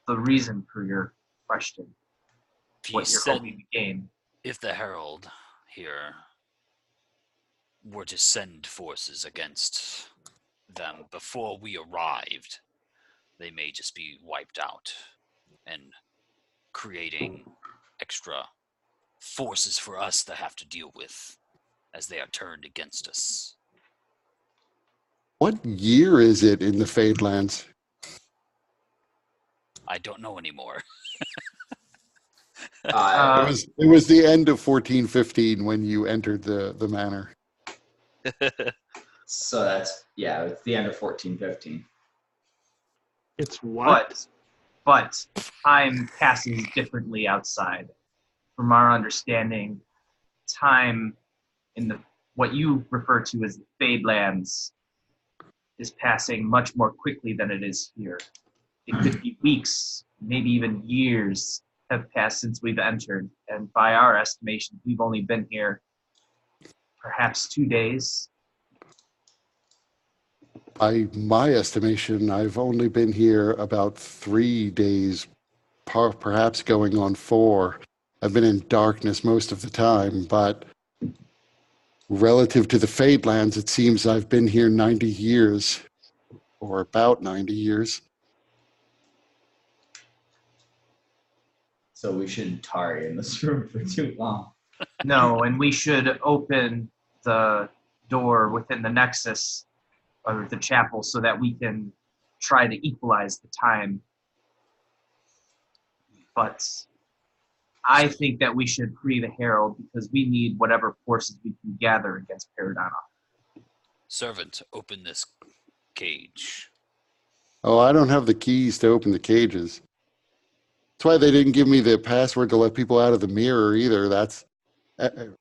the reason for your question. What you're hoping to gain. If the Herald here were to send forces against them before we arrived, they may just be wiped out and creating extra forces for us to have to deal with as they are turned against us. What year is it in the Fadelands? I don't know anymore. It was the end of 1415 when you entered the manor. So it's the end of 1415. It's what? But time passes differently outside. From our understanding, time in what you refer to as the Fadelands is passing much more quickly than it is here. It could be weeks, maybe even years have passed since we've entered, and by our estimation, we've only been here perhaps 2 days. By my estimation, I've only been here about 3 days, perhaps going on 4. I've been in darkness most of the time, but relative to the Fadelands, it seems I've been here 90 years, or about 90 years. So we shouldn't tarry in this room for too long. No, and we should open the door within the Nexus or the chapel so that we can try to equalize the time. But I think that we should free the Herald because we need whatever forces we can gather against Paradonna. Servant, open this cage. Oh, I don't have the keys to open the cages. That's why they didn't give me the password to let people out of the mirror either. That's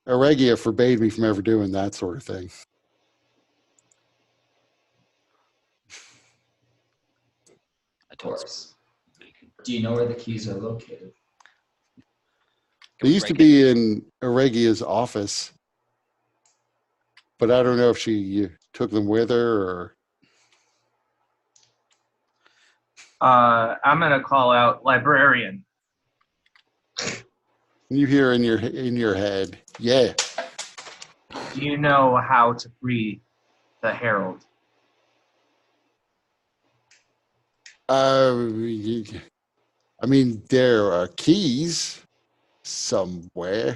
Aurelia forbade me from ever doing that sort of thing. course. Do you know where the keys are located? They used to be in Aregia's office, but I don't know if she took them with her or. I'm gonna call out librarian. You hear in your head, yeah. Do you know how to free the herald? I mean, there are keys somewhere.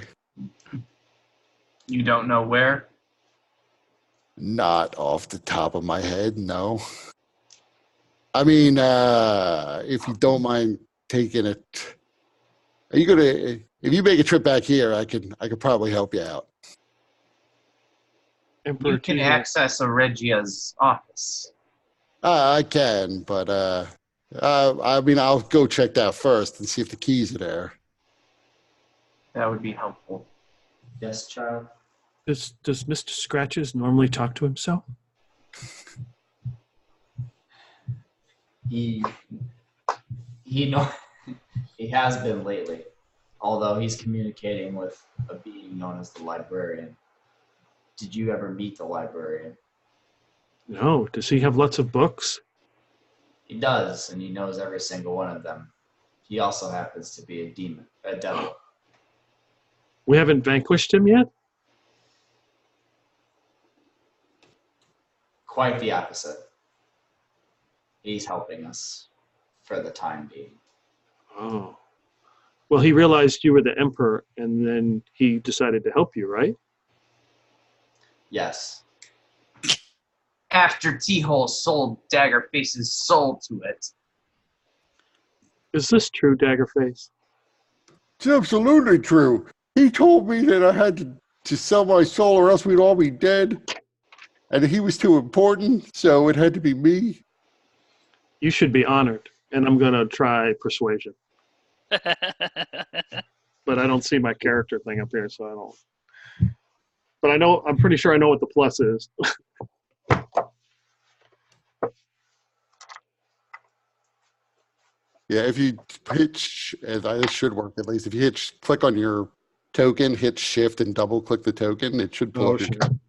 You don't know where? Not off the top of my head, no. I mean, if you don't mind taking it, are you gonna? If you make a trip back here, I could probably help you out. Emperor You can T. access Regia's office. I can, but I mean, I'll go check that first and see if the keys are there. That would be helpful. Yes, child. Does Mr. Scratches normally talk to himself? He know he has been lately, although he's communicating with a being known as the librarian. Did you ever meet the librarian? No. Does he have lots of books? He does, and he knows every single one of them. He also happens to be a devil. We haven't vanquished him yet? Quite the opposite. He's helping us for the time being. Oh. Well, he realized you were the Emperor, and then he decided to help you, right? Yes. After T-Hole sold Daggerface's soul to it. Is this true, Daggerface? It's absolutely true. He told me that I had to sell my soul or else we'd all be dead. And he was too important, so it had to be me. You should be honored, and I'm going to try persuasion. But I don't see my character thing up here, so I don't. But I'm pretty sure I know what the plus is. Yeah, if you this should work at least. If you click on your token, hit shift and double click the token, it should pull up your token.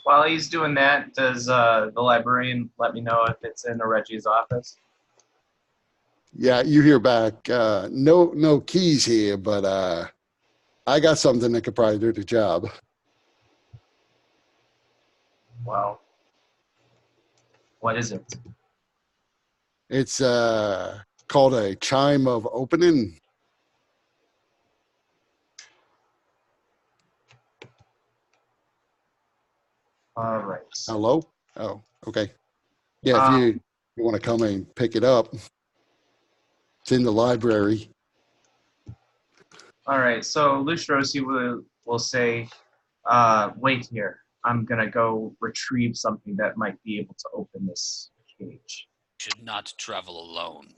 While he's doing that, does the librarian let me know if it's in Reggie's office? Yeah, you hear back, no keys here, but I got something that could probably do the job. Wow. What is it? It's called a chime of opening. All right. Hello? Oh, okay. Yeah, if you want to come and pick it up, it's in the library. All right. So Lustrosi will say, wait here. I'm going to go retrieve something that might be able to open this cage. Should not travel alone.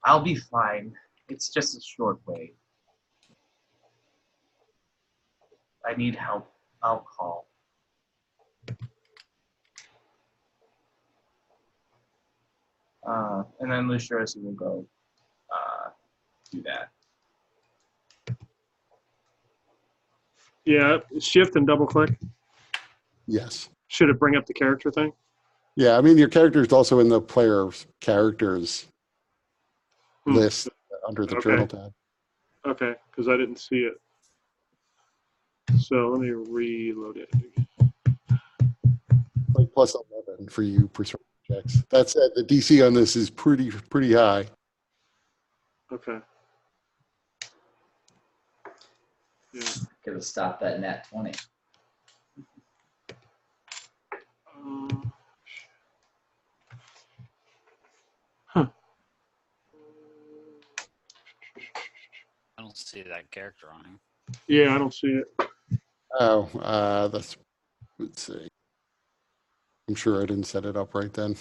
I'll be fine. It's just a short way. I need help. I'll call. And then Lustrosi will go do that. Yeah, shift and double click. Yes. Should it bring up the character thing? Yeah, I mean, your character is also in the player's characters list under the journal tab. Okay, because I didn't see it. So let me reload it. Like plus 11 for you persuasion checks. That said, the DC on this is pretty high. Okay. Yeah. Could have stopped that nat 20. Huh. I don't see that character on him. Yeah, I don't see it. Oh, let's see. I'm sure I didn't set it up right then.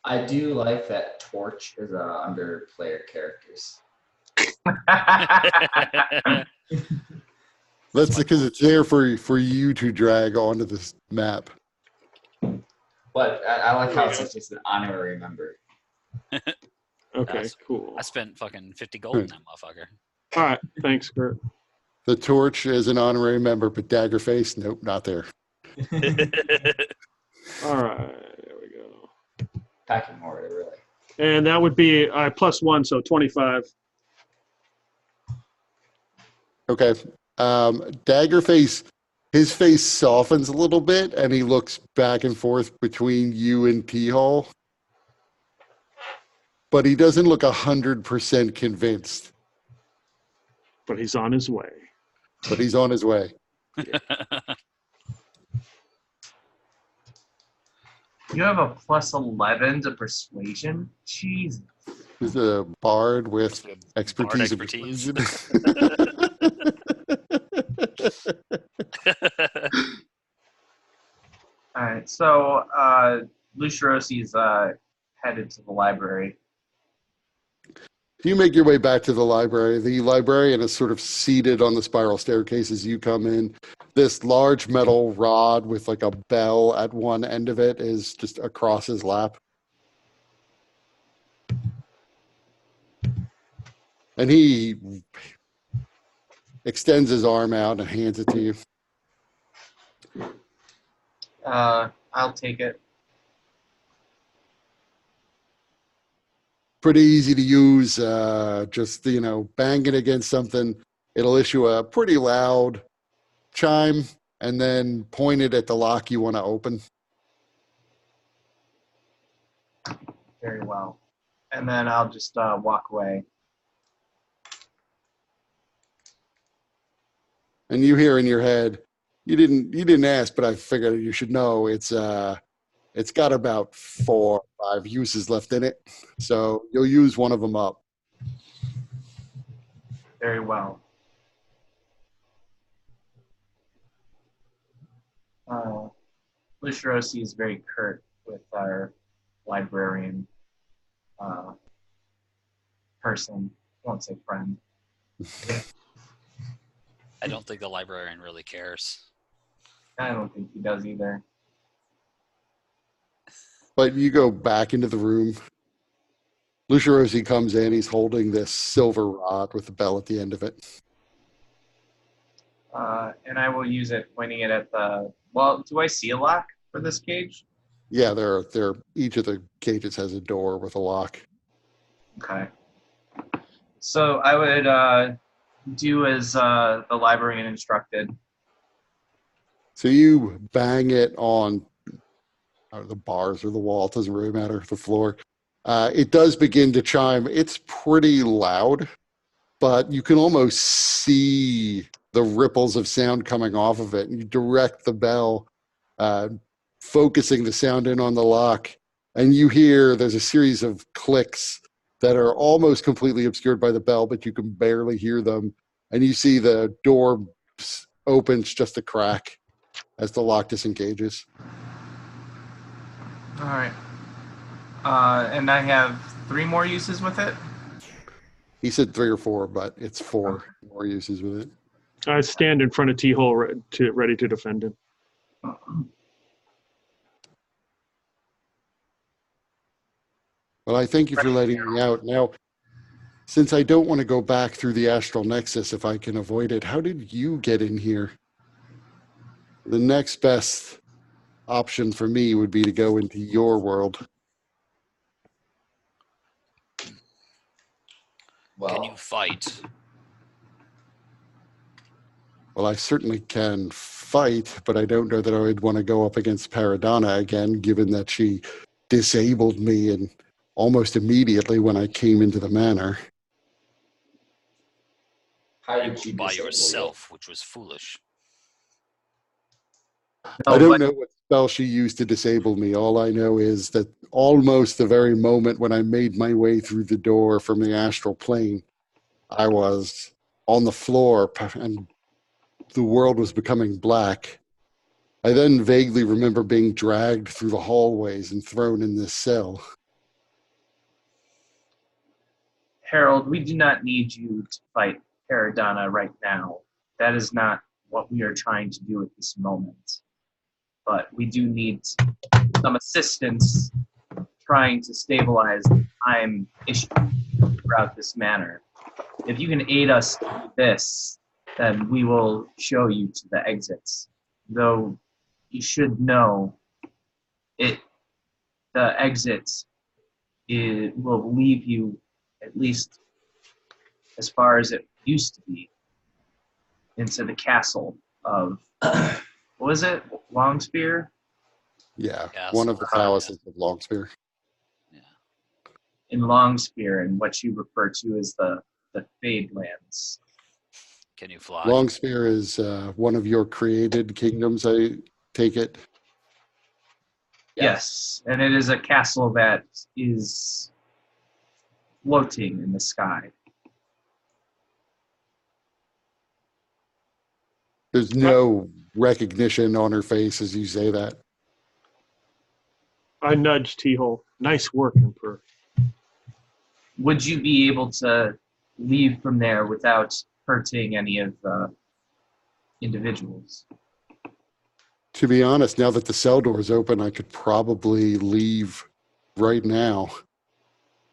I do like that Torch is under player characters. That's because it's there for you to drag onto this map. But I like how it's just an honorary member. Okay, cool. I spent fucking 50 gold in that motherfucker. All right, thanks, Kurt. The Torch is an honorary member, but Daggerface, nope, not there. All right, there we go. Packing order, really. And that would be +1, so 25. Okay. Daggerface, his face softens a little bit, and he looks back and forth between you and T-Hall. But he doesn't look 100% convinced. But he's on his way. But he's on his way. You have a +11 to persuasion? Jeez. He's a bard with expertise. All right, so Lucirosi's headed to the library. You make your way back to the library. The librarian is sort of seated on the spiral staircase as you come in. This large metal rod with like a bell at one end of it is just across his lap. And he extends his arm out and hands it to you. I'll take it. Pretty easy to use. Just, bang it against something. It'll issue a pretty loud chime and then point it at the lock you want to open. Very well. And then I'll just walk away. And you hear in your head, you didn't ask, but I figured you should know it's got about 4 or 5 uses left in it. So you'll use one of them up. Very well. Lucirosi is very curt with our librarian person. I won't say friend. I don't think the librarian really cares. I don't think he does either. But you go back into the room. Lucirosi comes in. He's holding this silver rod with the bell at the end of it. And I will use it, pointing it at the... Well, do I see a lock for this cage? Yeah, each of the cages has a door with a lock. Okay. So I would do as the librarian instructed. So you bang it on the bars or the wall, it doesn't really matter, the floor. It does begin to chime. It's pretty loud, but you can almost see the ripples of sound coming off of it. And you direct the bell, focusing the sound in on the lock, and you hear there's a series of clicks that are almost completely obscured by the bell, but you can barely hear them. And you see the door opens just a crack as the lock disengages. All right. And I have 3 more uses with it? He said 3 or 4, but it's 4 more uses with it. I stand in front of T-Hole ready to defend him. Well, I thank you for letting me out. Now, since I don't want to go back through the Astral Nexus if I can avoid it, how did you get in here? The next best option for me would be to go into your world. Well, Can you fight? Well, I certainly can fight, but I don't know that I would want to go up against Paradonna again, given that she disabled me and almost immediately when I came into the manor. how did you By disable it? yourself, which was foolish. I don't know what spell she used to disable me. All I know is that almost the very moment when I made my way through the door from the astral plane, I was on the floor and the world was becoming black. I then vaguely remember being dragged through the hallways and thrown in this cell. Harold, we do not need you to fight Paradonna right now. That is not what we are trying to do at this moment. But we do need some assistance trying to stabilize the time issue throughout this manor. If you can aid us through this, then we will show you to the exits. Though you should know the exit will leave you, at least as far as it used to be, into the castle of, what was it, Longspear? Yeah, Yeah, one of the so- palaces of Longspear. Yeah. In Longspear, and what you refer to as the Fadelands. Can you fly? Longspear is one of your created kingdoms, I take it. Yes, and it is a castle that is floating in the sky. There's no recognition on her face as you say that. I nudged T-Hole. Nice work, Emperor. Would you be able to leave from there without hurting any of the individuals? To be honest, now that the cell door is open, I could probably leave right now.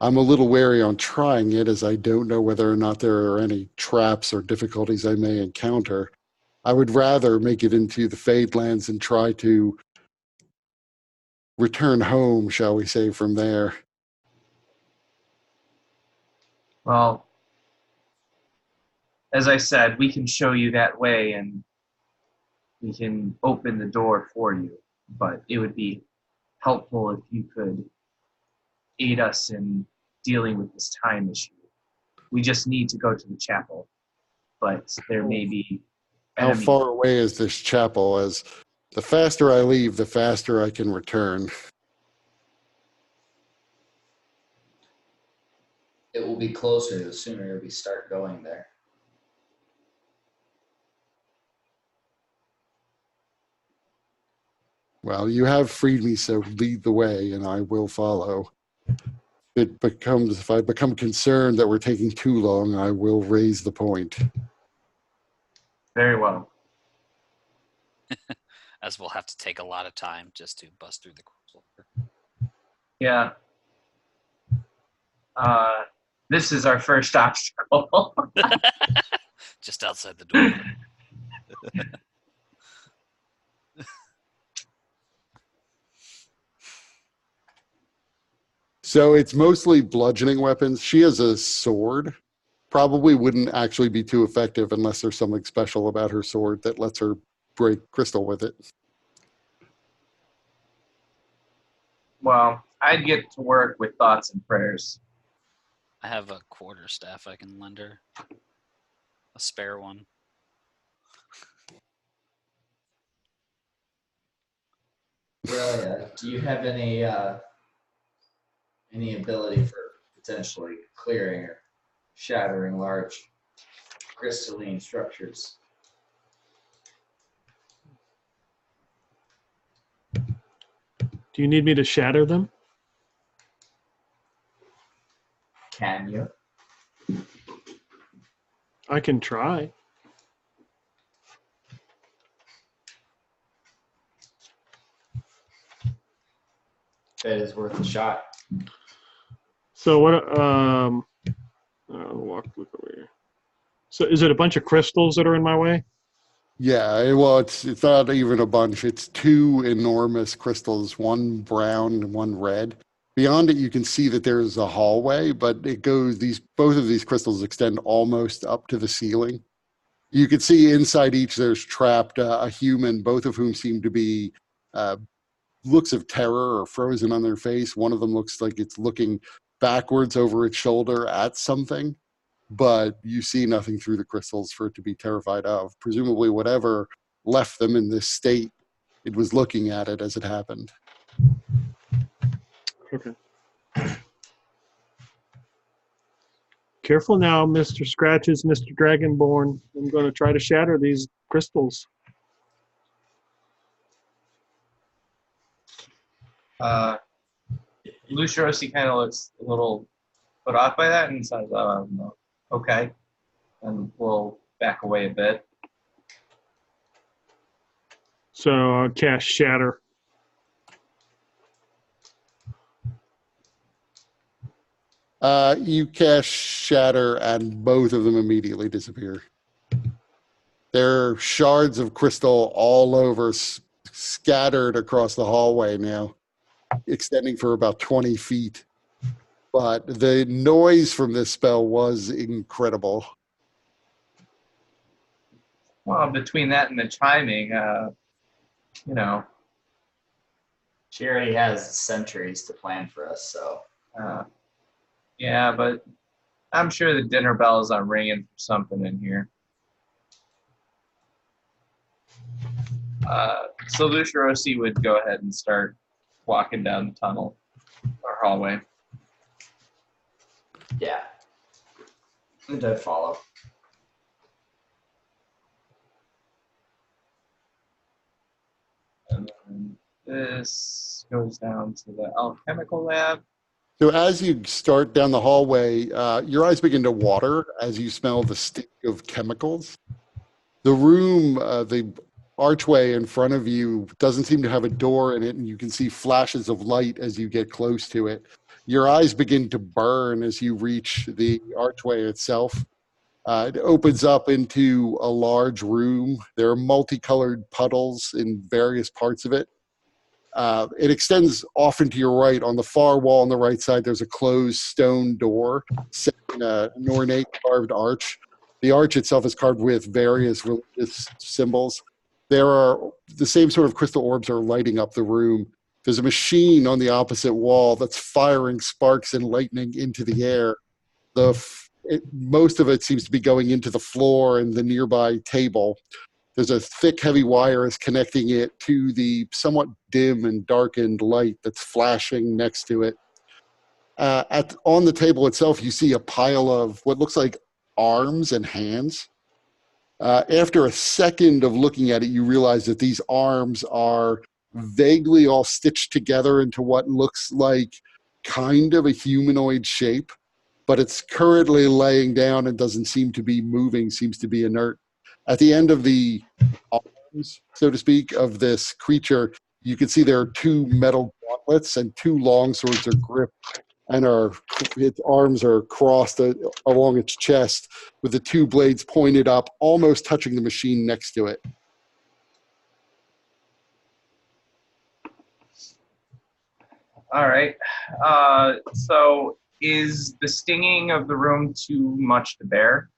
I'm a little wary on trying it as I don't know whether or not there are any traps or difficulties I may encounter. I would rather make it into the Fadelands and try to return home, shall we say, from there. Well, as I said, we can show you that way and we can open the door for you. But it would be helpful if you could aid us in dealing with this time issue. We just need to go to the chapel, but there may be How enemies. far away is this chapel? As the faster I leave, the faster I can return. It will be closer the sooner we start going there. Well, you have freed me, so lead the way, and I will follow. If I become concerned that we're taking too long, I will raise the point. Very well. As we'll have to take a lot of time just to bust through the crystal. Yeah. This is our first obstacle. Just outside the door. So it's mostly bludgeoning weapons. She has a sword. Probably wouldn't actually be too effective unless there's something special about her sword that lets her break crystal with it. Well, I'd get to work with thoughts and prayers. I have a quarterstaff I can lend her. A spare one. Aurelia, do you have any ability for potentially clearing or shattering large crystalline structures? Do you need me to shatter them? Can you? I can try. That is worth a shot. So what? Look over here. So is it a bunch of crystals that are in my way? Yeah, well, it's not even a bunch. It's two enormous crystals, one brown and one red. Beyond it, you can see that there's a hallway, but both of these crystals extend almost up to the ceiling. You can see inside each there's trapped a human, both of whom seem to be looks of terror or frozen on their face. One of them looks like it's looking backwards over its shoulder at something, but you see nothing through the crystals for it to be terrified of. Presumably whatever left them in this state, it was looking at it as it happened. Okay. Careful now, Mr. Scratches, Mr. Dragonborn. I'm going to try to shatter these crystals. Lucirosi kind of looks a little put off by that and says, no. Okay. And we'll back away a bit. So cast Shatter. You cast Shatter, and both of them immediately disappear. There are shards of crystal all over, scattered across the hallway now, extending for about 20 feet. But the noise from this spell was incredible. Well, between that and the chiming, She already has centuries to plan for us, so. yeah, but I'm sure the dinner bells are ringing for something in here. So Lucirosi would go ahead and start walking down the tunnel or hallway. Yeah. And I follow. And then this goes down to the alchemical lab. So as you start down the hallway, your eyes begin to water as you smell the stink of chemicals. The room, the archway in front of you doesn't seem to have a door in it, and you can see flashes of light as you get close to it. Your eyes begin to burn as you reach the archway itself. It opens up into a large room. There are multicolored puddles in various parts of it. It extends off into your right. On the far wall on the right side, there's a closed stone door set in an ornate carved arch. The arch itself is carved with various religious symbols. There are the same sort of crystal orbs are lighting up the room. There's a machine on the opposite wall that's firing sparks and lightning into the air. Most of it seems to be going into the floor and the nearby table. There's a thick, heavy wire is connecting it to the somewhat dim and darkened light that's flashing next to it. On the table itself, you see a pile of what looks like arms and hands. After a second of looking at it, you realize that these arms are vaguely all stitched together into what looks like kind of a humanoid shape, but it's currently laying down and doesn't seem to be moving, seems to be inert. At the end of the arms, so to speak, of this creature, you can see there are two metal gauntlets and two long swords are gripped, and its arms are crossed along its chest with the two blades pointed up, almost touching the machine next to it. All right. So is the stinging of the room too much to bear?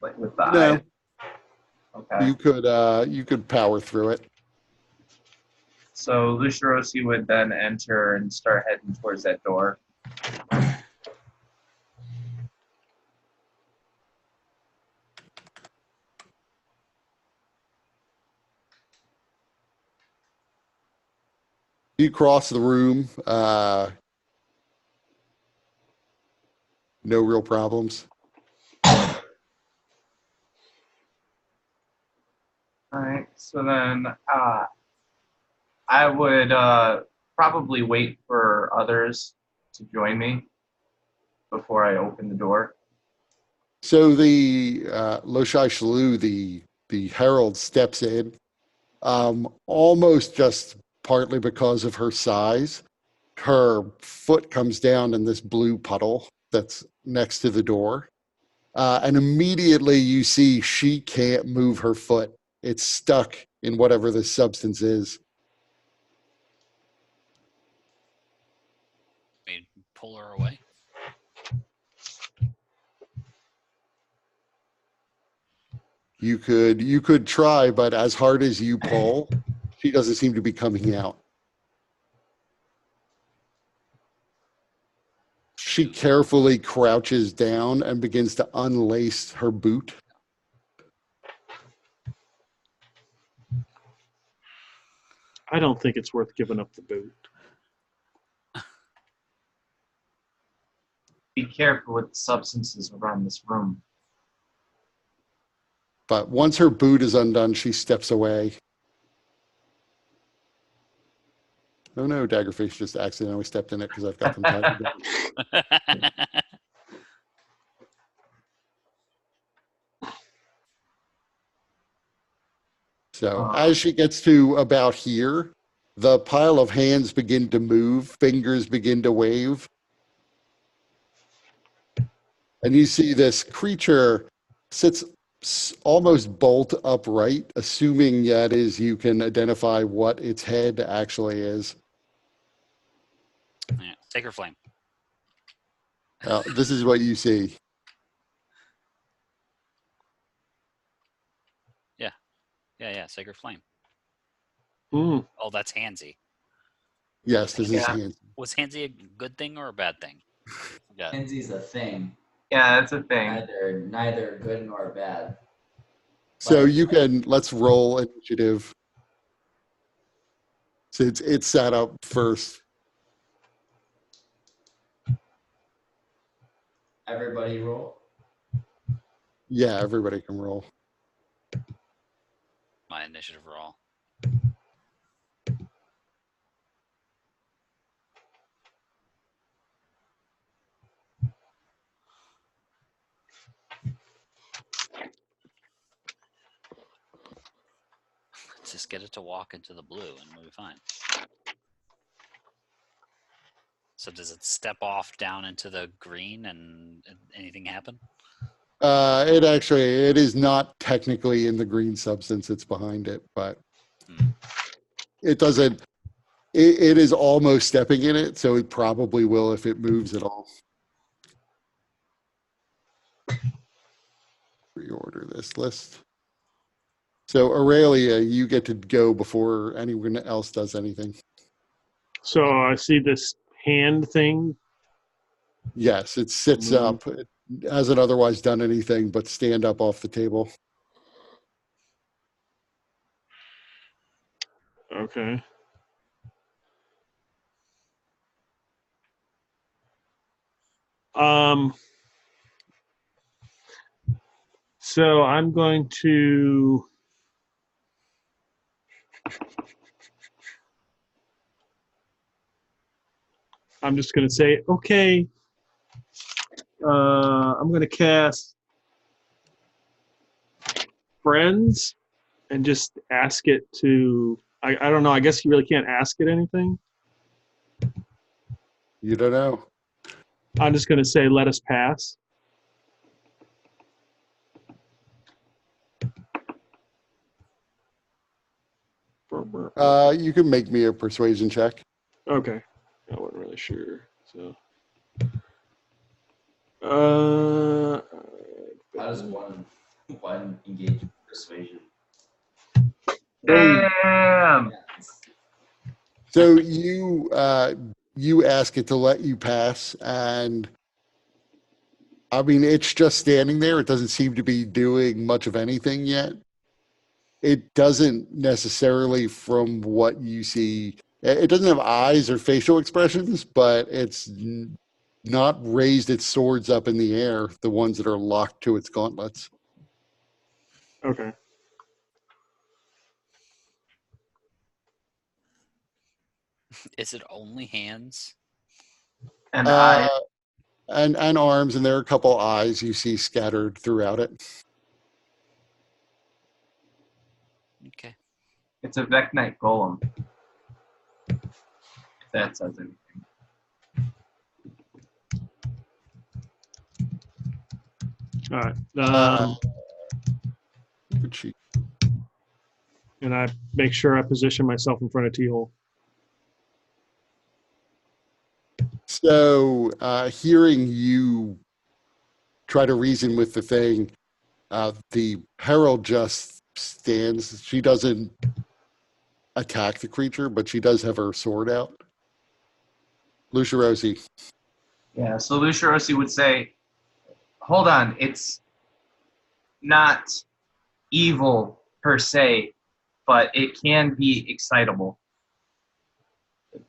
Like with the No. eye? Okay. You could power through it. So Lucirosi would then enter and start heading towards that door. You cross the room. No real problems. All right. So then I would probably wait for others to join me before I open the door. So the Loshai Shalu, the herald, steps in, almost just partly because of her size. Her foot comes down in this blue puddle that's next to the door. And immediately you see she can't move her foot. It's stuck in whatever this substance is. We pull her away. You could try, but as hard as you pull, she doesn't seem to be coming out. She carefully crouches down and begins to unlace her boot. I don't think it's worth giving up the boot. Be careful with the substances around this room. But once her boot is undone, she steps away. Oh no, Daggerface just accidentally stepped in it because I've got them tied together. So as she gets to about here, the pile of hands begin to move, fingers begin to wave. And you see this creature sits almost bolt upright, assuming that is you can identify what its head actually is. Yeah. Sacred flame. This is what you see. Yeah. Sacred flame. Mm. Oh, that's Handsy. Yes, this is Yeah. hands. Was Handsy a good thing or a bad thing? Yeah. Hansy's a thing. Yeah, that's a thing. Neither good nor bad. So you can, let's roll initiative. So it's sat up first. Everybody roll. Yeah, everybody can roll. My initiative roll. Let's just get it to walk into the blue and we'll be fine. So does it step off down into the green and anything happen? It is not technically in the green substance, it's behind it, but it doesn't, it is almost stepping in it, so it probably will if it moves at all. Reorder this list. So Aurelia, you get to go before anyone else does anything. So I see this hand thing. Yes, it sits up. It hasn't otherwise done anything but stand up off the table. Okay. So I'm going to I'm just going to say, okay, I'm going to cast Friends and just ask it to, I don't know, I guess you really can't ask it anything. You don't know. I'm just going to say, let us pass. You can make me a persuasion check. Okay. I wasn't really sure. So, How does one engage persuasion? Damn. So you ask it to let you pass, and I mean it's just standing there. It doesn't seem to be doing much of anything yet. It doesn't necessarily, from what you see, it doesn't have eyes or facial expressions, but it's not raised its swords up in the air, the ones that are locked to its gauntlets. okay. Is it only hands? And I And arms, and there are a couple eyes you see scattered throughout it. Okay. it's a Vecnite golem. If that says anything. All right. Cheek. And I make sure I position myself in front of T-hole. So, hearing you try to reason with the thing, the herald just stands. She doesn't attack the creature, but she does have her sword out. Lucia Rosie. Yeah, so Lucirosi would say, hold on, it's not evil per se, but it can be excitable.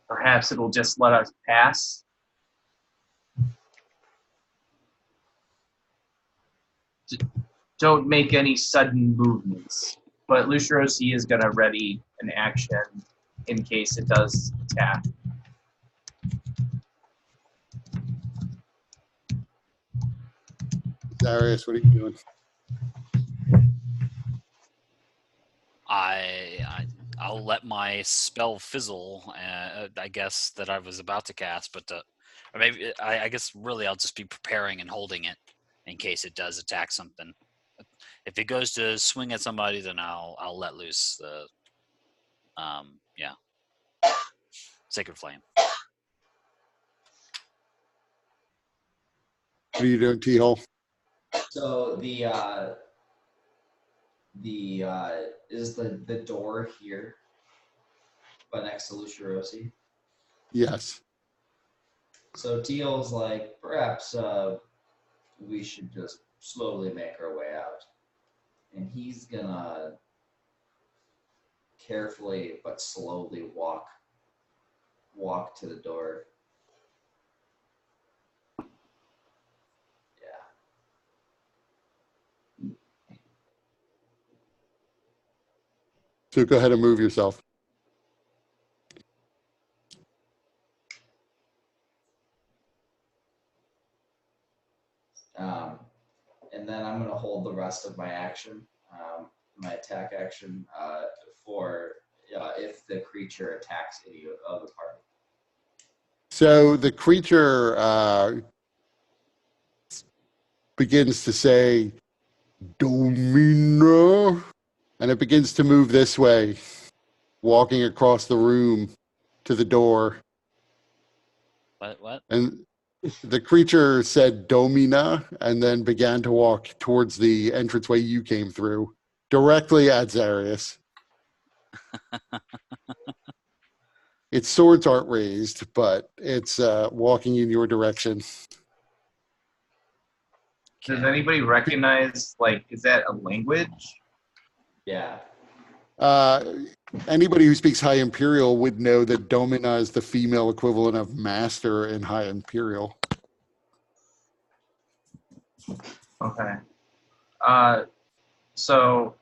Perhaps it'll just let us pass. Don't make any sudden movements. But Lucirosi is going to ready an action in case it does attack. Darius, what are you doing? I'll let my spell fizzle. I guess that I was about to cast, but or maybe I guess really I'll just be preparing and holding it in case it does attack something. If it goes to swing at somebody, then I'll let loose the Sacred Flame. What are you doing, T-Hole? So is the door here, but next to Lucirosi? Yes. So Teal's like, perhaps we should just slowly make our way out. And he's gonna carefully but slowly walk to the door. So go ahead and move yourself. And then I'm going to hold the rest of my action, my attack action, for if the creature attacks any of the party. So the creature begins to say, Domino, and it begins to move this way, walking across the room to the door. What? And the creature said Domina and then began to walk towards the entranceway you came through, directly at Zarius. Its swords aren't raised, but it's walking in your direction. Does anybody recognize, like, is that a language? Yeah. Anybody who speaks High Imperial would know that Domina is the female equivalent of Master in High Imperial. Okay. So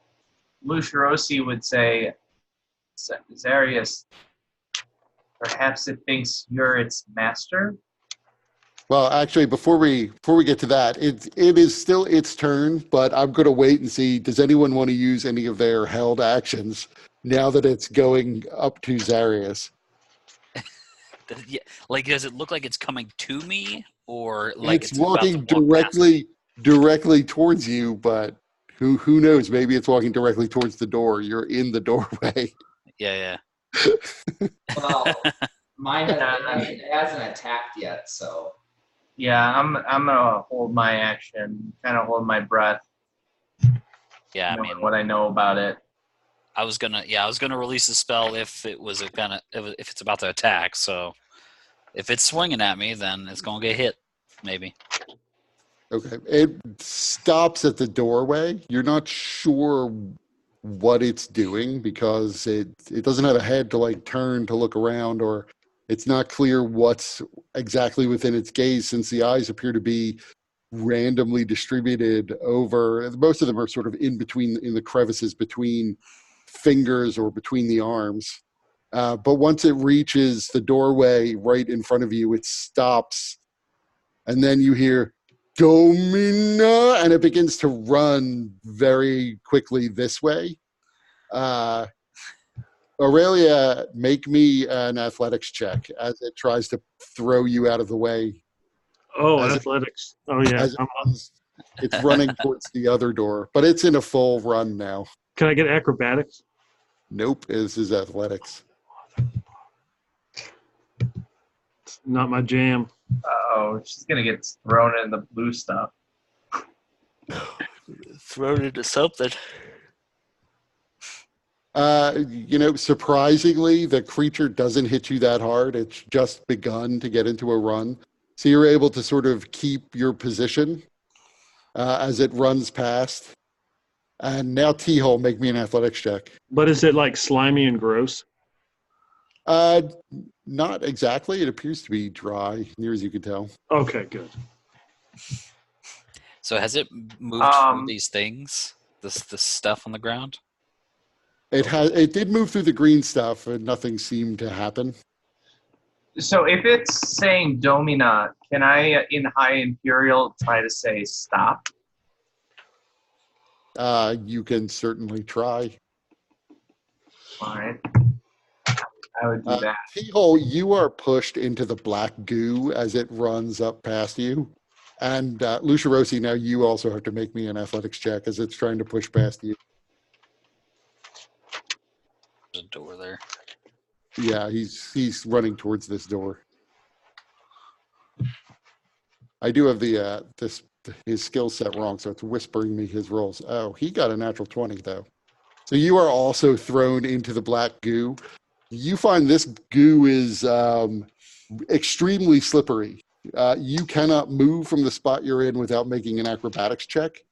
Lucirosi would say, Zarius, perhaps it thinks you're its master? Well, actually, before we get to that, it is still its turn, but I'm going to wait and see. Does anyone want to use any of their held actions now that it's going up to Zarius? Like, does it look like it's coming to me, or like It's it's about to walking walk directly towards you, but who knows? Maybe it's walking directly towards the door. You're in the doorway. Yeah. Well, mine hasn't attacked yet, so. Yeah, I'm gonna hold my action, kind of hold my breath. Yeah, I knowing mean, what I know about it. I was gonna release a spell if it was if it's about to attack. So if it's swinging at me, then it's gonna get hit, maybe. Okay. It stops at the doorway. You're not sure what it's doing because it doesn't have a head to like turn to look around, or it's not clear what's exactly within its gaze since the eyes appear to be randomly distributed over. Most of them are sort of in the crevices between fingers or between the arms. But once it reaches the doorway right in front of you, it stops. And then you hear, Domina, and it begins to run very quickly this way. Aurelia, make me an athletics check as it tries to throw you out of the way. Oh, athletics. It's running towards the other door, but it's in a full run now. Can I get acrobatics? Nope, this is athletics. Not my jam. Oh, she's gonna get thrown in the blue stuff. Thrown into something. Surprisingly, the creature doesn't hit you that hard. It's just begun to get into a run. So you're able to sort of keep your position as it runs past. And now T-Hole, make me an athletics check. But is it like slimy and gross? Not exactly. It appears to be dry, near as you can tell. Okay, good. So has it moved through these things? This stuff on the ground? It did move through the green stuff, and nothing seemed to happen. So if it's saying Domina, can I, in High Imperial, try to say stop? You can certainly try. Fine. I would do that. T-Hole, you are pushed into the black goo as it runs up past you. And Lucia Rossi, now you also have to make me an athletics check as it's trying to push past you. There's a door there. Yeah, he's running towards this door. I do have the his skill set wrong, so it's whispering me his rolls. Oh, he got a natural 20 though. So you are also thrown into the black goo. You find this goo is extremely slippery. You cannot move from the spot you're in without making an acrobatics check.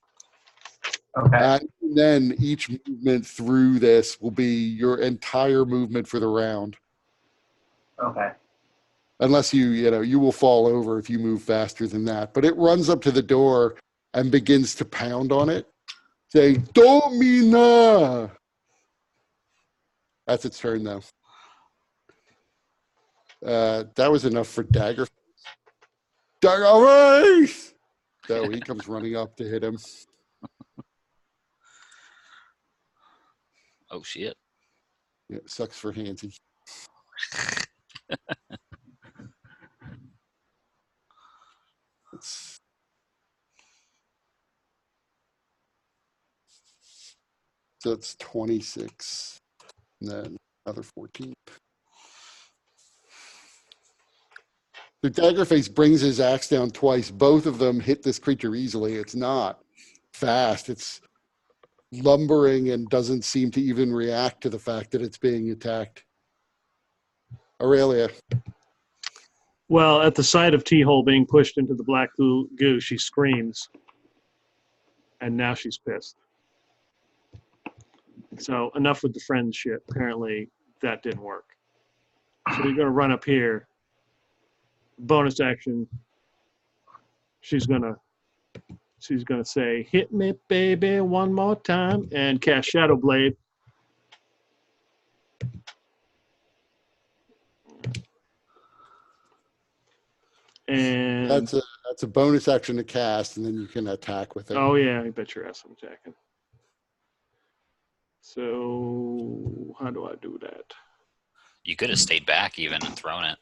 Okay. And then each movement through this will be your entire movement for the round. Okay. Unless you will fall over if you move faster than that. But it runs up to the door and begins to pound on it, saying, Domina! That's its turn, though. That was enough for Dagger. Daggerface! So he comes running up to hit him. Oh shit! Yeah, it sucks for Handsy. So it's 26, and then another 14. The Daggerface brings his axe down twice. Both of them hit this creature easily. It's not fast. It's lumbering and doesn't seem to even react to the fact that it's being attacked. Aurelia. Well, at the sight of T-Hole being pushed into the black goo, she screams. And now she's pissed. So enough with the friend shit. Apparently that didn't work. So you're going to run up here. Bonus action. She's gonna say, "Hit me, baby, one more time," and cast Shadow Blade. And That's a bonus action to cast, and then you can attack with it. Oh yeah, I bet your ass I'm attacking. So how do I do that? You could have stayed back even and thrown it.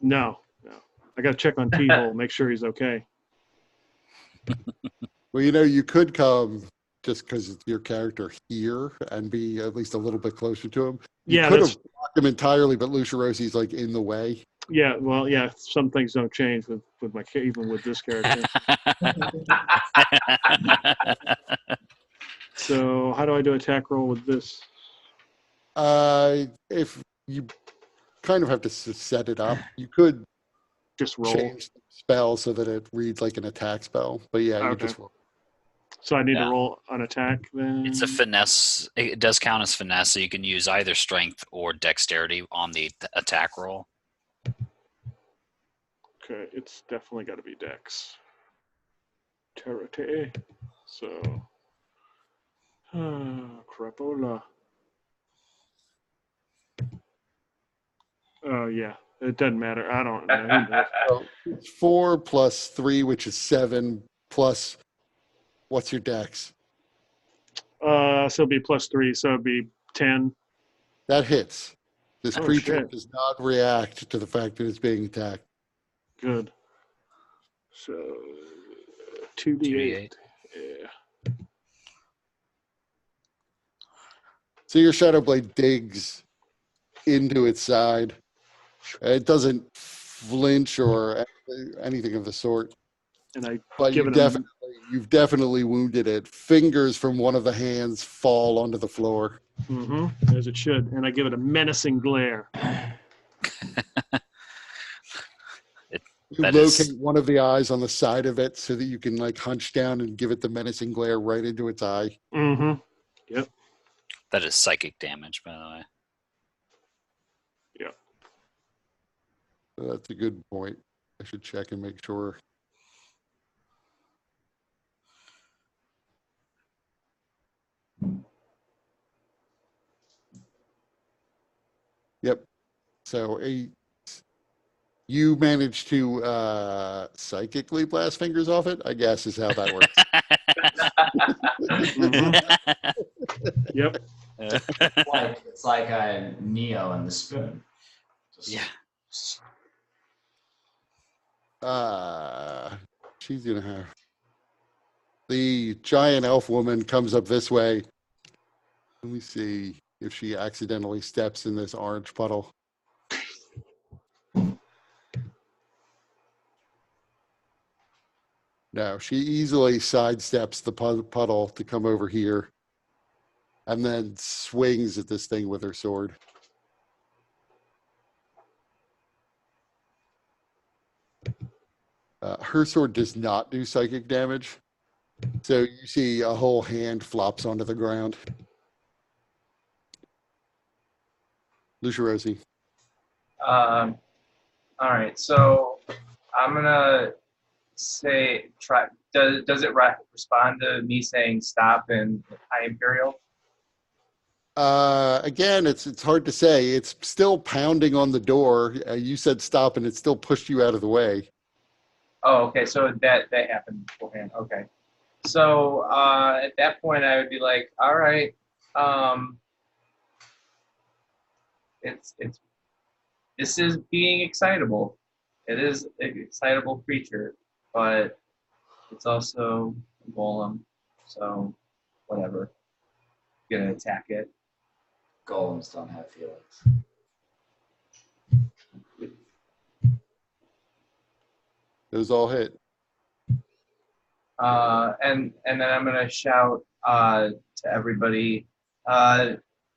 No. I got to check on T-Hole, make sure he's okay. Well, you could come just because it's your character here and be at least a little bit closer to him. You could have blocked him entirely, but Lucia Rossi's like in the way. Yeah, well, yeah, some things don't change with even with this character. So how do I do attack roll with this? If you kind of have to set it up, you could just roll change the spell so that it reads like an attack spell. But yeah, okay. you just roll. So I need to roll an attack then? It's a finesse. It does count as finesse, so you can use either strength or dexterity on the attack roll. Okay, it's definitely got to be dex. Terate. So, crapola. Oh yeah, it doesn't matter. I don't know. So it's 4 plus 3, which is 7, plus what's your dex? So it'd be +3, so it'd be 10. That hits. This creature shit. does not react to the fact that it's being attacked. Good. So 2d8. Yeah. So your Shadow Blade digs into its side. It doesn't flinch or anything of the sort. And but you've definitely wounded it. Fingers from one of the hands fall onto the floor. Mm-hmm. As it should. And I give it a menacing glare. You locate one of the eyes on the side of it so that you can hunch down and give it the menacing glare right into its eye. Mm-hmm. Yep. That is psychic damage, by the way. Yep. That's a good point. I should check and make sure. Yep. So you managed to psychically blast fingers off it, I guess is how that works. Mm-hmm. Yep. It's like a Neo and the spoon. Just Yeah. She's gonna have the giant elf woman comes up this way. Let me see if she accidentally steps in this orange puddle. No, she easily sidesteps the puddle to come over here and then swings at this thing with her sword. Her sword does not do psychic damage. So you see a whole hand flops onto the ground. Lucia Rosie. All right, so I'm gonna say try. Does it respond to me saying stop in High Imperial? Again, it's hard to say. It's still pounding on the door. You said stop, and it still pushed you out of the way. Oh, okay. So that happened beforehand. Okay. So at that point, I would be like, all right, it's this is being excitable. It is an excitable creature, but it's also a golem. So whatever. Gonna attack it. Golems don't have feelings. Those all hit. And then I'm gonna shout to everybody.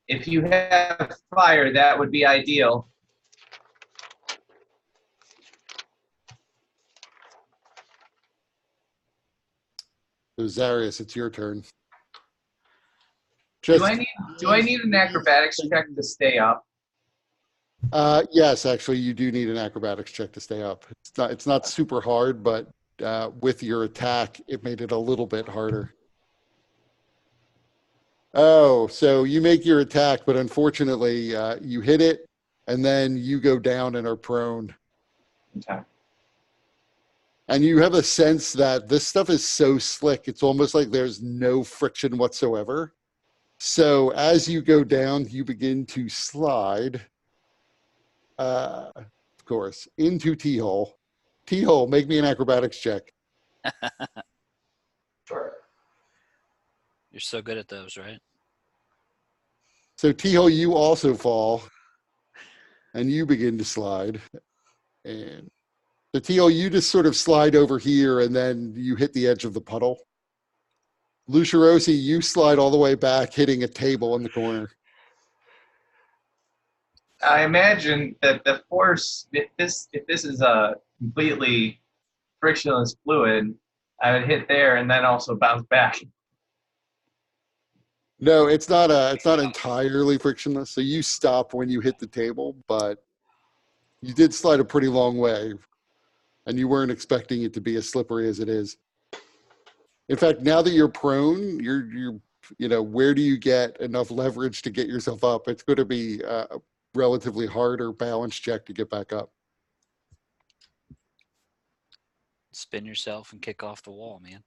If you have fire, that would be ideal. So Zarius, it's your turn. Do I need an acrobatics check to stay up? Yes, actually, you do need an acrobatics check to stay up. It's not super hard, but with your attack, it made it a little bit harder. Oh, so you make your attack, but unfortunately, you hit it, and then you go down and are prone. Okay. And you have a sense that this stuff is so slick, it's almost like there's no friction whatsoever. So as you go down, you begin to slide, of course, into T-hole. T-hole, make me an acrobatics check. Sure. You're so good at those, right? So T-hole, you also fall, and you begin to slide. And so T-hole, you just sort of slide over here, and then you hit the edge of the puddle. Lucia Rosie, you slide all the way back, hitting a table in the corner. I imagine that the force, if this is a completely frictionless fluid, I would hit there and then also bounce back. No, it's not entirely frictionless. So you stop when you hit the table, but you did slide a pretty long way, and you weren't expecting it to be as slippery as it is. In fact, now that you're prone, where do you get enough leverage to get yourself up? It's going to be a relatively harder balance check to get back up. Spin yourself and kick off the wall, man.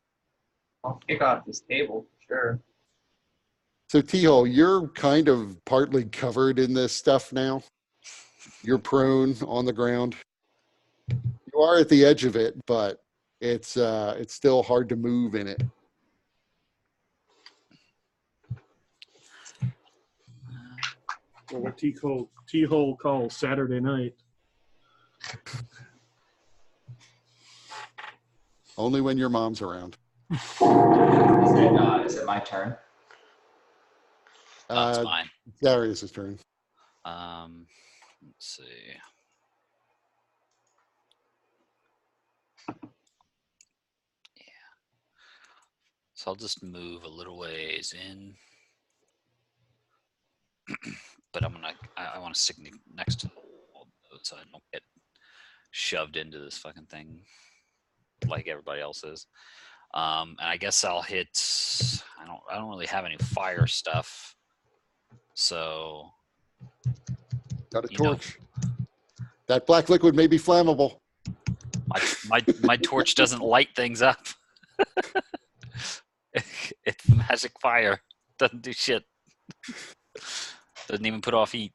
I'll kick off this table for sure. So T-hole, you're kind of partly covered in this stuff now. You're prone on the ground. You are at the edge of it, but it's still hard to move in it. Or what T-hole calls Saturday night. Only when your mom's around. Is it my turn? That's mine. Darius' turn. Let's see. Yeah. So I'll just move a little ways in. But I want to stick next to the wall so I don't get shoved into this fucking thing like everybody else is. And I guess I'll hit. I don't really have any fire stuff, so Got a torch. That black liquid may be flammable. My torch doesn't light things up. It's magic fire. Doesn't do shit. Doesn't even put off heat.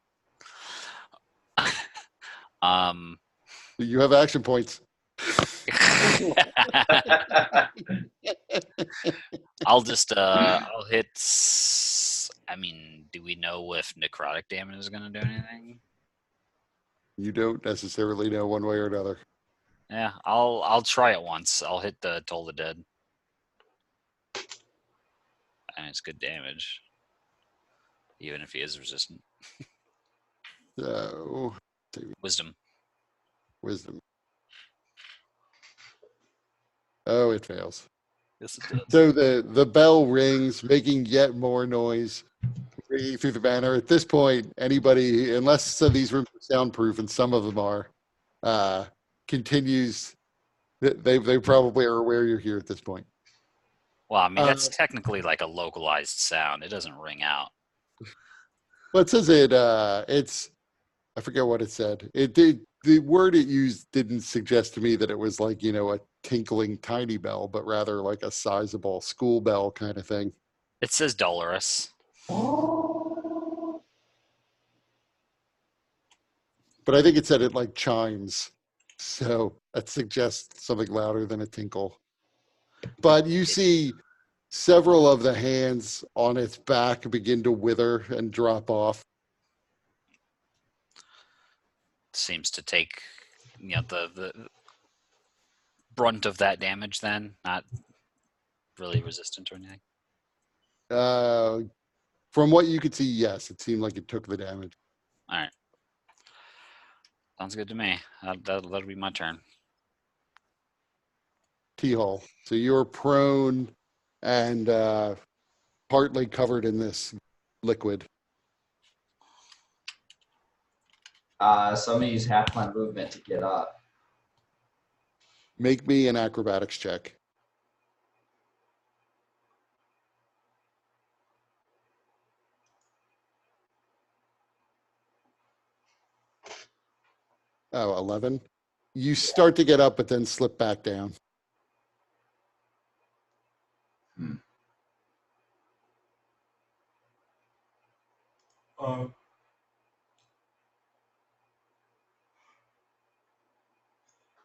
You have action points. I'll just I'll hit. I mean, do we know if necrotic damage is going to do anything? You don't necessarily know one way or another. Yeah, I'll try it once. I'll hit the Toll the Dead, and it's good damage, even if he is resistant. So, Wisdom. wisdom. Oh, it fails. Yes, it does. So the bell rings, making yet more noise ringing through the manor. At this point, anybody, unless some of these rooms are soundproof, and some of them are, continues. They probably are aware you're here at this point. Well, I mean, that's technically like a localized sound. It doesn't ring out. Well, it says it's. I forget what it said. It did. The word it used didn't suggest to me that it was like, a tinkling tiny bell, but rather like a sizable school bell kind of thing. It says dolorous. But I think it said it like chimes. So that suggests something louder than a tinkle. But you see several of the hands on its back begin to wither and drop off. Seems to take, the brunt of that damage. Then not really resistant or anything. From what you could see, yes, it seemed like it took the damage. All right. Sounds good to me. That'll be my turn. T-hole. So you're prone and partly covered in this liquid. So I'm gonna use half my movement to get up. Make me an acrobatics check. Oh, 11. You start to get up, but then slip back down.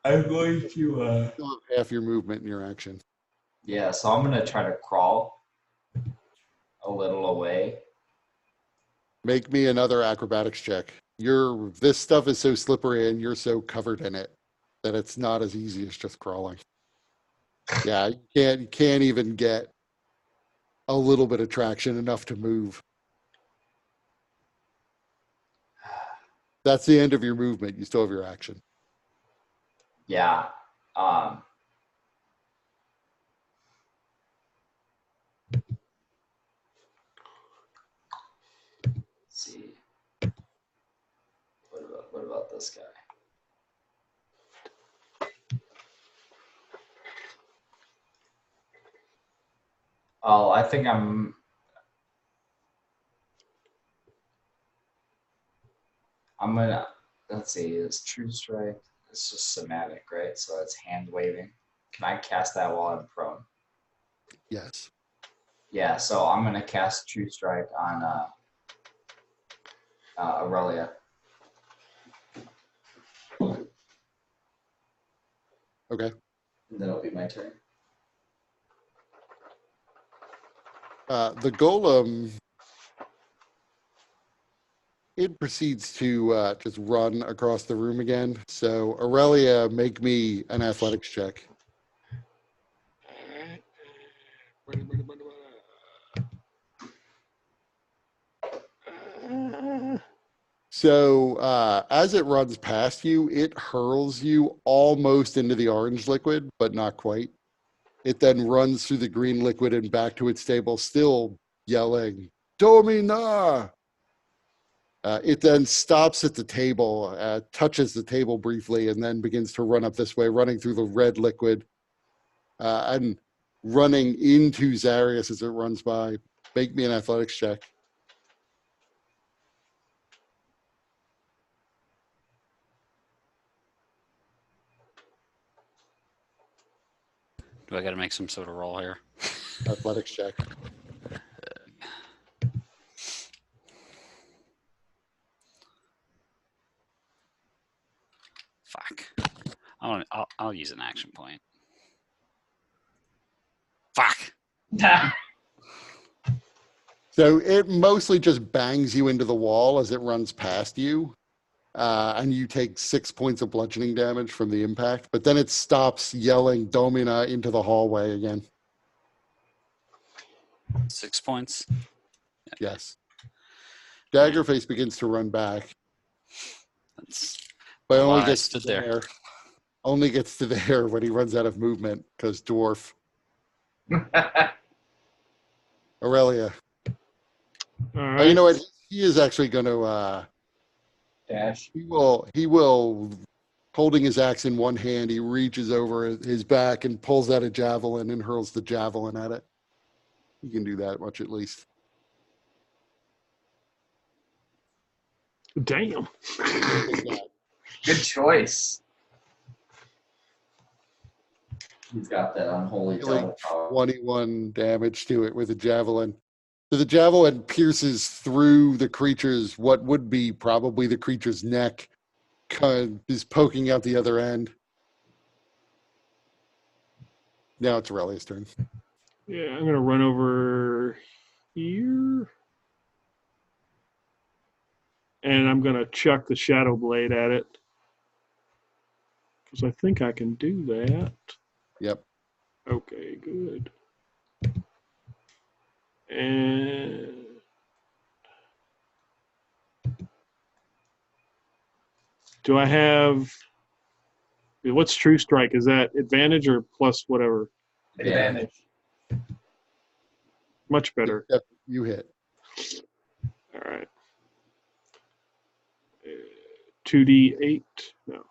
I'm going to. You still have half your movement in your action. Yeah, so I'm gonna try to crawl a little away. Make me another acrobatics check. This stuff is so slippery and you're so covered in it that it's not as easy as just crawling. Yeah, you can't even get a little bit of traction enough to move. That's the end of your movement. You still have your action. Yeah. Let's see. What about this guy? Oh, I think I'm gonna, let's see, it's True Strike. It's just somatic, right? So it's hand waving. Can I cast that while I'm prone? Yes. Yeah, so I'm gonna cast True Strike on Aurelia. Okay. And then it'll be my turn. The golem, it proceeds to just run across the room again. So Aurelia, make me an athletics check. So as it runs past you, it hurls you almost into the orange liquid, but not quite. It then runs through the green liquid and back to its stable, still yelling, Domina! It then stops at the table, touches the table briefly, and then begins to run up this way, running through the red liquid and running into Zarius as it runs by. Make me an athletics check. Do I got to make some sort of roll here? Athletics check. I'll use an action point. Fuck. So it mostly just bangs you into the wall as it runs past you. And you take 6 points of bludgeoning damage from the impact. But then it stops yelling Domina into the hallway again. 6 points. Yes. Daggerface begins to run back. That's But why only I gets to stood there. there. Only gets to there when he runs out of movement, because dwarf. Aurelia. All Oh, right. you know what? He is actually going to... Dash. He will, holding his axe in one hand, he reaches over his back and pulls out a javelin and hurls the javelin at it. You can do that much at least. Damn. Good choice. He's got that unholy Dealing devil power. 21 damage to it with a javelin. So the javelin pierces through the creature's, what would be probably the creature's neck, is poking out the other end. Now it's Aurelia's turn. Yeah, I'm gonna run over here, and I'm gonna chuck the shadow blade at it because I think I can do that. Yep. Okay, good. And do I have? What's True Strike? Is that advantage or plus whatever? Advantage. Much better. Yep, you hit. All right. 2d8. No.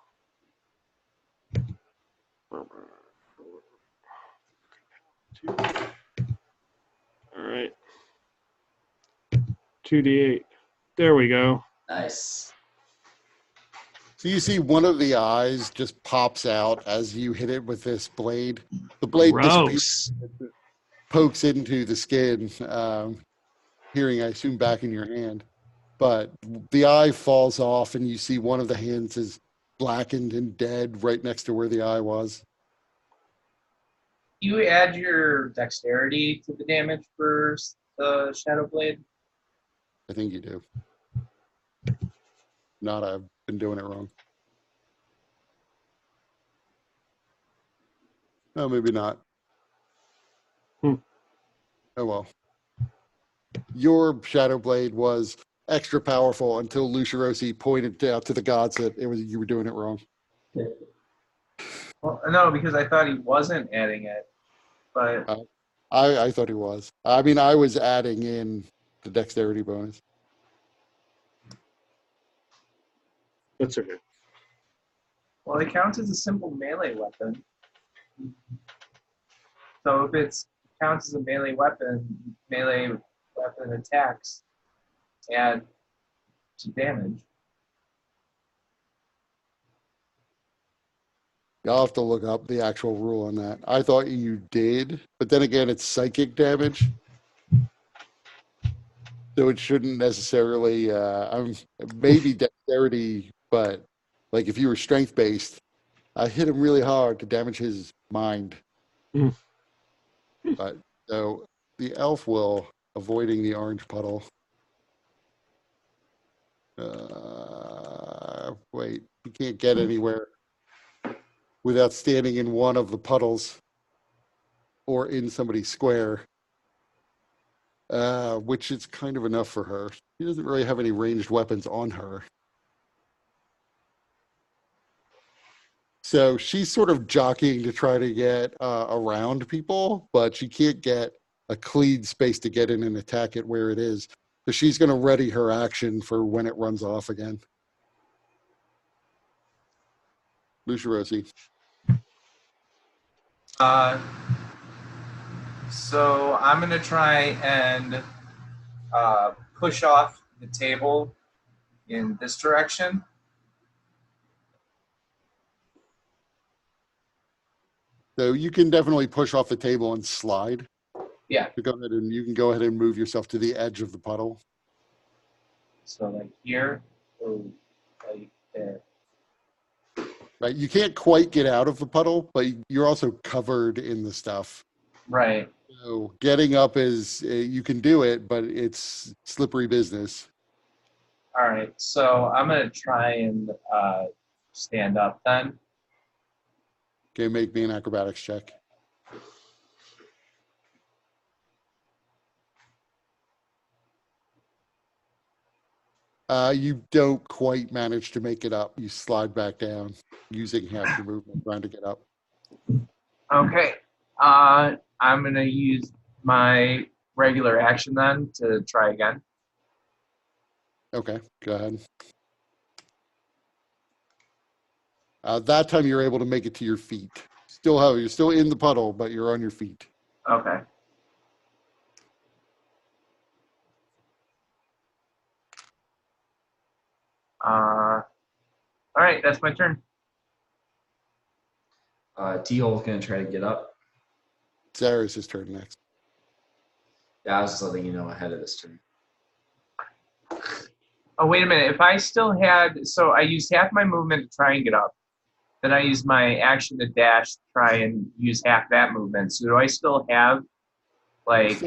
All right. 2d8. There we go. Nice. So you see one of the eyes just pops out as you hit it with this blade. The blade disappears, Gross. pokes into the skin, hearing, I assume, back in your hand. But the eye falls off, and you see one of the hands is blackened and dead right next to where the eye was. You add your dexterity to the damage for the Shadow Blade? I think you do. Not, I've been doing it wrong. Oh, maybe not. Hmm. Oh, well. Your Shadow Blade was extra powerful until Lucirosi pointed out to the gods that you were doing it wrong. Well, no, because I thought he wasn't adding it. But I thought he was. I mean, I was adding in the dexterity bonus. That's okay. well, it counts as a simple melee weapon. So if it counts as a melee weapon attacks add to damage. I'll have to look up the actual rule on that. I thought you did, but then again, it's psychic damage. So it shouldn't necessarily, maybe dexterity, but like if you were strength based, I hit him really hard to damage his mind. Mm. But so the elf will, avoiding the orange puddle. Wait, you can't get anywhere without standing in one of the puddles or in somebody's square, which is kind of enough for her. She doesn't really have any ranged weapons on her. So she's sort of jockeying to try to get around people, but she can't get a clean space to get in and attack it where it is. So she's going to ready her action for when it runs off again. Lucirosi. So I'm going to try and push off the table in this direction. So you can definitely push off the table and slide. Yeah. So go ahead and you can go ahead and move yourself to the edge of the puddle. So like here or like there. Right, you can't quite get out of the puddle, but you're also covered in the stuff. Right. So getting up is you can do it, but it's slippery business. All right. So I'm gonna try and stand up then. Okay, make me an acrobatics check. You don't quite manage to make it up. You slide back down using half your movement trying to get up. Okay. I'm gonna use my regular action then to try again. Okay, go ahead. That time you're able to make it to your feet. You're still in the puddle, but you're on your feet. Okay. All right, that's my turn. T-Hole's gonna try to get up. Zaris' turn next. Yeah, I was just letting you know ahead of this turn. Oh, wait a minute. If I still had, so I used half my movement to try and get up. Then I used my action to dash to try and use half that movement. So do I still have, like,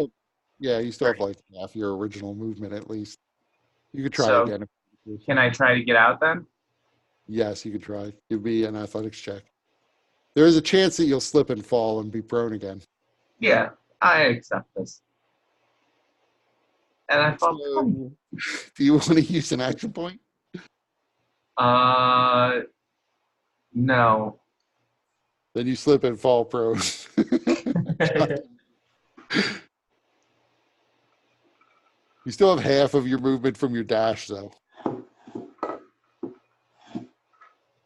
You still have like half your original movement at least. You could try so again. can I try to get out then? Yes, you could try. Give me an athletics check. There is a chance that you'll slip and fall and be prone again. Yeah, I accept this. And I felt funny. Do you want to use an action point? No. Then you slip and fall prone. You still have half of your movement from your dash, though.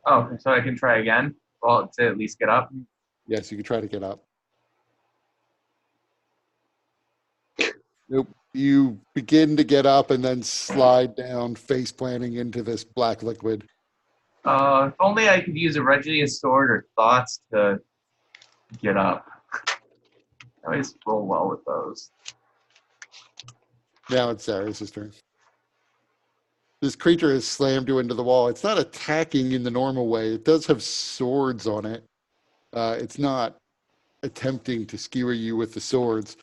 Oh, so I can try again? Well, to at least get up? Yes, you can try to get up. Nope. You begin to get up and then slide down, face planting into this black liquid. If only I could use a Regius sword or thoughts to get up. I always roll well with those. Now it's Zaris' turn. This creature has slammed you into the wall. It's not attacking in the normal way. It does have swords on it. It's not attempting to skewer you with the swords.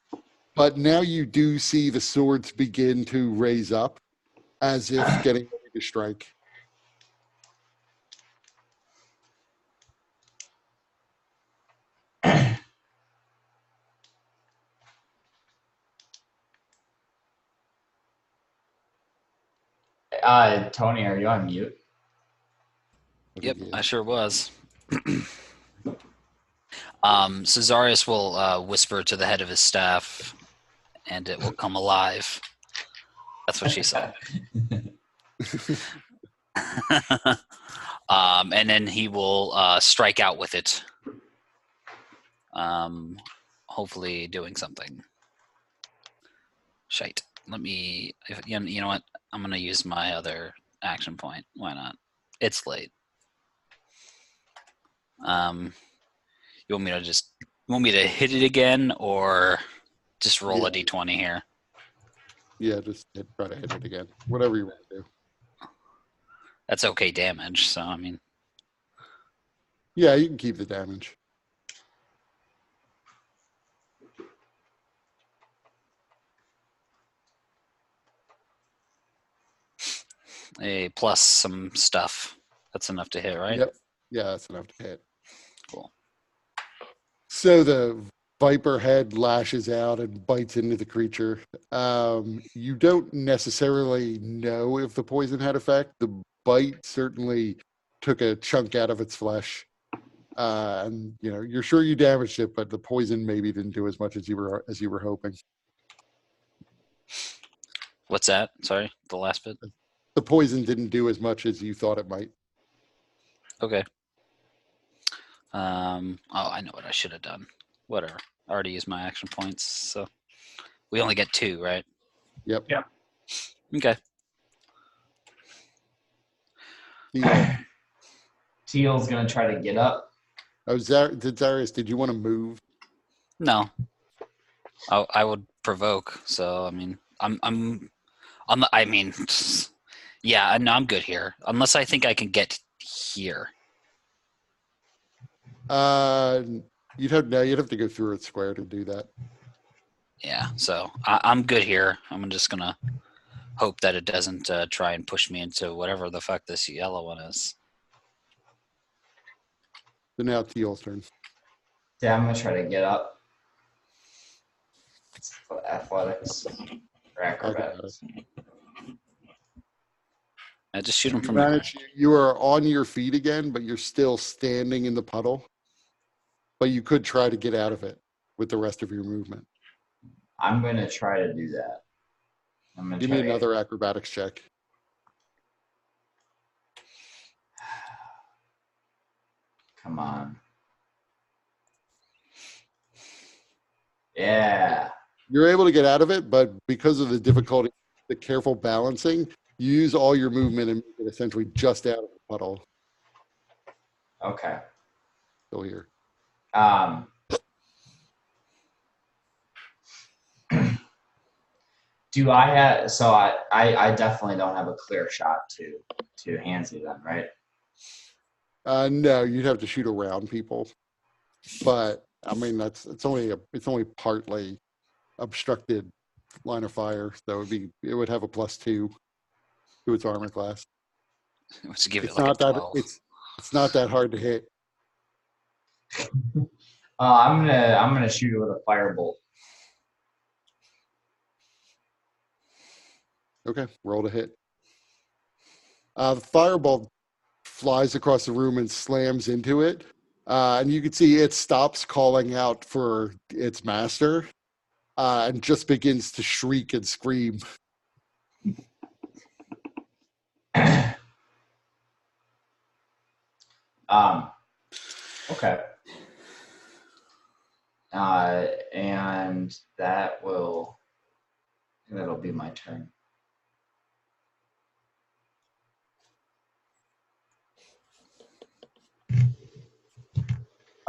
But now you do see the swords begin to raise up as if getting ready to strike. Tony, are you on mute? Yep, I sure was. Cesarius will whisper to the head of his staff, and it will come alive. That's what she said. And then he will strike out with it. Hopefully doing something. Shite. Let me... You know what? I'm going to use my other action point. Why not? It's late. You want me to hit it again, or just roll a d20 here? Yeah, just try to hit it again. Whatever you want to do. That's okay damage, so I mean... Yeah, you can keep the damage. A plus some stuff. That's enough to hit, right? Yep. Yeah, that's enough to hit. Cool. So the viper head lashes out and bites into the creature. You don't necessarily know if the poison had effect. The bite certainly took a chunk out of its flesh. And you're sure you damaged it, but the poison maybe didn't do as much as you were hoping. What's that? Sorry, the last bit. The poison didn't do as much as you thought it might. Okay. I know what I should have done. Whatever. I already used my action points, so we only get 2, right? Yep. Yeah. Okay. Teal's gonna try to get up. Zarius, did you want to move? No. I would provoke. So I mean, yeah. No, I'm good here. Unless I think I can get here. You'd have to go through it square to do that. Yeah, so I'm good here. I'm just gonna hope that it doesn't try and push me into whatever the fuck this yellow one is. So now Teal's turn. Yeah, I'm gonna try to get up. Athletics or acrobatics. I just shoot him You from the ground. you are on your feet again, but you're still standing in the puddle. But you could try to get out of it with the rest of your movement. I'm gonna try to do that. I'm gonna Give try me to another acrobatics check. Come on. Yeah. You're able to get out of it, but because of the difficulty, the careful balancing, you use all your movement and make it essentially just out of the puddle. Okay. Still here. Do I have? So I definitely don't have a clear shot to Handsy then, right? No, you'd have to shoot around people, but I mean it's only partly obstructed line of fire, so it would have a +2 to its armor class. Let's give it It's like not a that 12. it's not that hard to hit. I'm gonna shoot it with a firebolt. Okay, roll to hit. The fireball flies across the room and slams into it. And you can see it stops calling out for its master and just begins to shriek and scream. Okay. And that'll be my turn.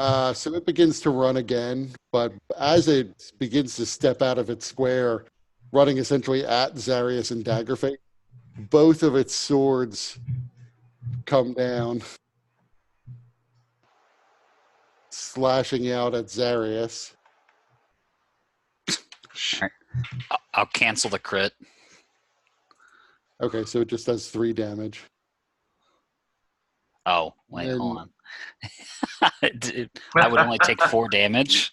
So it begins to run again, but as it begins to step out of its square, running essentially at Zarius and Daggerface, both of its swords come down, slashing out at Zarius. I'll cancel the crit. Okay, so it just does 3 damage. Oh, wait, hold on. I would only take 4 damage.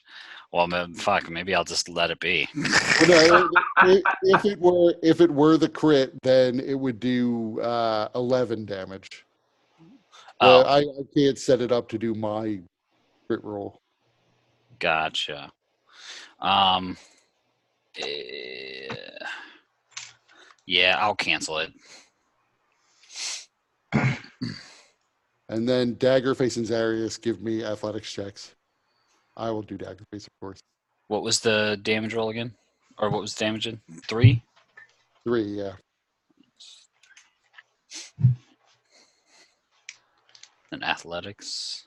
Well, fuck, maybe I'll just let it be. Well, no, if it were the crit, then it would do 11 damage. Oh, I can't set it up to do my crit roll. gotcha. Yeah, I'll cancel it. And then Daggerface and Zarius give me athletics checks. I will do Daggerface, of course. What was the damage roll again? Or what was the damage in? 3? 3, yeah. And athletics.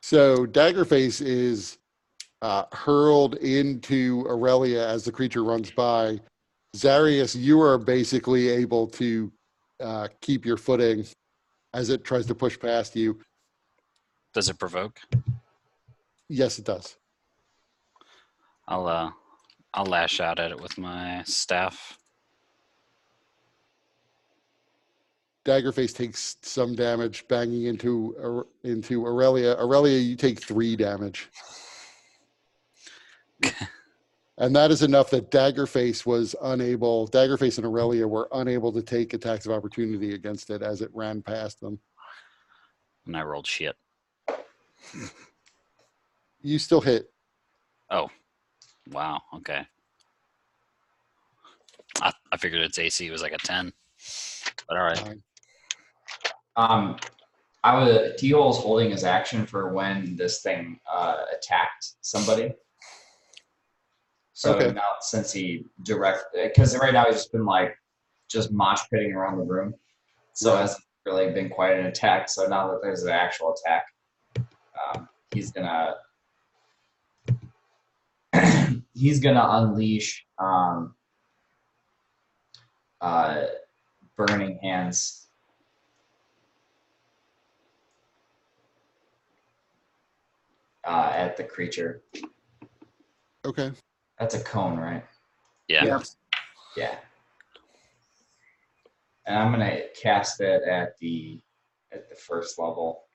So Daggerface is hurled into Aurelia as the creature runs by. Zarius, you are basically able to keep your footing as it tries to push past you. Does it provoke? Yes, it does. I'll lash out at it with my staff. Daggerface takes some damage, banging into Aurelia. Aurelia, you take 3 damage. And that is enough that Daggerface and Aurelia were unable to take attacks of opportunity against it as it ran past them. And I rolled shit. You still hit. Oh, wow. Okay. I figured its AC was like a 10. But all right. T-Hole's holding his action for when this thing attacked somebody. So Okay. now, since because right now he's just been just mosh pitting around the room, so it hasn't really been quite an attack. So now that there's an actual attack, he's gonna unleash burning hands. At the creature. Okay. That's a cone, right? Yeah. Yes. Yeah. And I'm gonna cast it at the first level.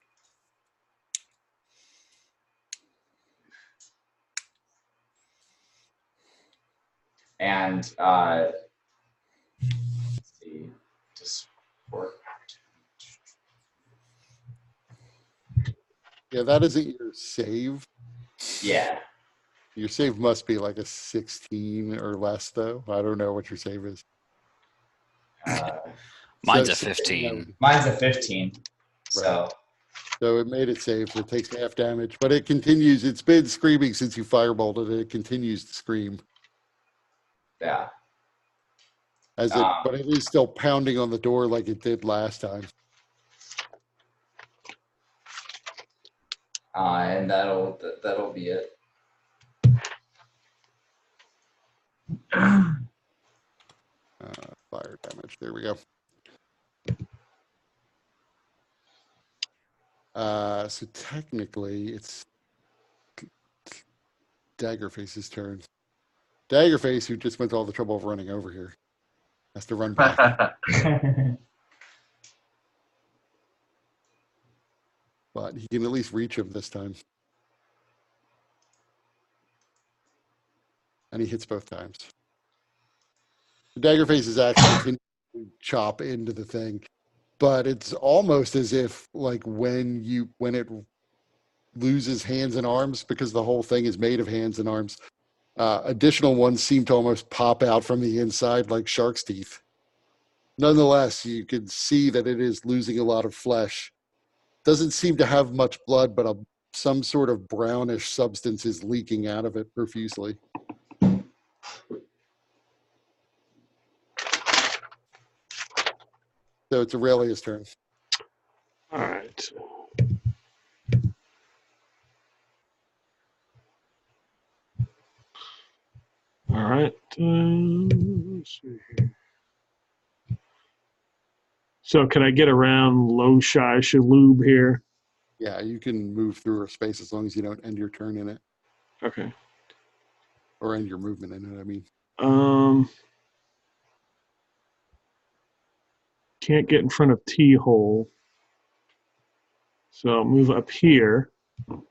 And let's see, just for Yeah, that isn't your save. yeah. Your save must be like a 16 or less, though. I don't know what your save is. Mine's So a 15. Mine's a 15. So So it made it save, so it takes half damage. But it continues. It's been screaming since you firebolted it. It continues to scream. yeah. But it is still pounding on the door like it did last time. And that'll be it. Fire damage. There we go. So technically, it's Daggerface's turn. Daggerface, who just went to all the trouble of running over here, has to run back. But he can at least reach him this time. And he hits both times. The Daggerface's axe continues to chop into the thing. But it's almost as if, like, when it loses hands and arms, because the whole thing is made of hands and arms, additional ones seem to almost pop out from the inside like shark's teeth. Nonetheless, you can see that it is losing a lot of flesh. Doesn't seem to have much blood, but some sort of brownish substance is leaking out of it profusely. So it's Aurelia's turn. All right. All right. Let's see here. So can I get around Loshai Shaloob here? Yeah, you can move through her space as long as you don't end your turn in it. Okay. Or end your movement in it, I mean. Can't get in front of T-hole. So I'll move up here.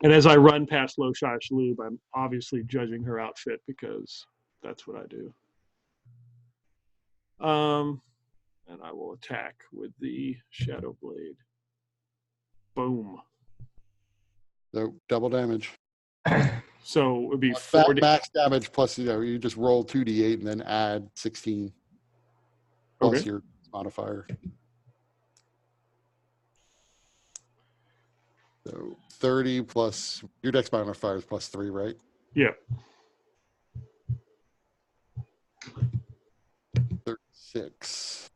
And as I run past Loshai Shaloob, I'm obviously judging her outfit because that's what I do. And I will attack with the Shadow Blade. Boom. So double damage. So it would be 40. Max damage plus, you just roll 2d8 and then add 16 plus your modifier. So 30 plus your dex modifier is plus 3, right? Yeah. 36.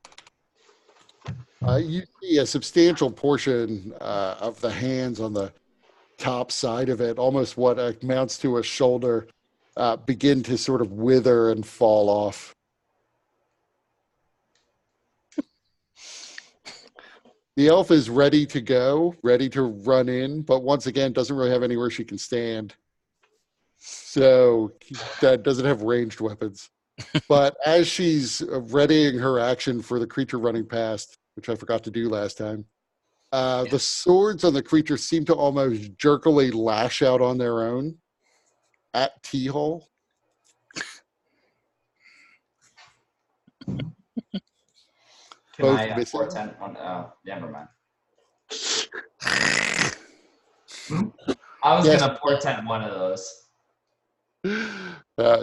You see a substantial portion of the hands on the top side of it, almost what amounts to a shoulder, begin to sort of wither and fall off. The elf is ready to go, ready to run in, but once again, doesn't really have anywhere she can stand. So that doesn't have ranged weapons. But as she's readying her action for the creature running past, which I forgot to do last time, the swords on the creature seem to almost jerkily lash out on their own at T-hole. Can Both I missing. portent one? Oh, never mind. I was gonna portent one of those.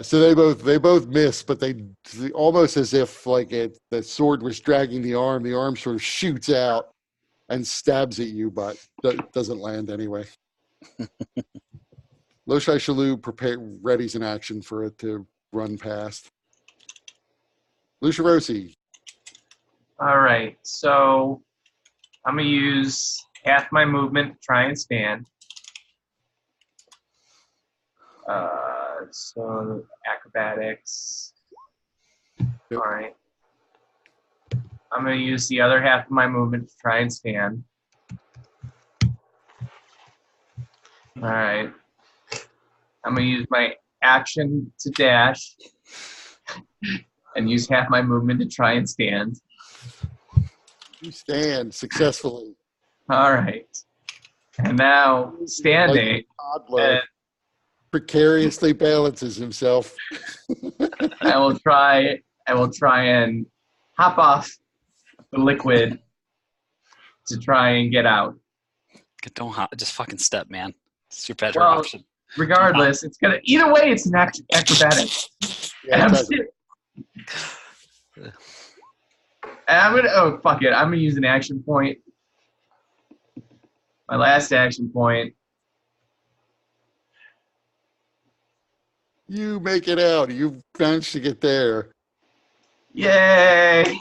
So they both miss, but they almost as if like the sword was dragging the arm sort of shoots out and stabs at you, but doesn't land anyway. Loshai Shaloob readies an action for it to run past. Lucia Rossi. All right, so I'm gonna use half my movement to try and stand. So acrobatics. Yep. All right. I'm going to use the other half of my movement to try and stand. All right. I'm going to use my action to dash and use half my movement to try and stand. You stand successfully. All right. And now standing. Like a toddler precariously balances himself. I will try and hop off the liquid to try and get out. Don't just fucking step, man. It's your better Well, option. regardless, it's gonna either way. It's an acrobatics. Yeah, And exactly. I'm gonna fuck it. I'm gonna use an action point. My last action point. You make it out. You managed to get there. Yay!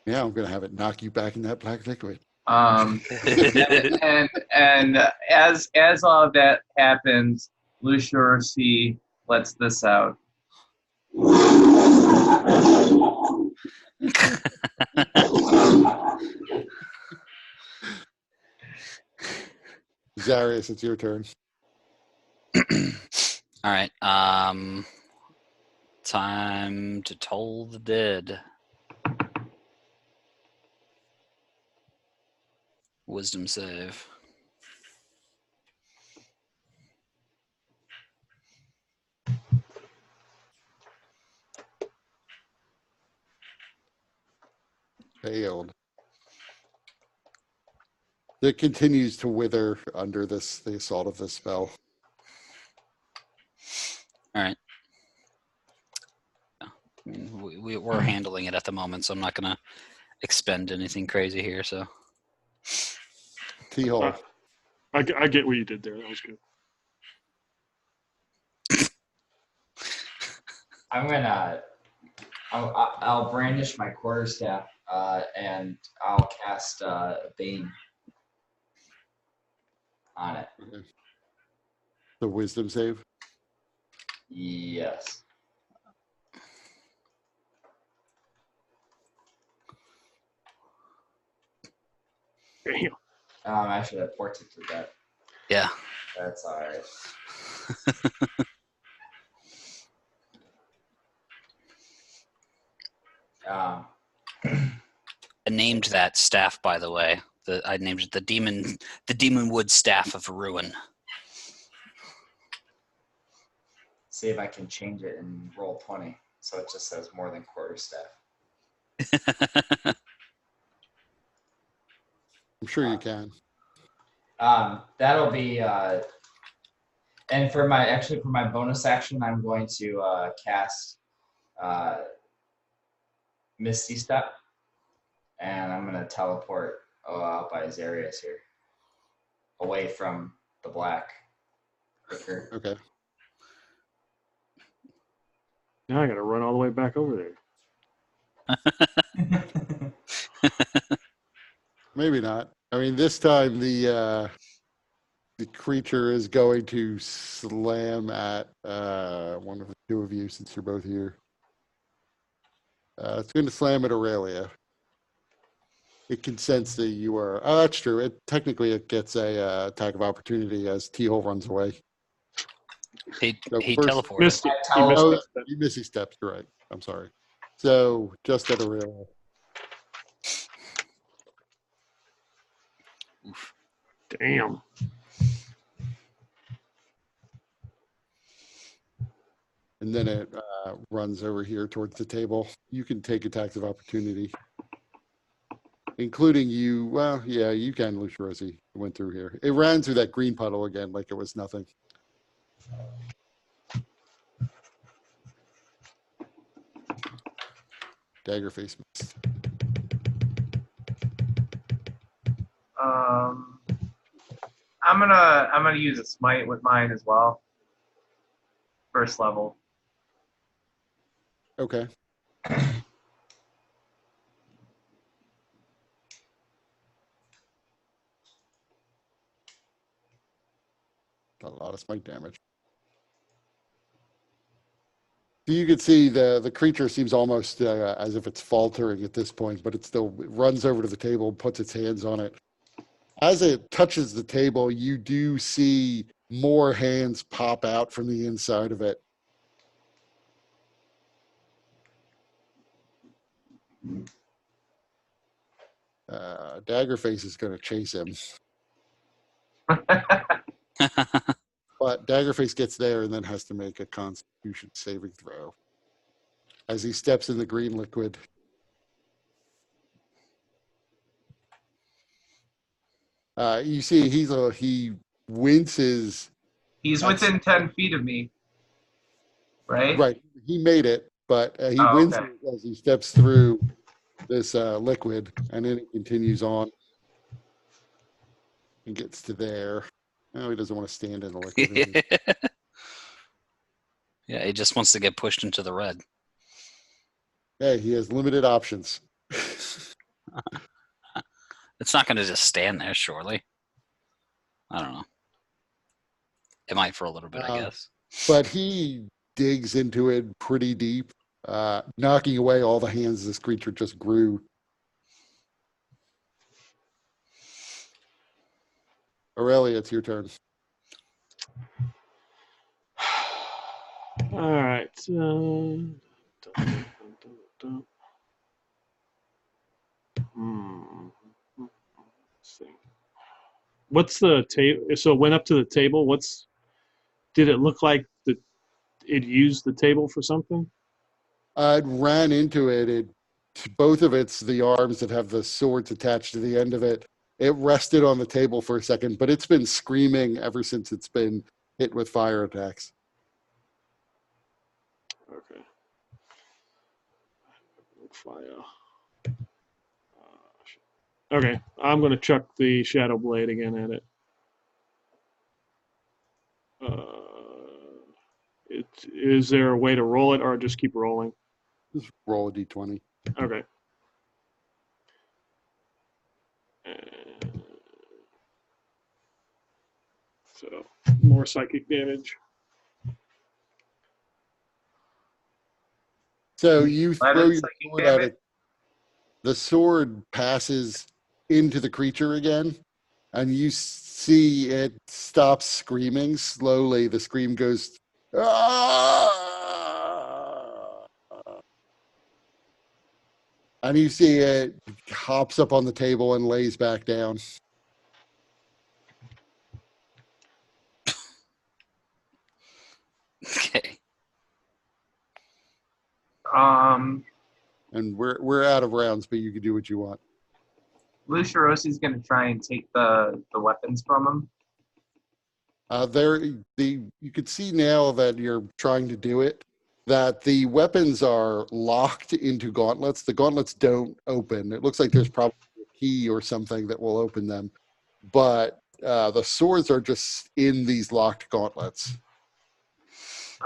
Now I'm gonna have it knock you back in that black liquid. And as all of that happens, Lucior C lets this out. Zarius, it's your turn. All right. Time to toll the dead. Wisdom save. Failed. It continues to wither under the assault of this spell. All right. I mean, we're handling it at the moment, so I'm not going to expend anything crazy here. So T-Hole. I get what you did there. That was good. I'll brandish my quarterstaff and I'll cast Bane on it. Okay. The wisdom save. Yes. Damn. Actually, that portent to that. yeah. That's all right. I named that staff, by the way. I named it the demon wood staff of ruin. See if I can change it and roll 20, so it just says more than quarterstaff. I'm sure you can. That'll be, and for my bonus action, I'm going to cast Misty Step, and I'm going to teleport out by Zarius here, away from the black liquor. Okay. Now I got to run all the way back over there. Maybe not. I mean, this time the creature is going to slam at one of the two of you, since you're both here. It's going to slam at Aurelia. It can sense that you are. Oh, that's true. Technically, it gets a attack of opportunity as T-Hole runs away. He So first- teleported. Missed it. He missed Oh, it. you missy steps. You're right. I'm sorry. So just at Aurelia. Damn. And then it runs over here towards the table. You can take attacks of opportunity, including you. Well, yeah, you can, Lucia Rosie. It went through here. It ran through that green puddle again like it was nothing. Dagger face missed. I'm gonna use a smite with mine as well. First level. Okay. A lot of smite damage. So you can see the creature seems almost as if it's faltering at this point, but it still runs over to the table and puts its hands on it. As it touches the table, you do see more hands pop out from the inside of it. Daggerface is going to chase him. But Daggerface gets there and then has to make a Constitution saving throw as he steps in the green liquid. You see, he winces. He's within 10 feet of me, right? Right, he made it, but he Oh, winces okay. as he steps through this liquid, and then it continues on and gets to there. Oh, he doesn't want to stand in the liquid. Yeah, he just wants to get pushed into the red. Hey, he has limited options. It's not going to just stand there, surely. I don't know. It might for a little bit, I guess. But he digs into it pretty deep, knocking away all the hands this creature just grew. Aurelia, it's your turn. All right. Let's see. What's the table? So it went up to the table. Did it look like it used the table for something? It ran into it. Both of the arms that have the swords attached to the end of it. It rested on the table for a second, but it's been screaming ever since it's been hit with fire attacks. Okay. Fire. Okay, I'm going to chuck the Shadow Blade again at it. Is there a way to roll it, or just keep rolling? Just roll a d20. Okay. So, more psychic damage. So you throw your psychic sword at damage. it. The sword passes into the creature again, and you see it stops screaming slowly. The scream goes, "Ah!" And you see it hops up on the table and lays back down. Okay. And we're out of rounds, but you can do what you want. Lucia Rossi's going to try and take the weapons from him. You could see now that you're trying to do it, that the weapons are locked into gauntlets. The gauntlets don't open. It looks like there's probably a key or something that will open them, but the swords are just in these locked gauntlets.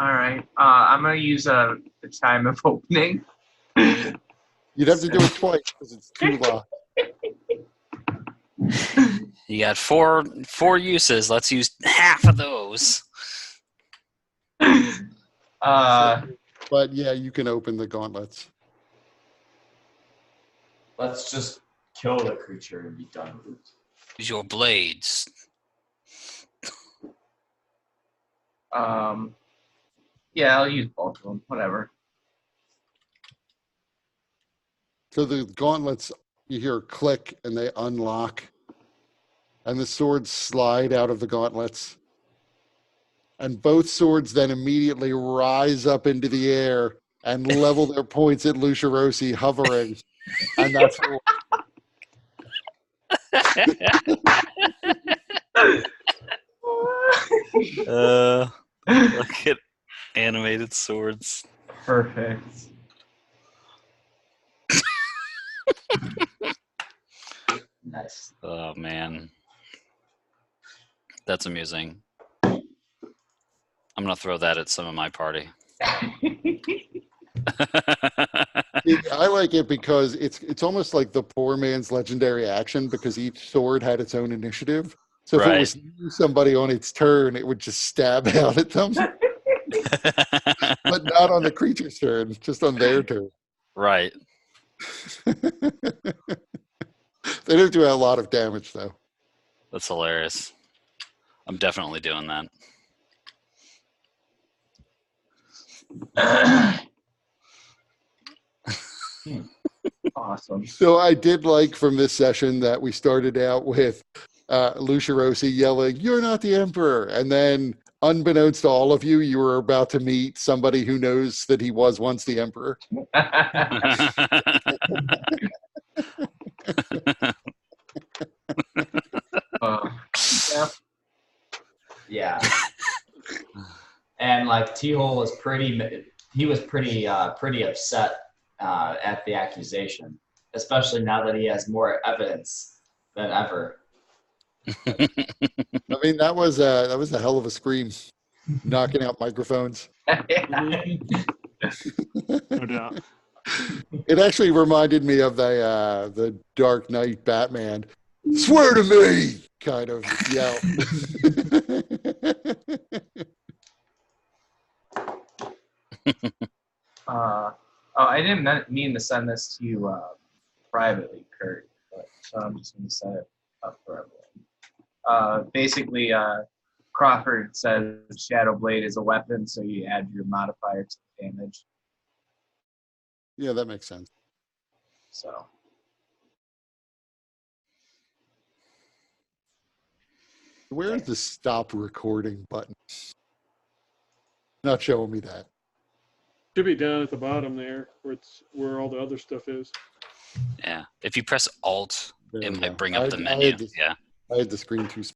All right. I'm going to use the chime of opening. You'd have to do it twice because it's too locked. You got four uses. Let's use half of those. But yeah, you can open the gauntlets. Let's just kill the creature and be done with it. Use your blades. Yeah, I'll use both of them. Whatever. So the gauntlets, you hear a click and they unlock, and the swords slide out of the gauntlets. And both swords then immediately rise up into the air and level their points at Lucia Rossi, hovering. And that's Look at animated swords. Perfect. Nice. Oh man, that's amusing. I'm gonna throw that at some of my party. I like it because it's almost like the poor man's legendary action, because each sword had its own initiative. So if it was somebody on its turn, it would just stab out at them. But but not on the creature's turn, just on their turn. Right. They don't do a lot of damage, though. That's hilarious. I'm definitely doing that. Awesome. So I did like from this session that we started out with Lucia Rossi yelling, "You're not the Emperor," and then, unbeknownst to all of you, you were about to meet somebody who knows that he was once the Emperor. Yeah. Yeah. And like T-Hole was pretty upset at the accusation, especially now that he has more evidence than ever. I mean, that was a hell of a scream, knocking out microphones. No doubt. It actually reminded me of the Dark Knight Batman, "Swear to me," kind of yell. I didn't mean to send this to you privately, Kurt, but so I'm just going to set it up for everyone. Basically, Crawford says Shadow Blade is a weapon, so you add your modifier to the damage. Yeah, that makes sense. So. Where's the stop recording button? Not showing me that. Should be down at the bottom there, where all the other stuff is. Yeah. If you press Alt, There it we might go. bring up the I menu. had Yeah. I had the screen too small.